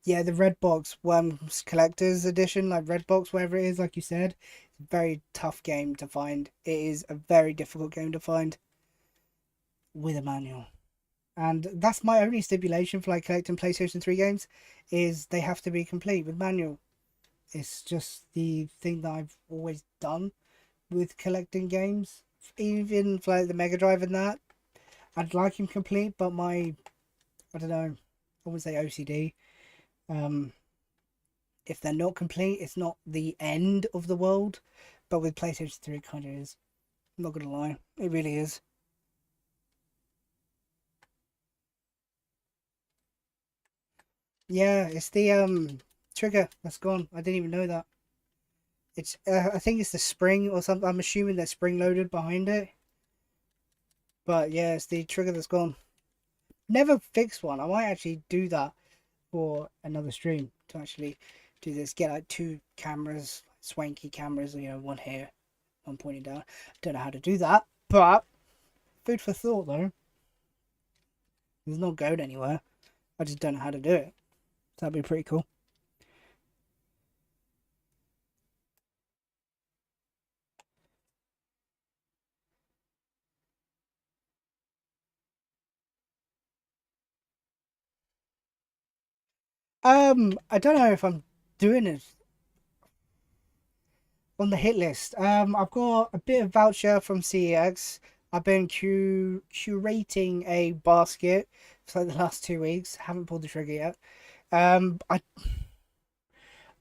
Yeah, the Red Box Worms Collector's Edition, like Red Box, whatever it is, like you said, it's a very tough game to find. It is a very difficult game to find with a manual. And that's my only stipulation for like collecting PlayStation 3 games, is they have to be complete with manual. It's just the thing that I've always done with collecting games. Even for like the Mega Drive and that, I'd like him complete, but my, I don't know, I wouldn't say OCD. Um, if they're not complete, it's not the end of the world. But with PlayStation 3, it kind of is. I'm not gonna lie, it really is. Yeah, it's the trigger that's gone. I didn't even know that. It's I think it's the spring or something. I'm assuming they're spring loaded behind it. But yeah, it's the trigger that's gone. Never fixed one. I might actually do that for another stream to actually do this. Get like two cameras, swanky cameras, one here, one pointing down. Don't know how to do that, but food for thought though. It's not going anywhere. I just don't know how to do it. That'd be pretty cool. I don't know if I'm doing it on the hit list. I've got a bit of voucher from CEX. I've been curating a basket for like the last 2 weeks. Haven't pulled the trigger yet. I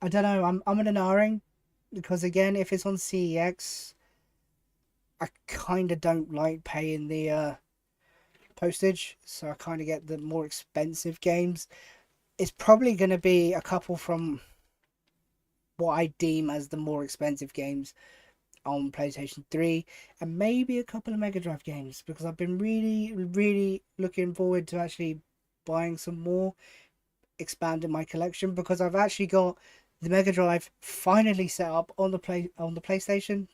don't know. I'm in an R-ing because again, if it's on CEX, I kind of don't like paying the postage, so I kind of get the more expensive games. It's probably going to be a couple from what I deem as the more expensive games on PlayStation 3, and maybe a couple of Mega Drive games, because I've been really, really looking forward to actually buying some more, expanding my collection, because I've actually got the Mega Drive finally set up on the PlayStation,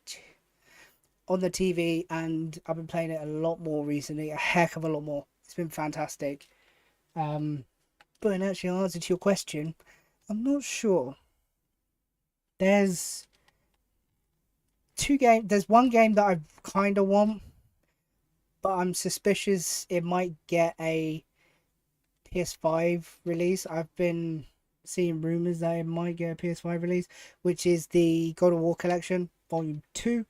on the TV, and I've been playing it a lot more recently, a heck of a lot more. It's been fantastic. But in actual answer to your question, I'm not sure. There's there's one game that I kind of want, but I'm suspicious it might get a PS5 release. I've been seeing rumors that it might get a PS5 release, which is the God of War Collection Volume 2,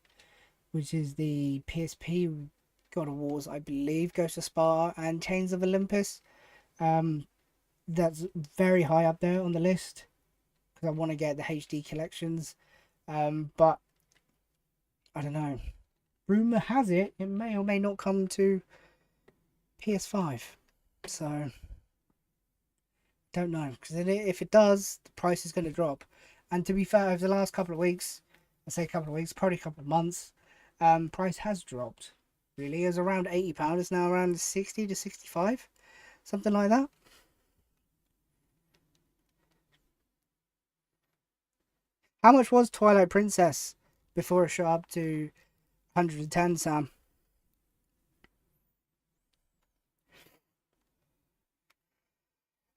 which is the PSP God of Wars, I believe, Ghost of Sparta and Chains of Olympus. Um, that's very high up there on the list because I want to get the HD collections. But I don't know. Rumor has it it may or may not come to PS5. So don't know, because if it does, the price is going to drop. And to be fair, over the last couple of weeks, I say a couple of weeks, probably a couple of months, price has dropped. Really, it was around £80. It's now around 60 to 65, something like that. How much was Twilight Princess before it shot up to 110, Sam?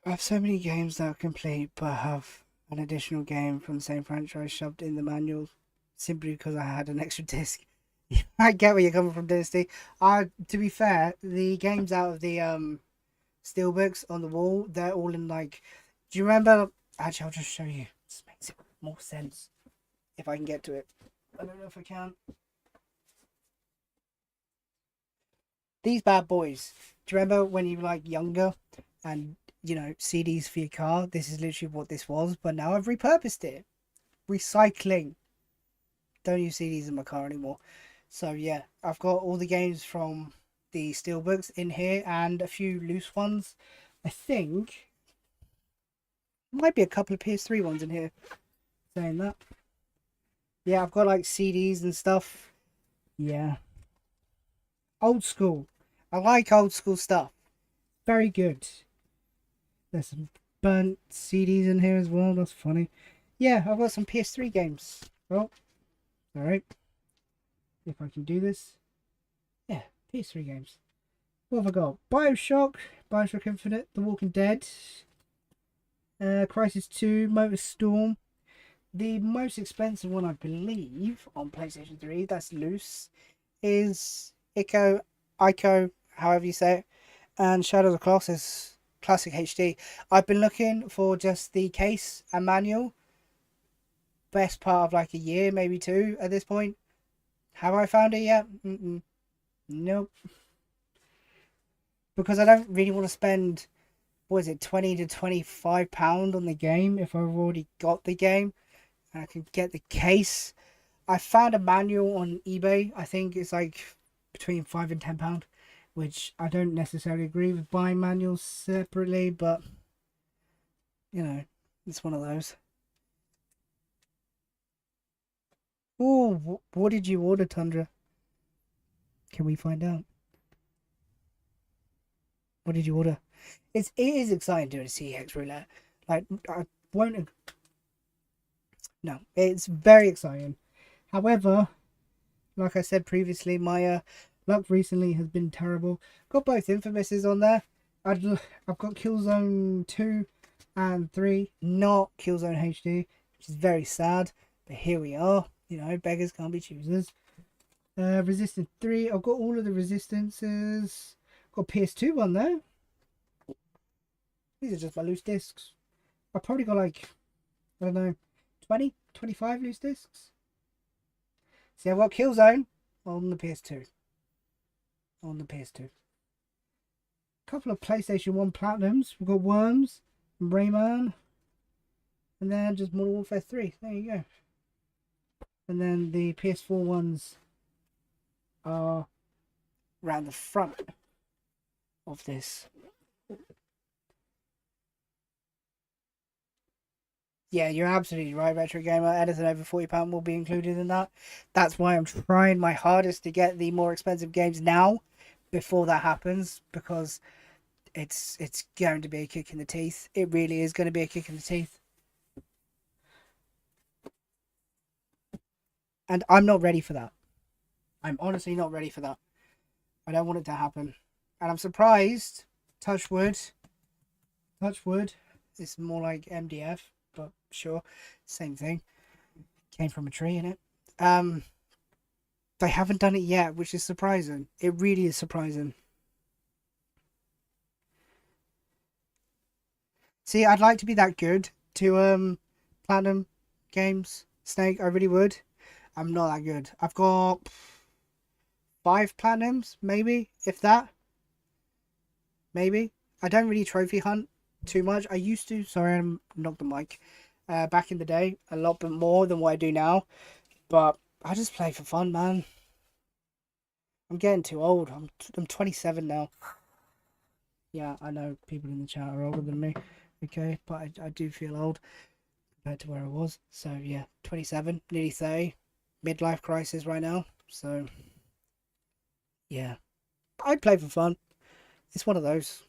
I have so many games that are complete, but have an additional game from the same franchise shoved in the manual simply because I had an extra disc. I get where you're coming from, Dynasty. To be fair, the games out of the steelbooks on the wall, they're all in like. Do you remember? Actually, I'll just show you. This makes it more sense if I can get to it. I don't know if I can. These bad boys. Do you remember when you were like younger and CDs for your car? This is literally what this was, but now I've repurposed it. Recycling. Don't use CDs in my car anymore. So yeah, I've got all the games from the steelbooks in here and a few loose ones. I think might be a couple of PS3 ones in here. Saying that. Yeah, I've got like CDs and stuff. Yeah. Old school. I like old school stuff. Very good. There's some burnt CDs in here as well. That's funny. Yeah, I've got some PS3 games. Well, alright. If I can do this. Yeah, PS3 games. What have I got? Bioshock, Bioshock Infinite, The Walking Dead. Crysis 2, Motorstorm. The most expensive one, I believe, on PlayStation 3, that's loose, is Ico, however you say it, and Shadow of the Colossus Classic HD. I've been looking for just the case and manual, best part of like a year, maybe two at this point. Have I found it yet? Nope. Because I don't really want to spend, what is it, £20 to £25 on the game if I've already got the game and I can get the case. I found a manual on eBay. I think it's like between £5 and £10, which I don't necessarily agree with buying manuals separately, but you know, it's one of those. Oh, what did you order, Tundra? Can we find out? What did you order? It is exciting doing a CX roulette. Like, I won't. No, it's very exciting. However, like I said previously, my luck recently has been terrible. Got both Infamouses on there. I've got Killzone 2 and 3, not Killzone HD, which is very sad. But here we are. You know, beggars can't be choosers. Resistance 3. I've got all of the Resistances. Got PS2 one there. These are just my loose discs. I've probably got like, I don't know, 20, 25 loose discs. See, I've got Killzone on the PS2. On the PS2. Couple of PlayStation 1 Platinums. We've got Worms and Rayman. And then just Modern Warfare 3. There you go. And then the PS4 ones are around the front of this. Yeah, you're absolutely right, Retro Gamer. Anything over £40 will be included in that. That's why I'm trying my hardest to get the more expensive games now before that happens, because it's going to be a kick in the teeth. It really is going to be a kick in the teeth. And I'm not ready for that. I'm honestly not ready for that. I don't want it to happen. And I'm surprised, touch wood, it's more like MDF, but sure, same thing. Came from a tree, innit? They haven't done it yet, which is surprising. It really is surprising. See, I'd like to be that good to Platinum Games, Snake. I really would. I'm not that good. I've got 5 Platinums, maybe, if that. Maybe. I don't really trophy hunt too much. I used to. Sorry, I knocked the mic. Back in the day, a lot bit more than what I do now. But I just play for fun, man. I'm getting too old. I'm 27 now. Yeah, I know people in the chat are older than me. Okay, but I do feel old compared to where I was. So yeah, 27, nearly 30. Midlife crisis right now. So yeah, I play for fun. It's one of those.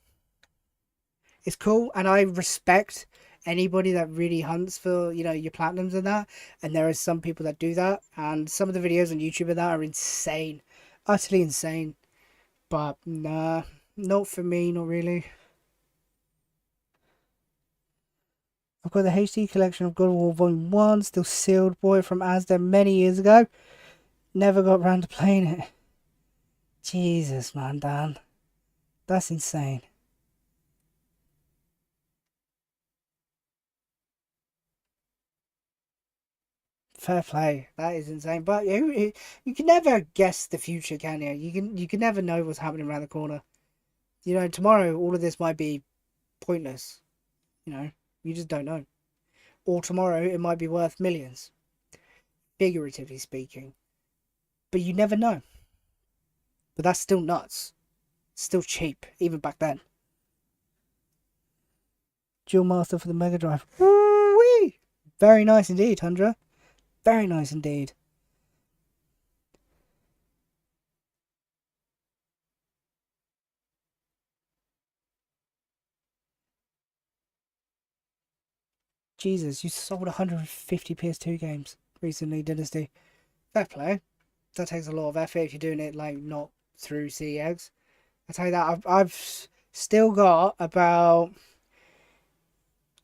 It's cool, and I respect anybody that really hunts for, you know, your platinums and that. And there are some people that do that, and some of the videos on YouTube of that are insane, utterly insane. But nah, not for me, not really. I've got the HD collection of God of War Volume 1, still sealed, boy, from Asda many years ago. Never got around to playing it. Jesus, man, Dan. That's insane. Fair play. That is insane. But you can never guess the future, can you? You can never know what's happening around the corner. You know, tomorrow all of this might be pointless. You know, you just don't know. Or tomorrow it might be worth millions, figuratively speaking. But you never know. But that's still nuts. Still cheap, even back then. Dual Master for the Mega Drive. Woo-wee! Very nice indeed, Tundra. Very nice indeed. Jesus, you sold 150 PS2 games recently, Dynasty. Fair play. That takes a lot of effort if you're doing it, like, not through CEX. I tell you that, I've still got about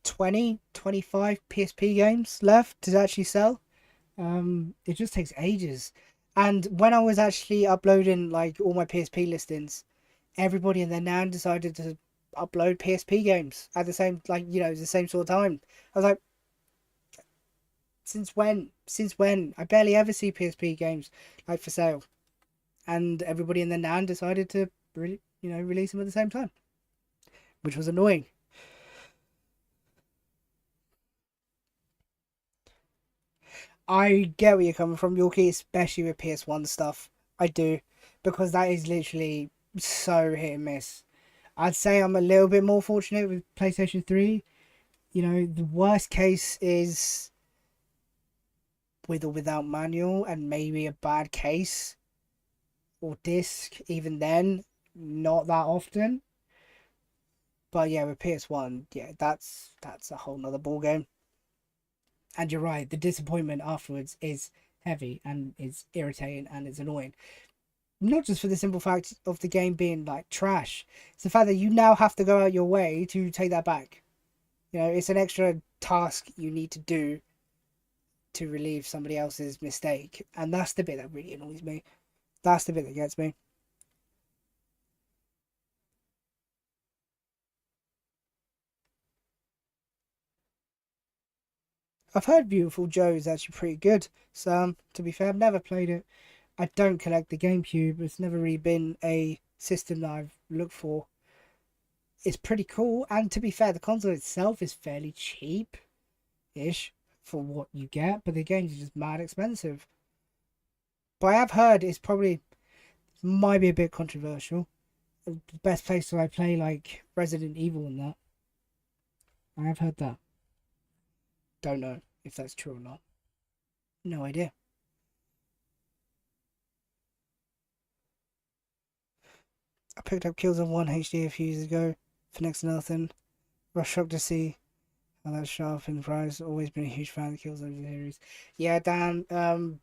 20, 25 PSP games left to actually sell. It just takes ages. And when I was actually uploading like all my PSP listings, everybody and their nan decided to upload PSP games at the same, like, the same sort of time. I was like, since when? Since when? I barely ever see PSP games like for sale. And everybody and their nan decided to really, release them at the same time, which was annoying. I get where you're coming from, Yorkie, especially with PS1 stuff. I do, because that is literally so hit and miss. I'd say I'm a little bit more fortunate with PlayStation 3. The worst case is with or without manual, and maybe a bad case or disc, even then, not that often. But yeah, with PS1, yeah, that's a whole nother ball game. And you're right, the disappointment afterwards is heavy and is irritating and it's annoying. Not just for the simple fact of the game being like trash, it's the fact that you now have to go out your way to take that back. It's an extra task you need to do to relieve somebody else's mistake, and that's the bit that really annoys me. That's the bit that gets me. I've heard Beautiful Joe is actually pretty good. So, to be fair, I've never played it. I don't collect the GameCube. It's never really been a system that I've looked for. It's pretty cool, and to be fair, the console itself is fairly cheap-ish for what you get, but the games are just mad expensive. But I have heard it's probably might be a bit controversial. The best place to I play like Resident Evil and that. I have heard that. Don't know if that's true or not. No idea. I picked up Killzone 1 HD a few years ago for next to nothing. I was shocked to see how that's sharp in price. Always been a huge fan of the Killzone series. Yeah, Dan.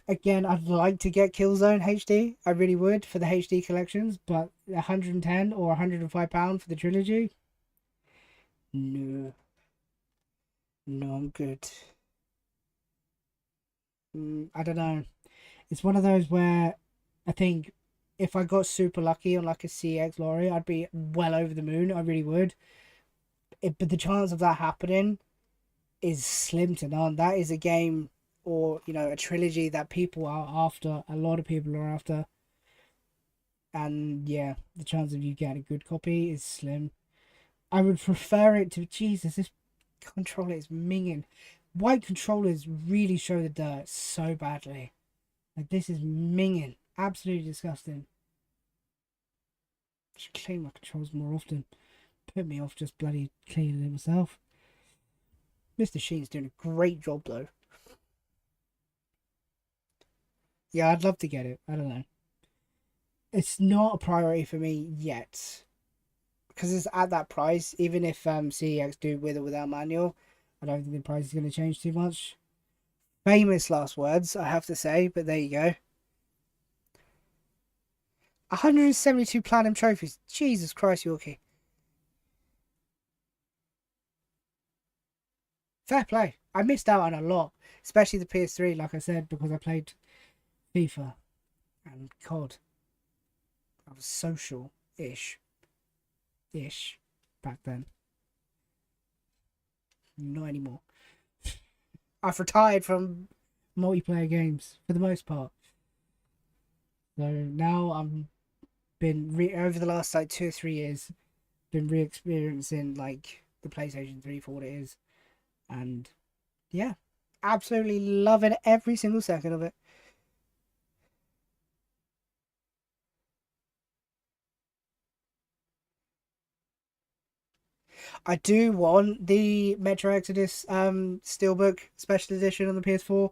Again, I'd like to get Killzone HD. I really would for the HD collections, but 110 or 105 pound for the trilogy. No, no, I'm good. I don't know. It's one of those where I think if I got super lucky on like a CX lorry, I'd be well over the moon. I really would. But the chance of that happening is slim to none. That is a game or a trilogy that people are after. A lot of people are after, and yeah, the chance of you getting a good copy is slim. I would prefer it to Jesus. This controller is minging. White controllers really show the dirt so badly. Like this is minging. Absolutely disgusting. Should clean my controls more often. Put me off just bloody cleaning it myself. Mr. Sheen's doing a great job though. Yeah, I'd love to get it. I don't know. It's not a priority for me yet. Because it's at that price, even if CEX do with or without manual, I don't think the price is going to change too much. Famous last words, I have to say, but there you go. 172 platinum trophies. Jesus Christ, Yorkie. Fair play. I missed out on a lot, especially the PS3, like I said, because I played FIFA and COD. I was social-ish. Ish. Back then. Not anymore. I've retired from multiplayer games for the most part. So now I'm been over the last like 2 or 3 years, been re-experiencing like the PlayStation 3 for what it is, and yeah, absolutely loving every single second of it. I do want the Metro Exodus Steelbook Special Edition on the PS4.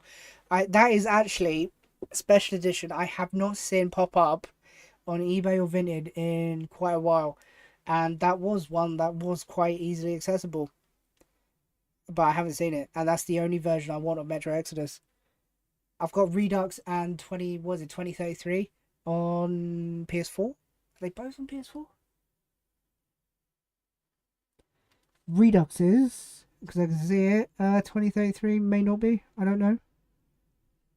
That is actually a special edition I have not seen pop up on eBay or Vinted in quite a while, and that was one that was quite easily accessible, but I haven't seen it, and that's the only version I want of Metro Exodus. I've got Redux and 2033 on PS4. Are they both on PS4? Reduxes, because I can see it. 2033 may not be. I don't know.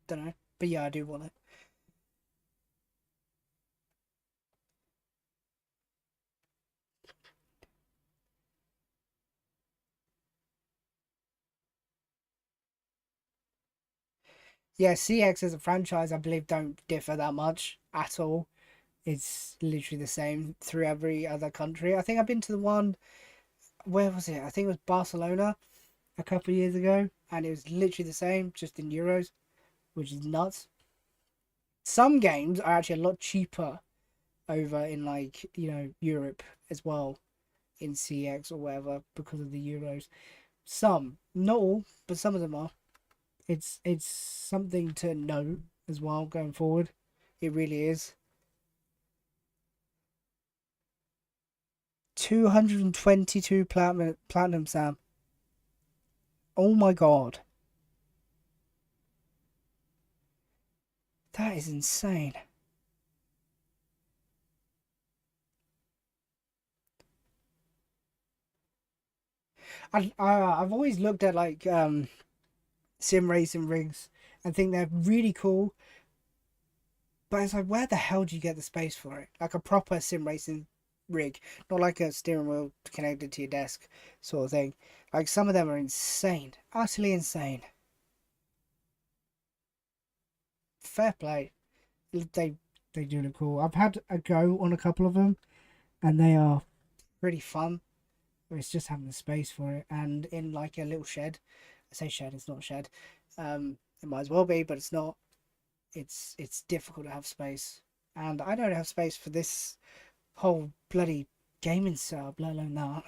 Don't know. But yeah, I do want it. Yeah, CX as a franchise, I believe, don't differ that much at all. It's literally the same through every other country. I think I've been to the one, where was it? I think it was Barcelona a couple of years ago, and it was literally the same, just in euros, which is nuts. Some games are actually a lot cheaper over in, like, Europe as well, in CX or whatever, because of the euros. Some, not all, but some of them are. It's something to note as well going forward. It really is. 222 platinum, Sam. Oh my god. That is insane. I've always looked at, like, sim racing rigs and think they're really cool, but it's like, where the hell do you get the space for it? Like a proper sim racing rig, not like a steering wheel connected to your desk sort of thing. Like, some of them are insane, utterly insane. Fair play. They they do look cool. I've had a go on a couple of them, and they are pretty fun. It's just having the space for it, and in, like, a little shed. I say shed, it's not a shed. It might as well be, but it's not. It's difficult to have space, and I don't have space for this whole bloody gaming setup, let alone that.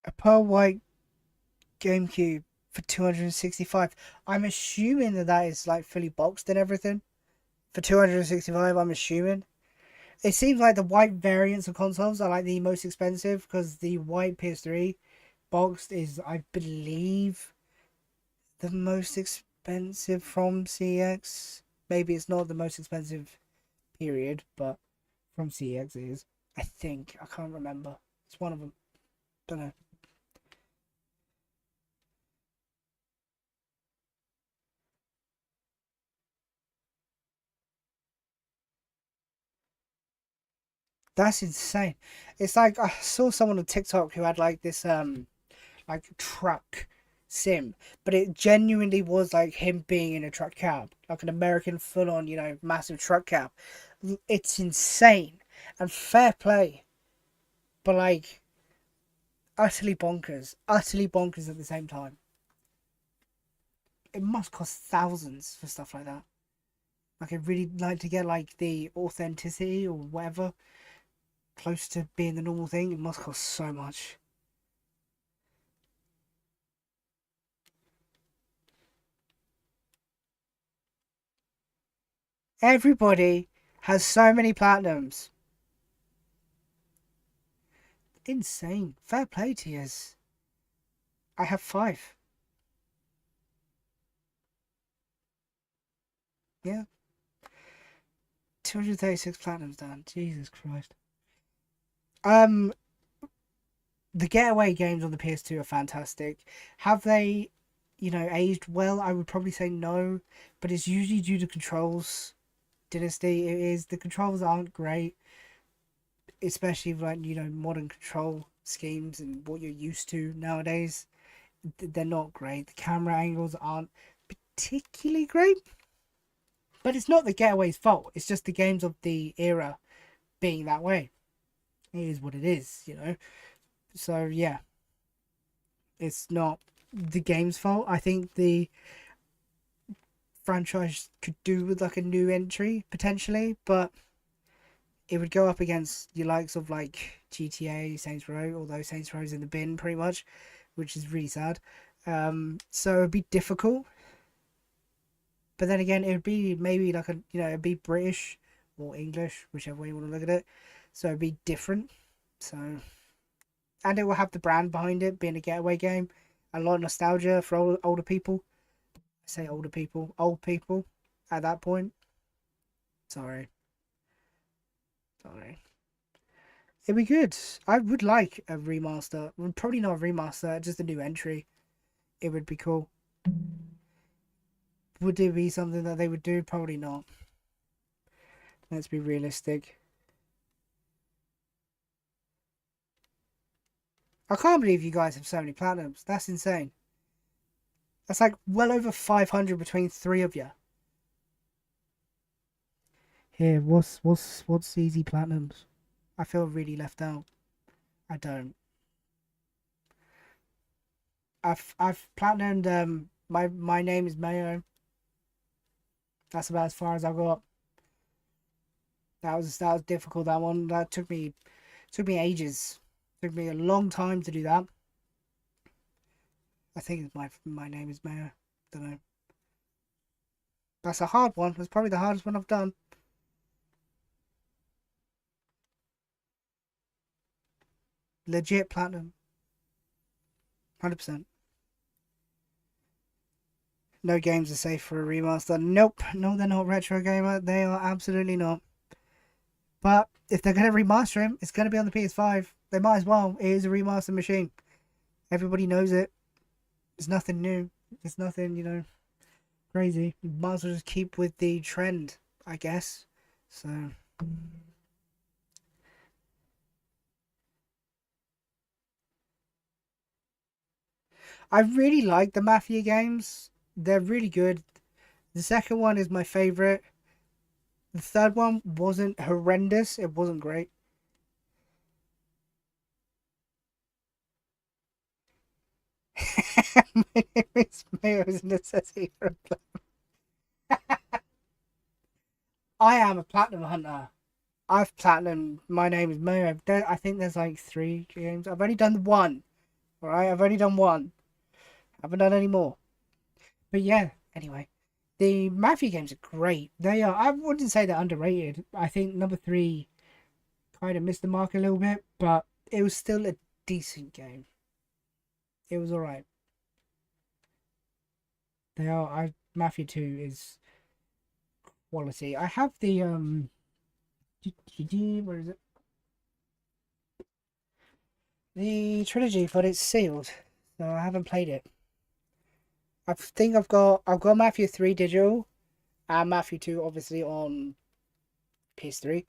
A pearl white GameCube for 265. I'm assuming that is, like, fully boxed and everything. For 265, I'm assuming. It seems like the white variants of consoles are, like, the most expensive, because the white PS3 boxed is, I believe, the most expensive from CX. Maybe it's not the most expensive, period, but from CX it is. I think. I can't remember. It's one of them. Don't know. That's insane. It's like, I saw someone on TikTok who had, like, this like, truck sim, but it genuinely was like him being in a truck cab, like an American full on, massive truck cab. It's insane, and fair play, but, like, utterly bonkers at the same time. It must cost thousands for stuff like that. Like, I really like to get, like, the authenticity or whatever close to being the normal thing. It must cost so much. Everybody has so many platinums. Insane. Fair play to yous. I have 5. Yeah. 236 platinums done. Jesus Christ. Um, the Getaway games on the PS2 are fantastic. Have they, aged well? I would probably say no, but it's usually due to controls. Dynasty, it is. The controls aren't great, especially, like, modern control schemes and what you're used to nowadays. They're not great. The camera angles aren't particularly great, but it's not the Getaway's fault. It's just the games of the era being that way. It is what it is. So yeah, it's not the game's fault. I think the franchise could do with, like, a new entry potentially, but it would go up against your likes of, like, GTA, Saints Row, although Saints Row's in the bin pretty much, which is really sad. So it'd be difficult, but then again, it would be maybe like it'd be British or English, whichever way you want to look at it. so it'd be different. So, and it will have the brand behind it, being a getaway game, a lot of nostalgia for older people. I say older people, old people at that point. Sorry. It'd be good. I would like a remaster. Well, probably not a remaster, just a new entry. It would be cool. Would it be something that they would do? Probably not. Let's be realistic. I can't believe you guys have so many platinums. That's insane. That's like well over 500 between 3 of you. Here, what's easy platinums? I feel really left out. I don't. I've platinumed my name is Mayo. That's about as far as I got. That was difficult. That one that took me ages. Took me a long time to do that. I think it's my name is Mayo. Don't know. That's a hard one. That's probably the hardest one I've done. Legit platinum. 100%. No games are safe for a remaster. Nope. No, they're not, Retro Gamer. They are absolutely not. But if they're going to remaster him, it's going to be on the PS5. They might as well. It is a remaster machine. Everybody knows it. It's nothing new. It's nothing, crazy. You might as well just keep with the trend, I guess. So... I really like the Mafia games. They're really good. The second one is my favorite. The third one wasn't horrendous. It wasn't great. My name is Mayo's necessity for a platinum. I am a platinum hunter. I've platinum. My name is Mayo. I think there's like 3 games. I've only done one. Alright, I've only done one. Haven't done any more. But yeah, anyway. The Mafia games are great. They are. I wouldn't say they're underrated. I think number 3 kind of missed the mark a little bit, but it was still a decent game. It was alright. They are. Mafia 2 is quality. I have the where is it? The trilogy, but it's sealed, so I haven't played it. I think I've got Mafia 3 digital, and Mafia 2 obviously on PS3,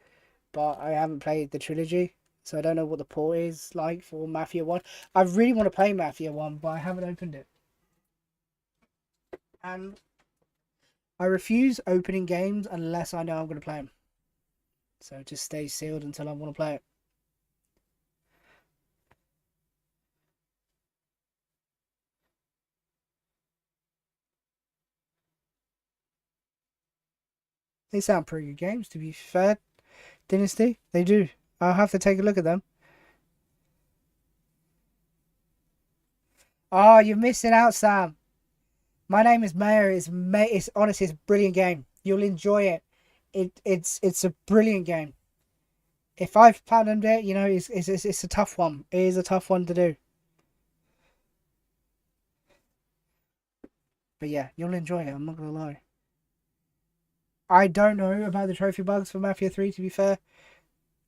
but I haven't played the trilogy, so I don't know what the port is like for Mafia 1. I really want to play Mafia 1, but I haven't opened it. And I refuse opening games unless I know I'm going to play them. So it just stays sealed until I want to play it. They sound pretty good games, to be fair. Dynasty, they do. I'll have to take a look at them. Oh, you're missing out, Sam. My name is Mayor. It's honestly, it's a brilliant game. You'll enjoy it. It's a brilliant game. If I've platinumed it, it's a tough one. It is a tough one to do. But yeah, you'll enjoy it. I'm not gonna lie. I don't know about the trophy bugs for Mafia 3. To be fair,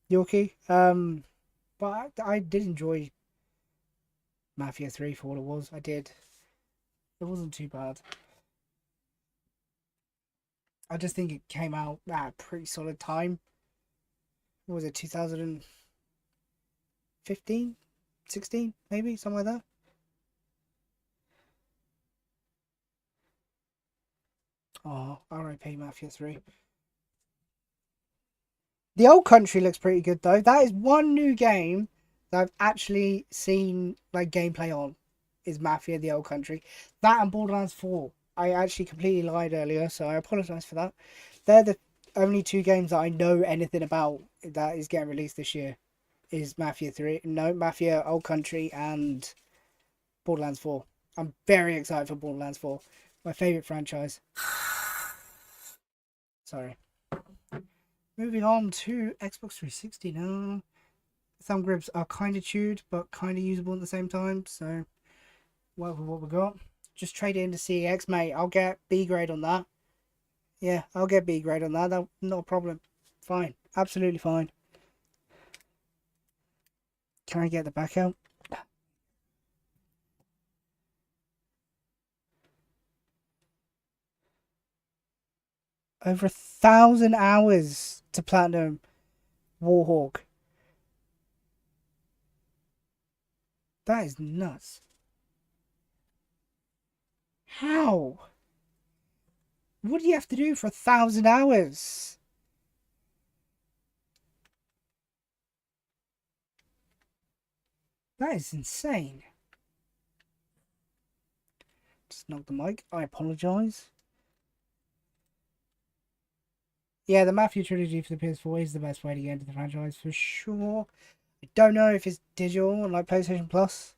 Yorkie. But I did enjoy Mafia 3 for what it was. I did. It wasn't too bad. I just think it came out at a pretty solid time. What was it, 2015? 16? Maybe? Something like that? Oh, RIP Mafia 3. The Old Country looks pretty good though. That is one new game that I've actually seen like gameplay on. Is Mafia the Old Country. That and Borderlands 4. I actually completely lied earlier, so I apologise for that. They're the only 2 games that I know anything about that is getting released this year. Is Mafia 3. No, Mafia Old Country and Borderlands 4. I'm very excited for Borderlands 4. My favourite franchise. Sorry. Moving on to Xbox 360 now. Thumb grips are kind of chewed, but kind of usable at the same time. So, what we got? Just trade it into CEX, mate. I'll get B grade on that. Yeah, I'll get B grade on that. That's not a problem. Fine. Absolutely fine. Can I get the back out? Over 1,000 hours to platinum Warhawk. That is nuts. How? What do you have to do for 1,000 hours? That is insane. Just knocked the mic. I apologise. Yeah, the Mafia trilogy for the PS4 is the best way to get into the franchise for sure. I don't know if it's digital like PlayStation Plus.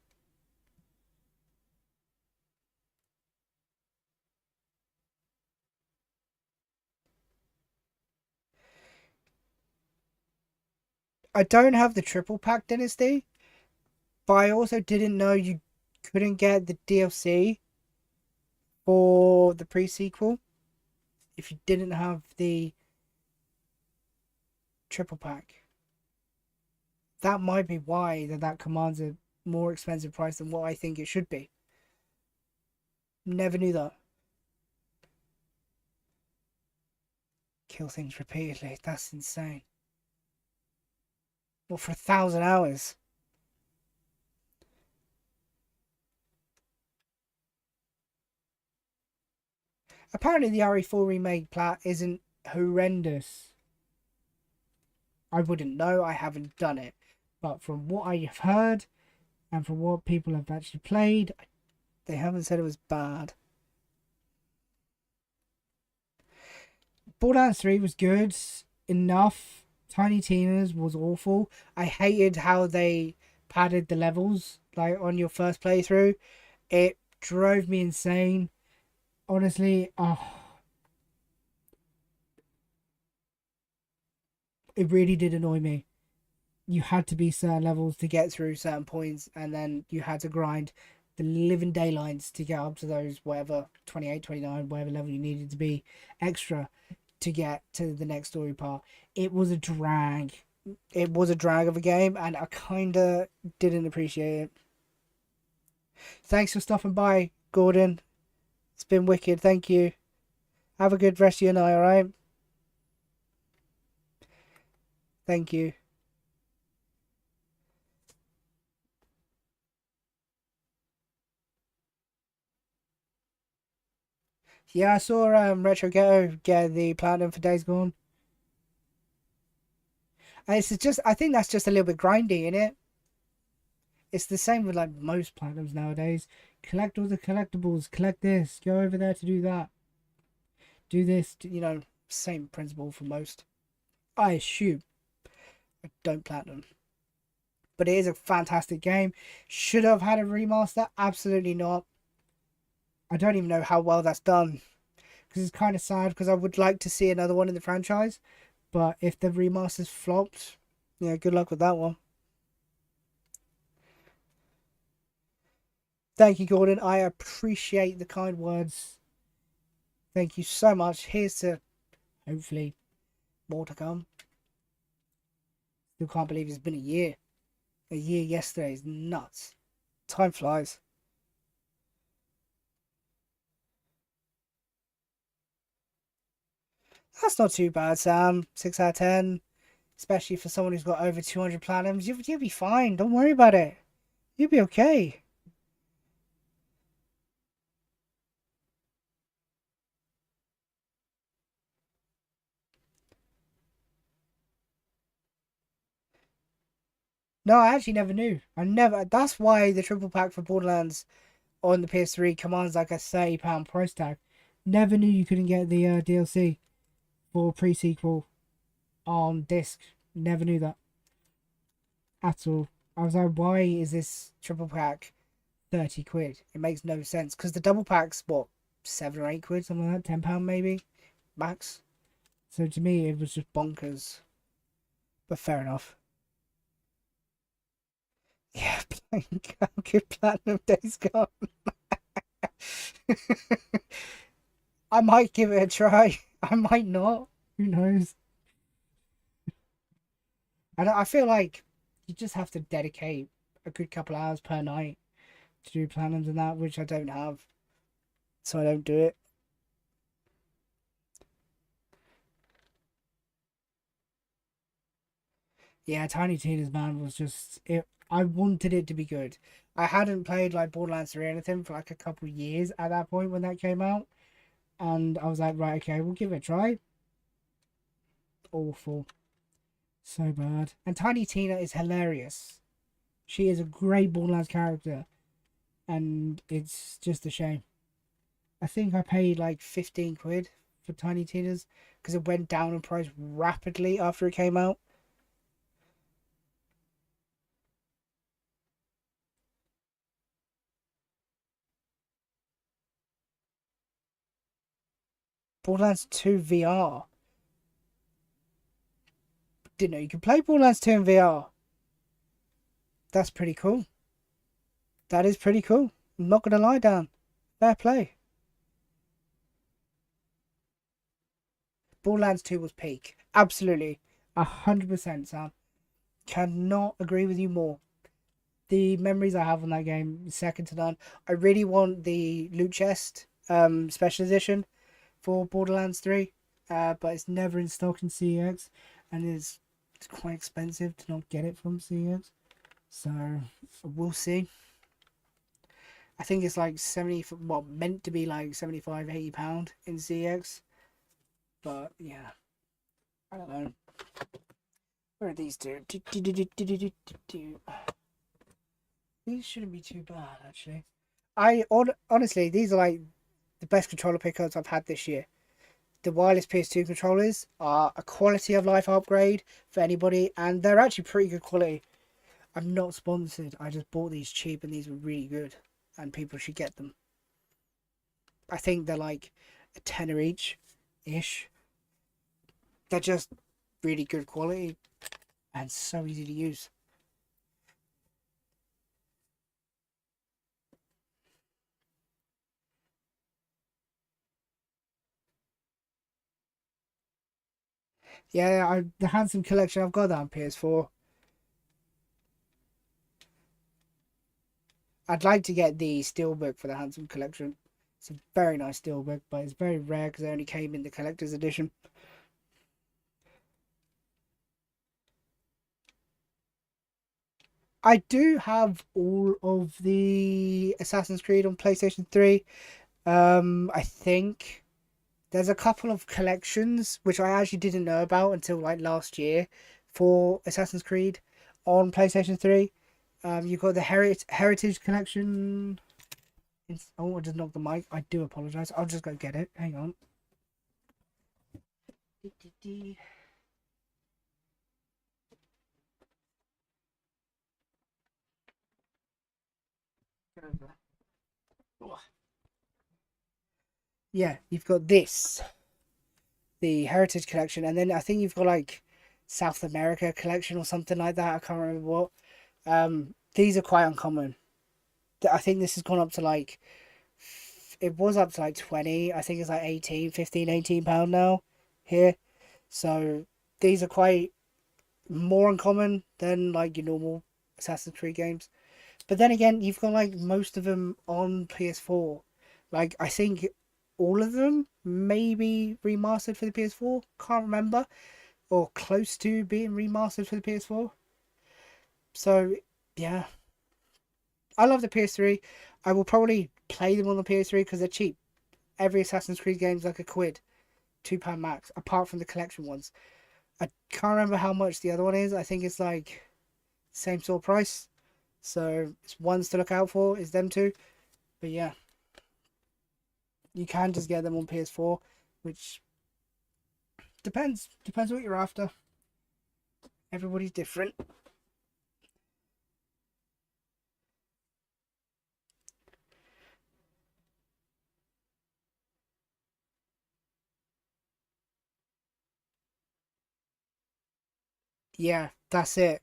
I don't have the triple pack Dynasty, but I also didn't know you couldn't get the DLC for the pre-sequel if you didn't have the triple pack. That might be why that commands a more expensive price than what I think it should be. Never knew that. Kill things repeatedly. That's insane. Well, for 1,000 hours. Apparently the RE4 remake plat isn't horrendous. I wouldn't know, I haven't done it. But from what I have heard, and from what people have actually played, they haven't said it was bad. Borderlands 3 was good enough. Tiny Tina's was awful. I hated how they padded the levels, like on your first playthrough. It drove me insane. Honestly, it really did annoy me. You had to be certain levels to get through certain points, and then you had to grind the living daylights to get up to those, whatever, 28, 29, whatever level you needed to be extra to get to the next story part. It was a drag. It was a drag of a game, and I kind of didn't appreciate it. Thanks for stopping by, Gordon. It's been wicked. Thank you. Have a good rest of your night, alright? Thank you. Yeah, I saw Retro Ghetto get the platinum for Days Gone. And it's just, I think that's just a little bit grindy, in it. It's the same with like most platinums nowadays. Collect all the collectibles. Collect this. Go over there to do that. Do this. You know, same principle for most. I assume. I don't platinum. But it is a fantastic game. Should have had a remaster? Absolutely not. I don't even know how well that's done. Because it's kind of sad because I would like to see another one in the franchise. But if the remaster's flopped, yeah, good luck with that one. Thank you, Gordon. I appreciate the kind words. Thank you so much. Here's to hopefully more to come. Still can't believe it's been a year. A year yesterday is nuts. Time flies. That's not too bad, Sam. 6 out of 10. Especially for someone who's got over 200 platinums. You'll be fine. Don't worry about it. You'll be okay. No, I actually never knew. I never. That's why the triple pack for Borderlands on the PS3 commands like a £30 price tag. Never knew you couldn't get the DLC for pre-sequel on disc. Never knew that at all. I was like, why is this triple pack 30 quid? It makes no sense because the double pack's what, 7 or 8 quid, something like that, £10 maybe max. So to me, it was just bonkers. But fair enough. Yeah, playing good Platinum Days Gone. I might give it a try. I might not. Who knows? I feel like you just have to dedicate a good couple hours per night to do platinums and that, which I don't have. So I don't do it. Yeah, Tiny Tina's Man was just it. I wanted it to be good. I hadn't played like Borderlands 3 or anything for like a couple of years at that point when that came out, and I was like, right, okay, we'll give it a try. Awful, so bad. And Tiny Tina is hilarious. She is a great Borderlands character, and it's just a shame. I think I paid like 15 quid for Tiny Tina's because it went down in price rapidly after it came out. Borderlands 2 VR. Didn't know you could play Borderlands 2 in VR. That's pretty cool. That is pretty cool. I'm not gonna lie, Dan. Fair play. Borderlands 2 was peak. Absolutely. 100%, Sam. Cannot agree with you more. The memories I have on that game, second to none. I really want the loot chest special edition for Borderlands 3, but it's never in stock in CEX, and it's quite expensive to not get it from CEX. So we'll see. I think it's like 70, well, meant to be like 75, £80 in CEX, but yeah, I don't know. Where are these two? These shouldn't be too bad, actually. Honestly, these are like the best controller pickups I've had this year. The wireless PS2 controllers are a quality of life upgrade for anybody, and they're actually pretty good quality. I'm not sponsored. I just bought these cheap, and these were really good, and people should get them. I think they're like a tenner each, ish. They're just really good quality and so easy to use. Yeah, the Handsome Collection, I've got that on PS4. I'd like to get the Steelbook for the Handsome Collection. It's a very nice Steelbook, but it's very rare because it only came in the collector's edition. I do have all of the Assassin's Creed on PlayStation 3. I think there's a couple of collections which I actually didn't know about until like last year for Assassin's Creed on PlayStation 3. You've got the Heritage Collection. Oh, I just knocked the mic. I do apologize. I'll just go get it. Hang on. Yeah, you've got this, the Heritage Collection, and then I think you've got like South America Collection or something like that. I can't remember what. These are quite uncommon. I think this has gone up to like, it was up to like 20. I think it's like 18, 15, £18 now here. So these are quite more uncommon than like your normal Assassin's Creed games. But then again, you've got like most of them on PS4. Like I think all of them maybe remastered for the PS4. Can't remember, or close to being remastered for the PS4. So yeah, I love the PS3. I will probably play them on the PS3 because they're cheap. Every Assassin's Creed game is like a quid, £2 max, apart from the collection ones. I can't remember how much the other one is. I think it's like same sort of price. So it's ones to look out for. Is them two. But yeah, you can just get them on PS4, which depends what you're after. Everybody's different. Yeah, that's it.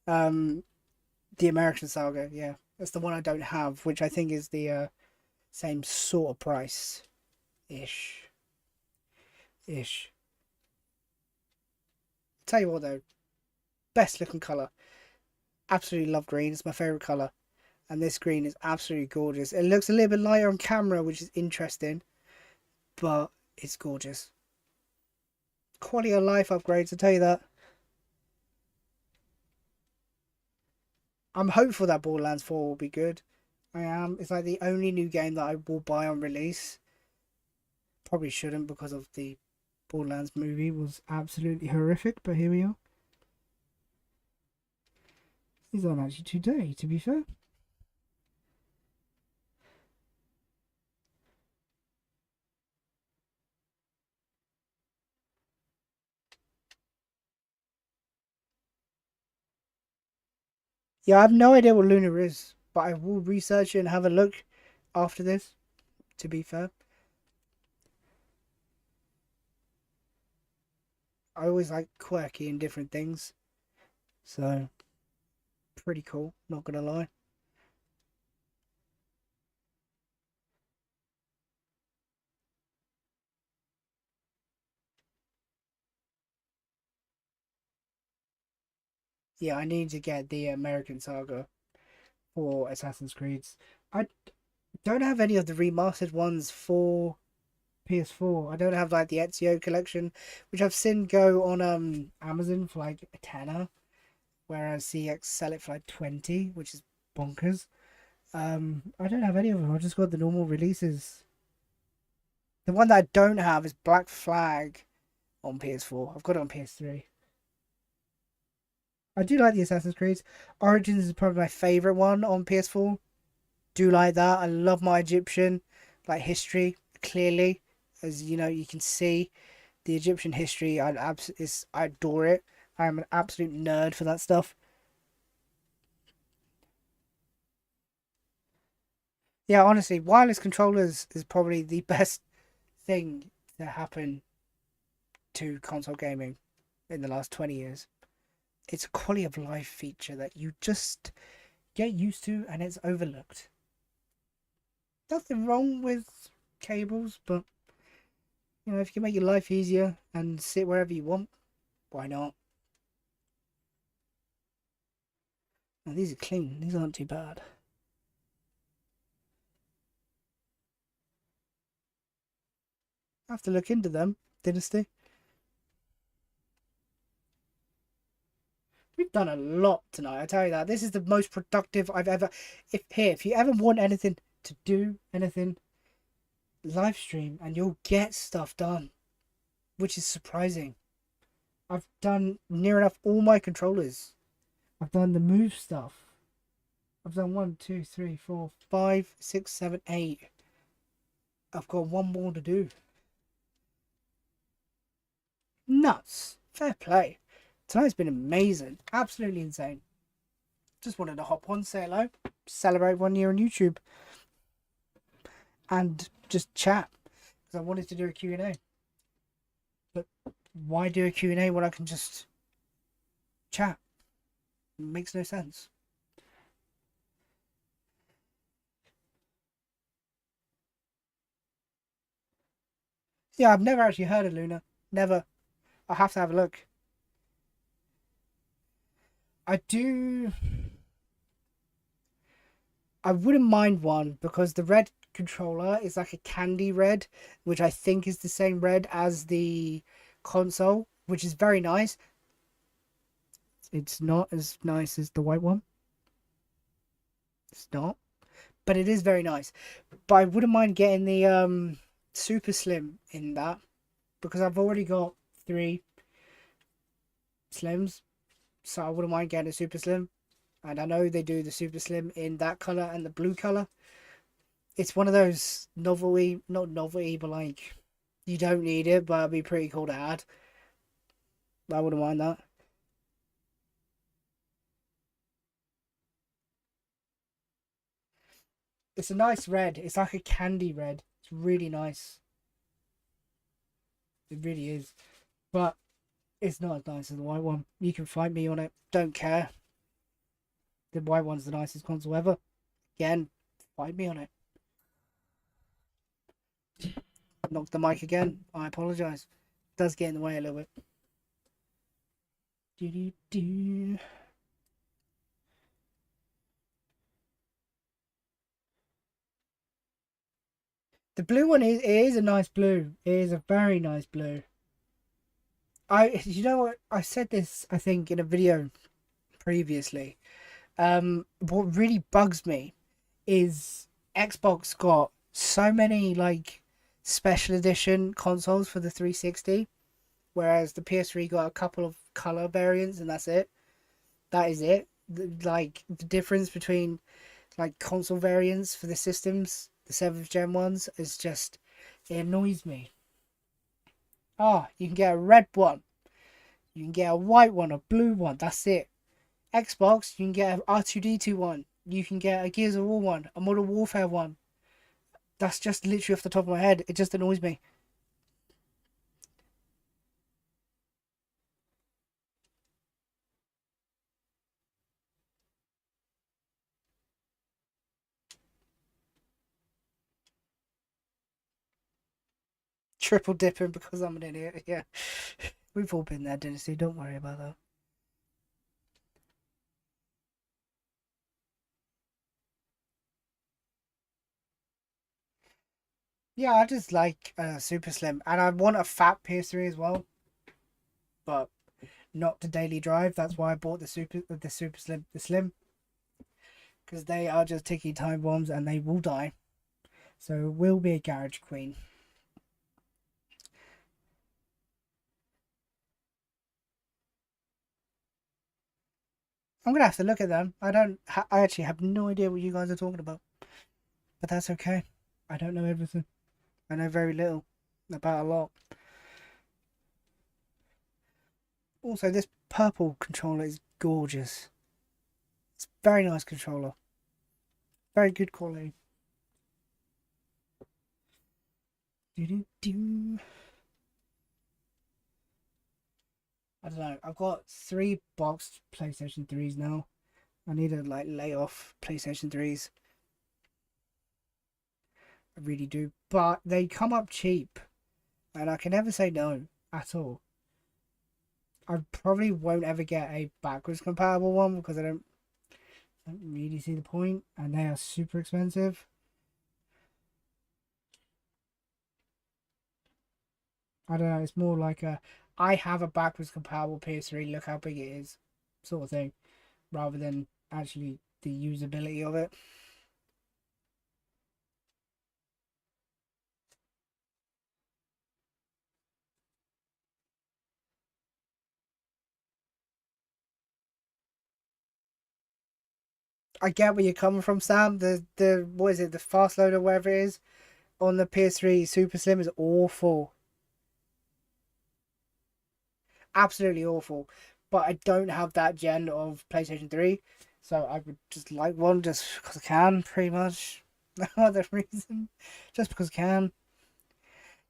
Um, the American Saga. Yeah, that's the one I don't have, which I think is the same sort of price ish. Ish. Tell you what though, best looking color. Absolutely love green. It's my favorite color, and this green is absolutely gorgeous. It looks a little bit lighter on camera, which is interesting, but it's gorgeous. Quality of life upgrades. I tell you that. I'm hopeful that Borderlands 4 will be good. I am. It's like the only new game that I will buy on release. Probably shouldn't because of the Borderlands movie was absolutely horrific, but here we are. These aren't actually today, to be fair. Yeah, I have no idea what Luna is, but I will research it and have a look after this, to be fair. I always like quirky and different things, so pretty cool, not gonna lie. Yeah, I need to get the American Saga for Assassin's Creeds. I don't have any of the remastered ones for PS4. I don't have like the Ezio collection, which I've seen go on Amazon for like a tenner, whereas CX sell it for like 20, which is bonkers. I don't have any of them. I've just got the normal releases. The one that I don't have is Black Flag on PS4. I've got it on PS3. I do like the Assassin's Creed. Origins is probably my favorite one on PS4. Do like that. I love my Egyptian like history clearly, as you know you can see the Egyptian history. I adore it. I'm an absolute nerd for that stuff. Yeah, honestly, wireless controllers is probably the best thing to happen to console gaming in the last 20 years. It's a quality of life feature that you just get used to and it's overlooked. Nothing wrong with cables, but you know, if you can make your life easier and sit wherever you want, why not? Now, these are clean, these aren't too bad. I have to look into them, Dynasty. We've done a lot tonight, I tell you that. This is the most productive I've ever. If you ever want anything to do, anything, live stream and you'll get stuff done, which is surprising. I've done near enough all my controllers. I've done the move stuff. I've done one, two, three, four, five, six, seven, eight. I've got one more to do. Nuts. Fair play. Tonight's been amazing. Absolutely insane. Just wanted to hop on, say hello, celebrate 1 year on YouTube, and just chat. Because I wanted to do a Q&A. But why do a Q&A when I can just chat? It makes no sense. Yeah, I've never actually heard of Luna. Never. I have to have a look. I do. I wouldn't mind one because the red controller is like a candy red, which I think is the same red as the console, which is very nice. It's not as nice as the white one. It's not, but it is very nice. But I wouldn't mind getting the super slim in that because I've already got three slims, so I wouldn't mind getting a super slim. And I know they do the super slim in that color and the blue color. It's one of those novelty, not novelty, but like you don't need it, but it'd be pretty cool to add. I wouldn't mind that. It's a nice red. It's like a candy red. It's really nice. It really is. But It's not as nice as the white one. You can fight me on it. Don't care. The white one's the nicest console ever. Again, fight me on it. Knocked the mic again. I apologise. It does get in the way a little bit. Do. The blue one is a nice blue. It is a very nice blue. You know what? I said this, I think, in a video previously. What really bugs me is Xbox got so many like special edition consoles for the 360, whereas the PS3 got a couple of color variants and that's it. That is it. The difference between like console variants for the systems, the 7th gen ones, is just, it annoys me. You can get a red one, you can get a white one, a blue one. That's it. Xbox, you can get an R2D2 one. You can get a Gears of War one, a Modern Warfare one. That's just literally off the top of my head. It just annoys me. Triple dipping because I'm an idiot. Yeah. We've all been there, Dynasty. Don't worry about that. Yeah, I just like Super Slim. And I want a fat PS3 as well. But not to daily drive. That's why I bought the Super Slim, the Slim. Because they are just ticking time bombs and they will die. So it will be a garage queen. I'm gonna have to look at them. I actually have no idea what you guys are talking about, but that's okay. I don't know everything. I know very little about a lot. Also, this purple controller is gorgeous. It's a very nice controller. Very good quality. Do. I don't know. I've got 3 boxed PlayStation 3s now. I need to like lay off PlayStation 3s. I really do. But they come up cheap. And I can never say no at all. I probably won't ever get a backwards compatible one because I don't really see the point, and they are super expensive. I don't know. It's more like I have a backwards compatible PS3. Look how big it is, sort of thing, rather than actually the usability of it. I get where you're coming from, Sam. The what is it? The fast loader, whatever it is, on the PS3 Super Slim is awful. Absolutely awful. But I don't have that gen of PlayStation 3, so I would just like one just because I can, pretty much. No other reason. Just because I can.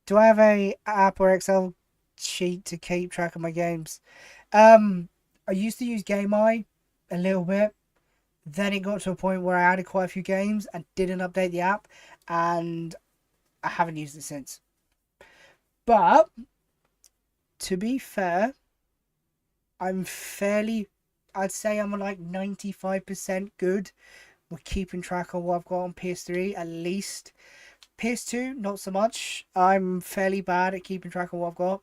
Do I have a app or Excel sheet to keep track of my games? I used to use GameEye a little bit. Then it got to a point where I added quite a few games and didn't update the app, and I haven't used it since. But to be fair, I'm fairly, I'd say I'm like 95% good with keeping track of what I've got on PS3 at least. PS2, not so much. I'm fairly bad at keeping track of what I've got.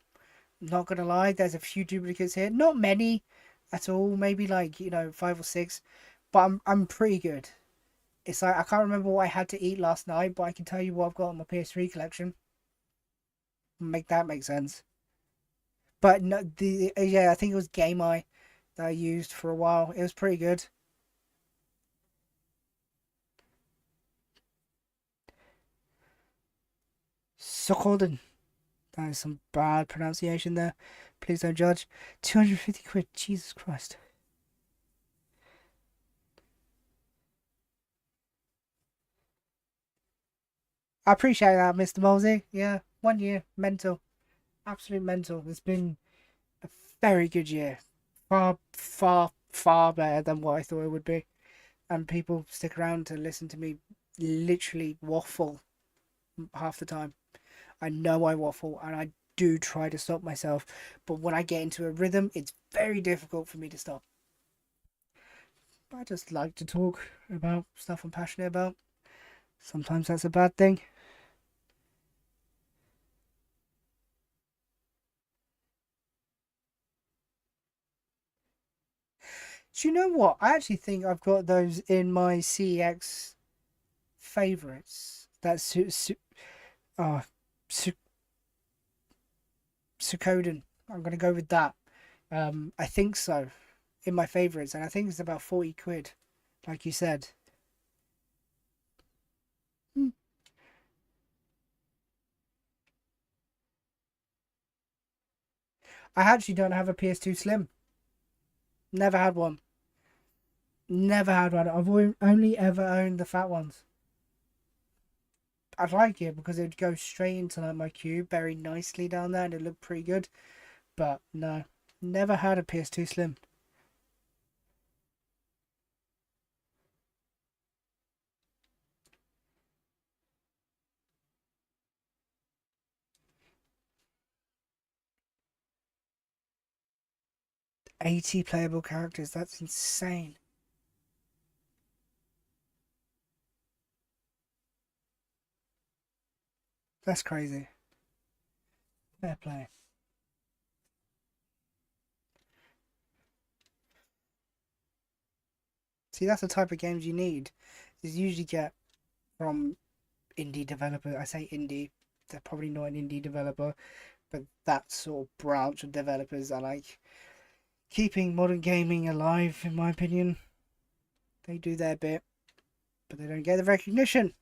Not gonna lie, there's a few duplicates here. Not many at all, maybe like, 5 or 6. But I'm pretty good. It's like I can't remember what I had to eat last night, but I can tell you what I've got on my PS3 collection. Make that make sense. But no, yeah, I think it was GameEye that I used for a while. It was pretty good. Sokolden. That is some bad pronunciation there. Please don't judge. 250 quid. Jesus Christ. I appreciate that, Mr. Mosey. Yeah, 1 year. Mental. Absolute mental. It's been a very good year. Far, far, far better than what I thought it would be. And people stick around to listen to me literally waffle half the time. I know I waffle and I do try to stop myself, but when I get into a rhythm, it's very difficult for me to stop. I just like to talk about stuff I'm passionate about. Sometimes that's a bad thing. Do you know what? I actually think I've got those in my CEX favourites. That's Su- Suikoden. I'm going to go with that. I think so. In my favourites. And I think it's about 40 quid. Like you said. Hmm. I actually don't have a PS2 Slim. Never had one. Never had one. I've only ever owned the fat ones. I'd like it because it would go straight into like my cube very nicely down there and it looked pretty good. But no, never had a PS2 Slim. 80 playable characters. That's insane. That's crazy. Fair play. See, that's the type of games you need. Is usually get from indie developers. I say indie. They're probably not an indie developer, but that sort of branch of developers are like keeping modern gaming alive, in my opinion. They do their bit, but they don't get the recognition.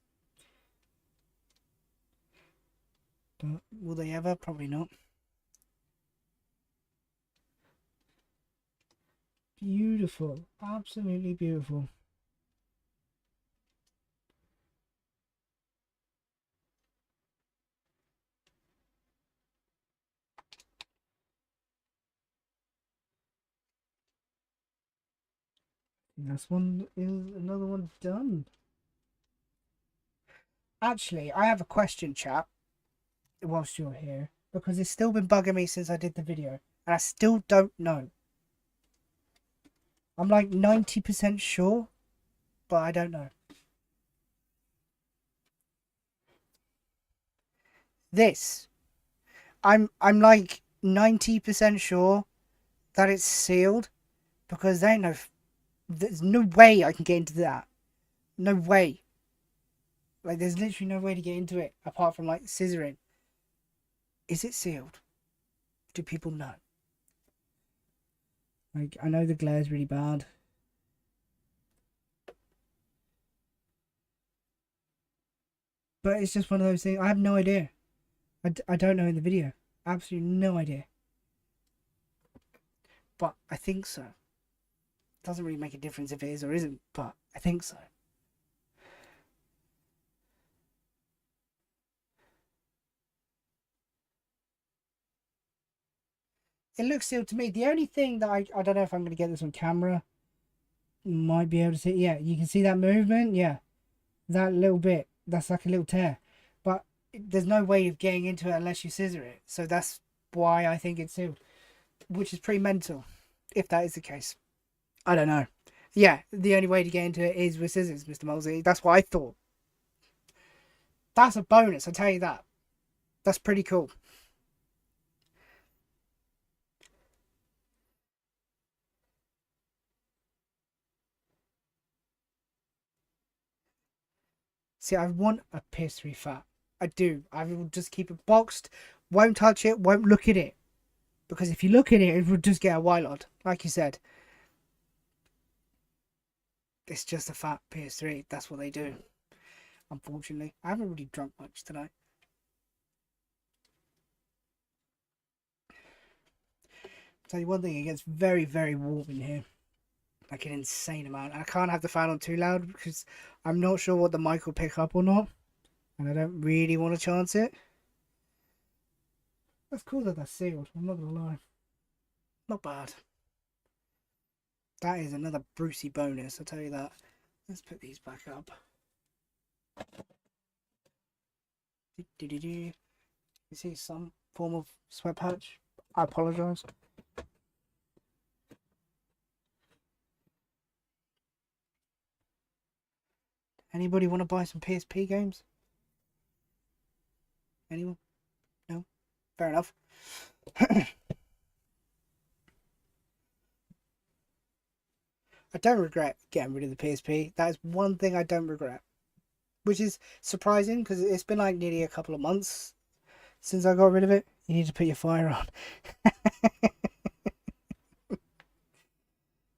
Will they ever? Probably not. Beautiful. Absolutely beautiful. That's one is another one done. Actually, I have a question, chat, whilst you're here, because it's still been bugging me since I did the video, and I still don't know. I'm like 90% sure, but I don't know. This, I'm like 90% sure that it's sealed because there's no way I can get into that. No way. Like there's literally no way to get into it apart from like scissoring. Is it sealed? Do people know? Like I know the glare's really bad. But it's just one of those things. I have no idea. I don't know in the video. Absolutely no idea. But I think so. Doesn't really make a difference if it is or isn't, but I think so. It looks sealed to me. The only thing that I don't know if I'm going to get this on camera. Might be able to see. Yeah, you can see that movement. Yeah, that little bit. That's like a little tear. But there's no way of getting into it unless you scissor it. So that's why I think it's sealed. Which is pretty mental, if that is the case. I don't know. Yeah, the only way to get into it is with scissors, Mr. Mosley. That's what I thought. That's a bonus, I tell you that. That's pretty cool. See, I want a PS3 Fat. I do. I will just keep it boxed, won't touch it, won't look at it. Because if you look at it, it will just get a Wylod. Like you said. It's just a fat PS3. That's what they do. Unfortunately. I haven't really drunk much tonight. I'll tell you one thing, it gets very, very warm in here. Like an insane amount. And I can't have the fan on too loud because I'm not sure what the mic will pick up or not. And I don't really want to chance it. That's cool that that's sealed, I'm not gonna lie. Not bad. That is another Brucey bonus, I'll tell you that. Let's put these back up. You see some form of sweat patch? I apologise. Anybody want to buy some PSP games? Anyone? No? Fair enough. I don't regret getting rid of the PSP. That is one thing I don't regret. Which is surprising because it's been like nearly a couple of months since I got rid of it. You need to put your fire on.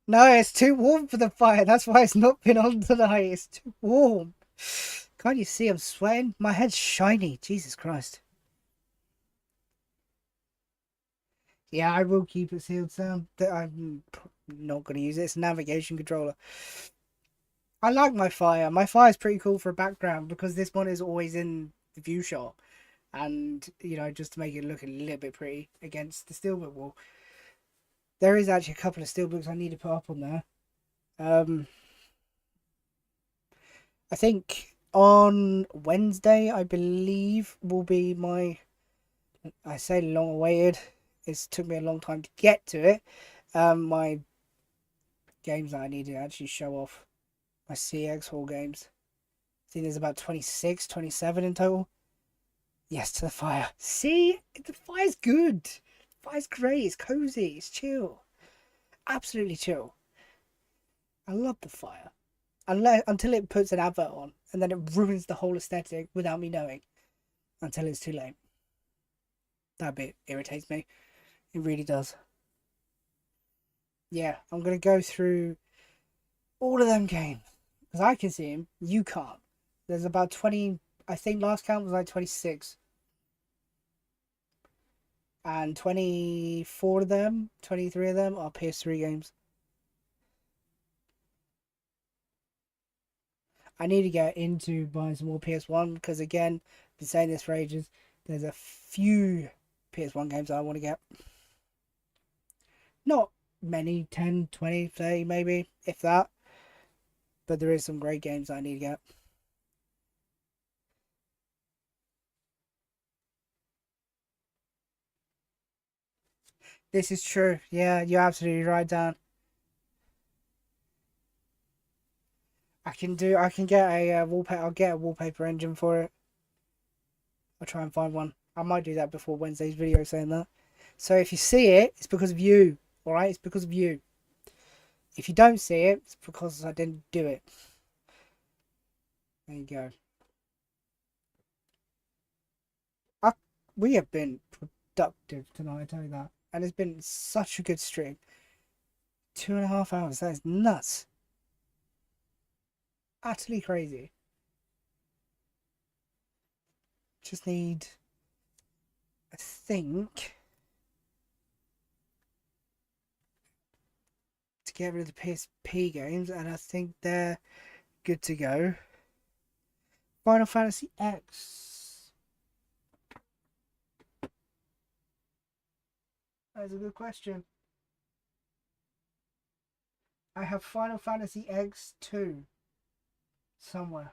No, it's too warm for the fire. That's why it's not been on tonight. It's too warm. Can't you see I'm sweating? My head's shiny. Jesus Christ. Yeah, I will keep it sealed, Sam. I'm not going to use it. It's a navigation controller. I like my fire. My fire's pretty cool for a background because this one is always in the view shot. And, you know, just to make it look a little bit pretty against the steelbook wall. There is actually a couple of steelbooks I need to put up on there. I think on Wednesday, I believe, will be my, I say long awaited. It took me a long time to get to it. My games that I need to actually show off. My CX Hall games. I think there's about 26, 27 in total. Yes, to the fire. See? The fire's good. The fire's great. It's cozy. It's chill. Absolutely chill. I love the fire. Until it puts an advert on. And then it ruins the whole aesthetic without me knowing. Until it's too late. That bit irritates me. It really does. Yeah, I'm going to go through all of them games. Because I can see them. You can't. There's about 20... I think last count was like 26. And 24 of them, 23 of them are PS3 games. I need to get into buying some more PS1 because, again, I've been saying this for ages. There's a few PS1 games I want to get. Not many, 10, 20, 30 maybe, if that. But there is some great games I need to get. This is true. Yeah, you're absolutely right, Dan. I can get a wallpaper. I'll get a wallpaper engine for it. I'll try and find one. I might do that before Wednesday's video saying that. So if you see it, it's because of you. Alright? It's because of you. If you don't see it, it's because I didn't do it. There you go. We have been productive tonight, I tell you that. And it's been such a good stream. 2.5 hours. That is nuts. Utterly crazy. Just need, I think, to get rid of the PSP games, and I think they're good to go. Final Fantasy X. That's a good question. I have Final Fantasy X2 somewhere.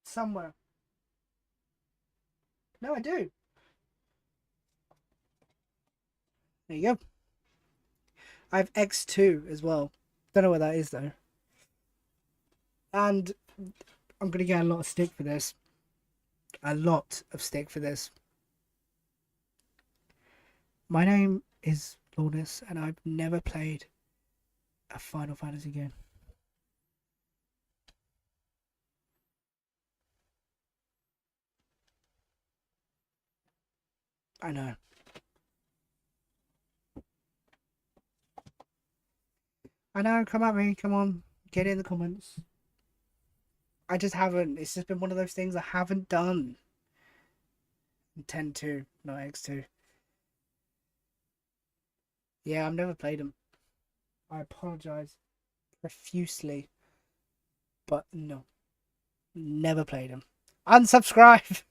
Somewhere. No, I do. There you go. I have X2 as well. Don't know what that is though. And I'm going to get a lot of stick for this. A lot of stick for this. My name is Lawless and I've never played a Final Fantasy game. I know. I know, come at me, come on. Get in the comments. I just haven't. It's just been one of those things I haven't done. 10-2, not X2. Yeah, I've never played them. I apologise profusely. But no. Never played them. Unsubscribe.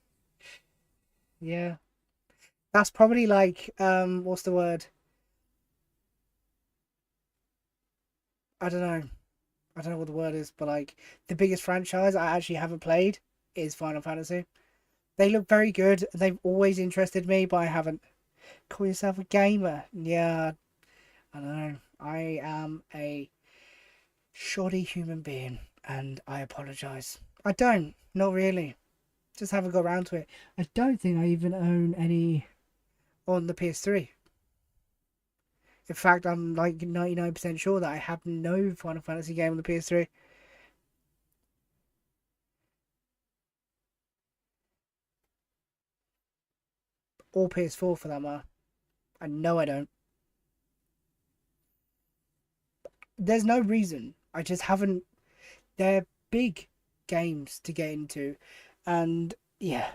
Yeah. That's probably like what's the word? I don't know. I don't know what the word is, but like the biggest franchise I actually haven't played is Final Fantasy. They look very good. They've always interested me, but I haven't. Call yourself a gamer? Yeah, I know. I am a shoddy human being, and I apologize. I don't. Not really. Just haven't got around to it. I don't think I even own any on the PS3. In fact, I'm like 99% sure that I have no Final Fantasy game on the PS3 or PS4 for that matter. I know I don't. There's no reason. I just haven't. They're big games to get into, and yeah.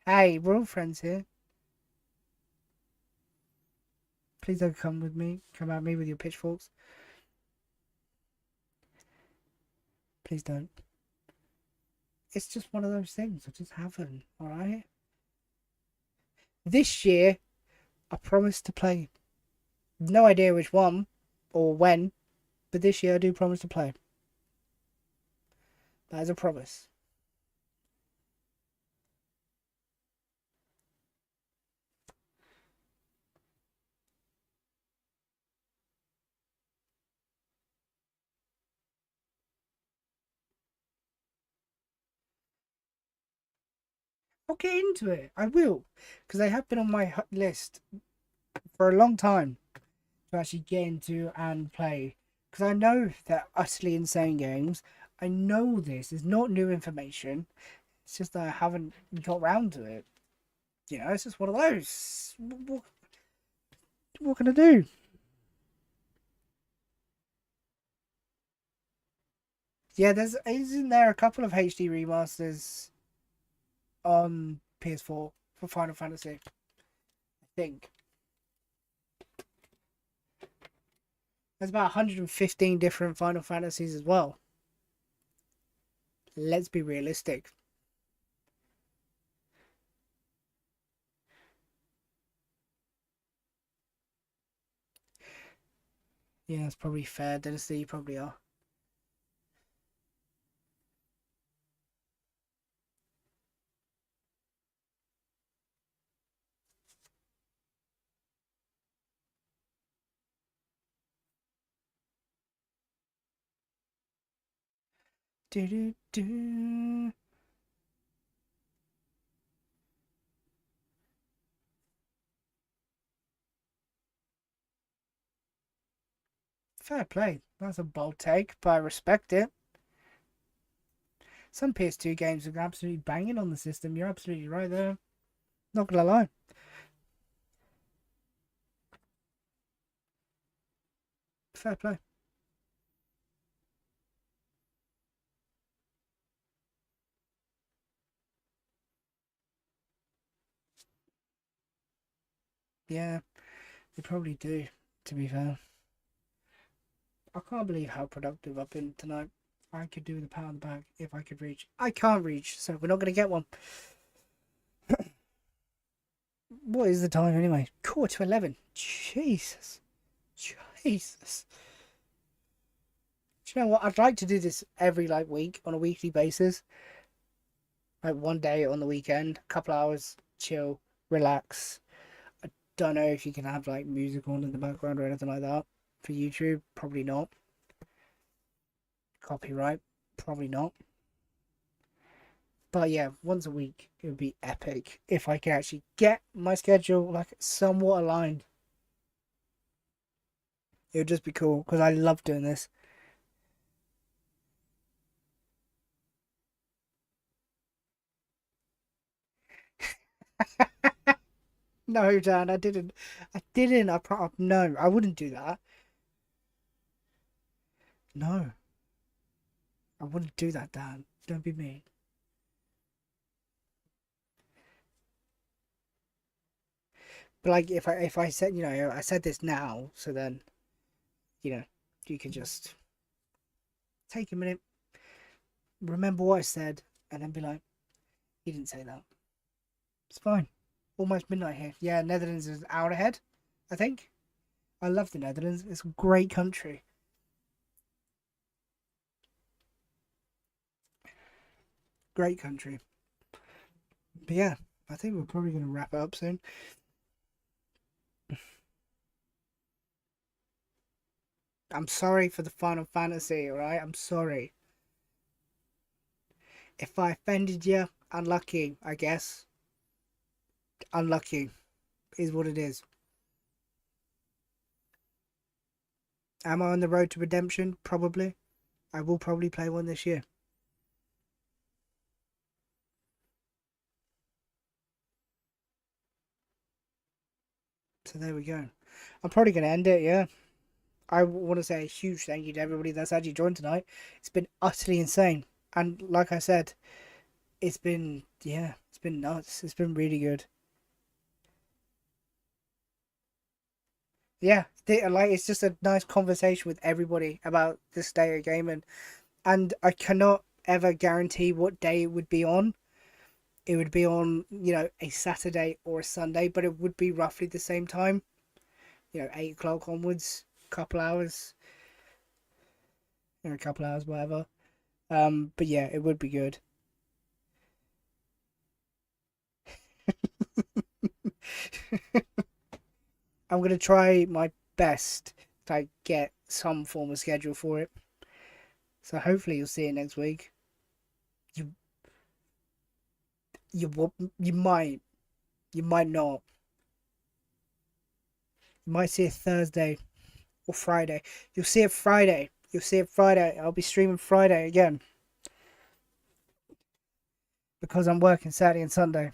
Hey, we're all friends here. Please don't come with me. Come at me with your pitchforks. Please don't. It's just one of those things. I just haven't. All right. This year, I promise to play. No idea which one or when, but this year I do promise to play. That is a promise. I'll get into it. I will, because they have been on my list for a long time to actually get into and play. Because I know they're utterly insane games. I know this is not new information. It's just that I haven't got round to it. You know, it's just one of those. What can I do? Yeah, isn't there a couple of HD remasters on PS4 for Final Fantasy? I think there's about 115 different Final Fantasies as well. Let's be realistic. Yeah, that's probably fair. Dynasty, you probably are. Do do do. Fair play. That's a bold take, but I respect it. Some PS2 games are absolutely banging on the system. You're absolutely right there. Not gonna lie. Fair play. Yeah, they probably do, to be fair. I can't believe how productive I've been tonight. I could do the pound bag if I could reach. I can't reach, so we're not going to get one. What is the time anyway? 11:15. Jesus. Jesus. Do you know what? I'd like to do this every like week on a weekly basis. Like one day on the weekend, a couple hours, chill, relax. I don't know if you can have like music on in the background or anything like that for YouTube. Probably not. Copyright. Probably not. But yeah, once a week it would be epic if I could actually get my schedule like somewhat aligned. It would just be cool because I love doing this. No, Dan, I didn't. I didn't. No, I wouldn't do that. No, I wouldn't do that, Dan. Don't be mean. But like, if I said, I said this now, so then, you know. you can just take a minute, remember what I said, and then be like, he didn't say that. It's fine. Almost midnight here. Yeah, Netherlands is an hour ahead, I think. I love the Netherlands. It's a great country. Great country. But yeah, I think we're probably going to wrap it up soon. I'm sorry for the Final Fantasy, alright? I'm sorry. If I offended you, unlucky, I guess. Unlucky is what it is. Am I on the road to redemption? Probably. I will probably play one this year. So there we go. I'm probably going to end it, yeah. I want to say a huge thank you to everybody that's actually joined tonight. It's been utterly insane. And like I said, it's been nuts. It's been really good. Yeah, like it's just a nice conversation with everybody about this day of gaming. And I cannot ever guarantee what day it would be on. It would be on, a Saturday or a Sunday, but it would be roughly the same time. 8 o'clock onwards, couple hours. A couple hours, whatever. But yeah, it would be good. I'm gonna try my best to get some form of schedule for it. So hopefully you'll see it next week. You you might not. You might see it Thursday or Friday. You'll see it Friday. I'll be streaming Friday again because I'm working Saturday and Sunday.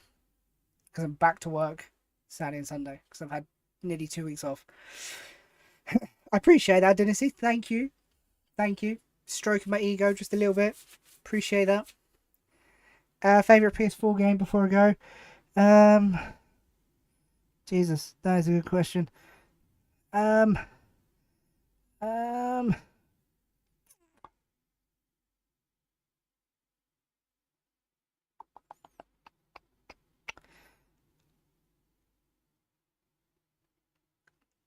Because I'm back to work Saturday and Sunday because I've had nearly 2 weeks off. I appreciate that, Dynasty. Thank you. Stroking my ego just a little bit. Appreciate that. Favorite PS4 game before I go? Jesus, that is a good question. Um,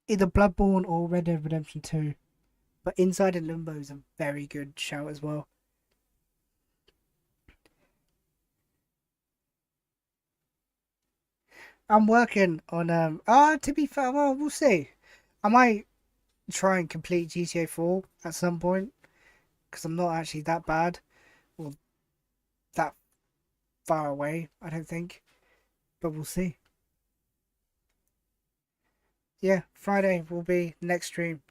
either Bloodborne or Red Dead Redemption 2. But Inside and Limbo is a very good shout as well. I'm working on to be fair, well, we'll see. I might try and complete GTA 4 at some point because I'm not actually that bad or that far away, I don't think. But we'll see. Yeah, Friday will be next stream.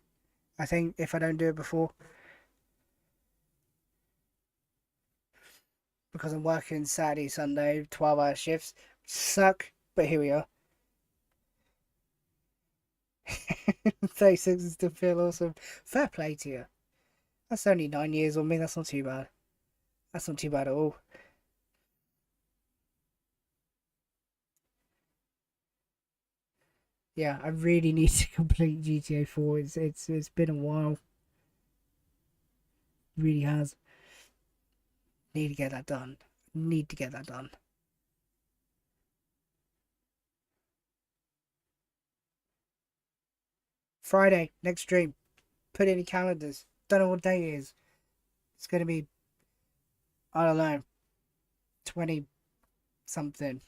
I think if I don't do it before. Because I'm working Saturday, Sunday, 12-hour shifts. Suck, but here we are. 36 is still feel awesome. Fair play to you. That's only 9 years on me. That's not too bad. That's not too bad at all. Yeah, I really need to complete GTA 4. It's been a while. It really has. Need to get that done. Friday, next stream. Put it in your calendars. Don't know what day it is. It's gonna be, I don't know, 20 something.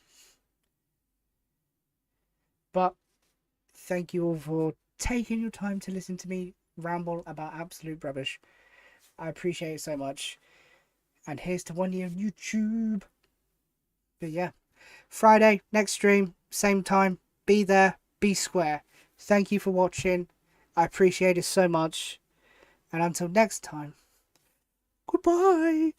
But thank you all for taking your time to listen to me ramble about absolute rubbish. I appreciate it so much. And here's to 1 year on YouTube. But yeah, Friday, next stream, same time. Be there, be square. Thank you for watching. I appreciate it so much. And until next time, goodbye.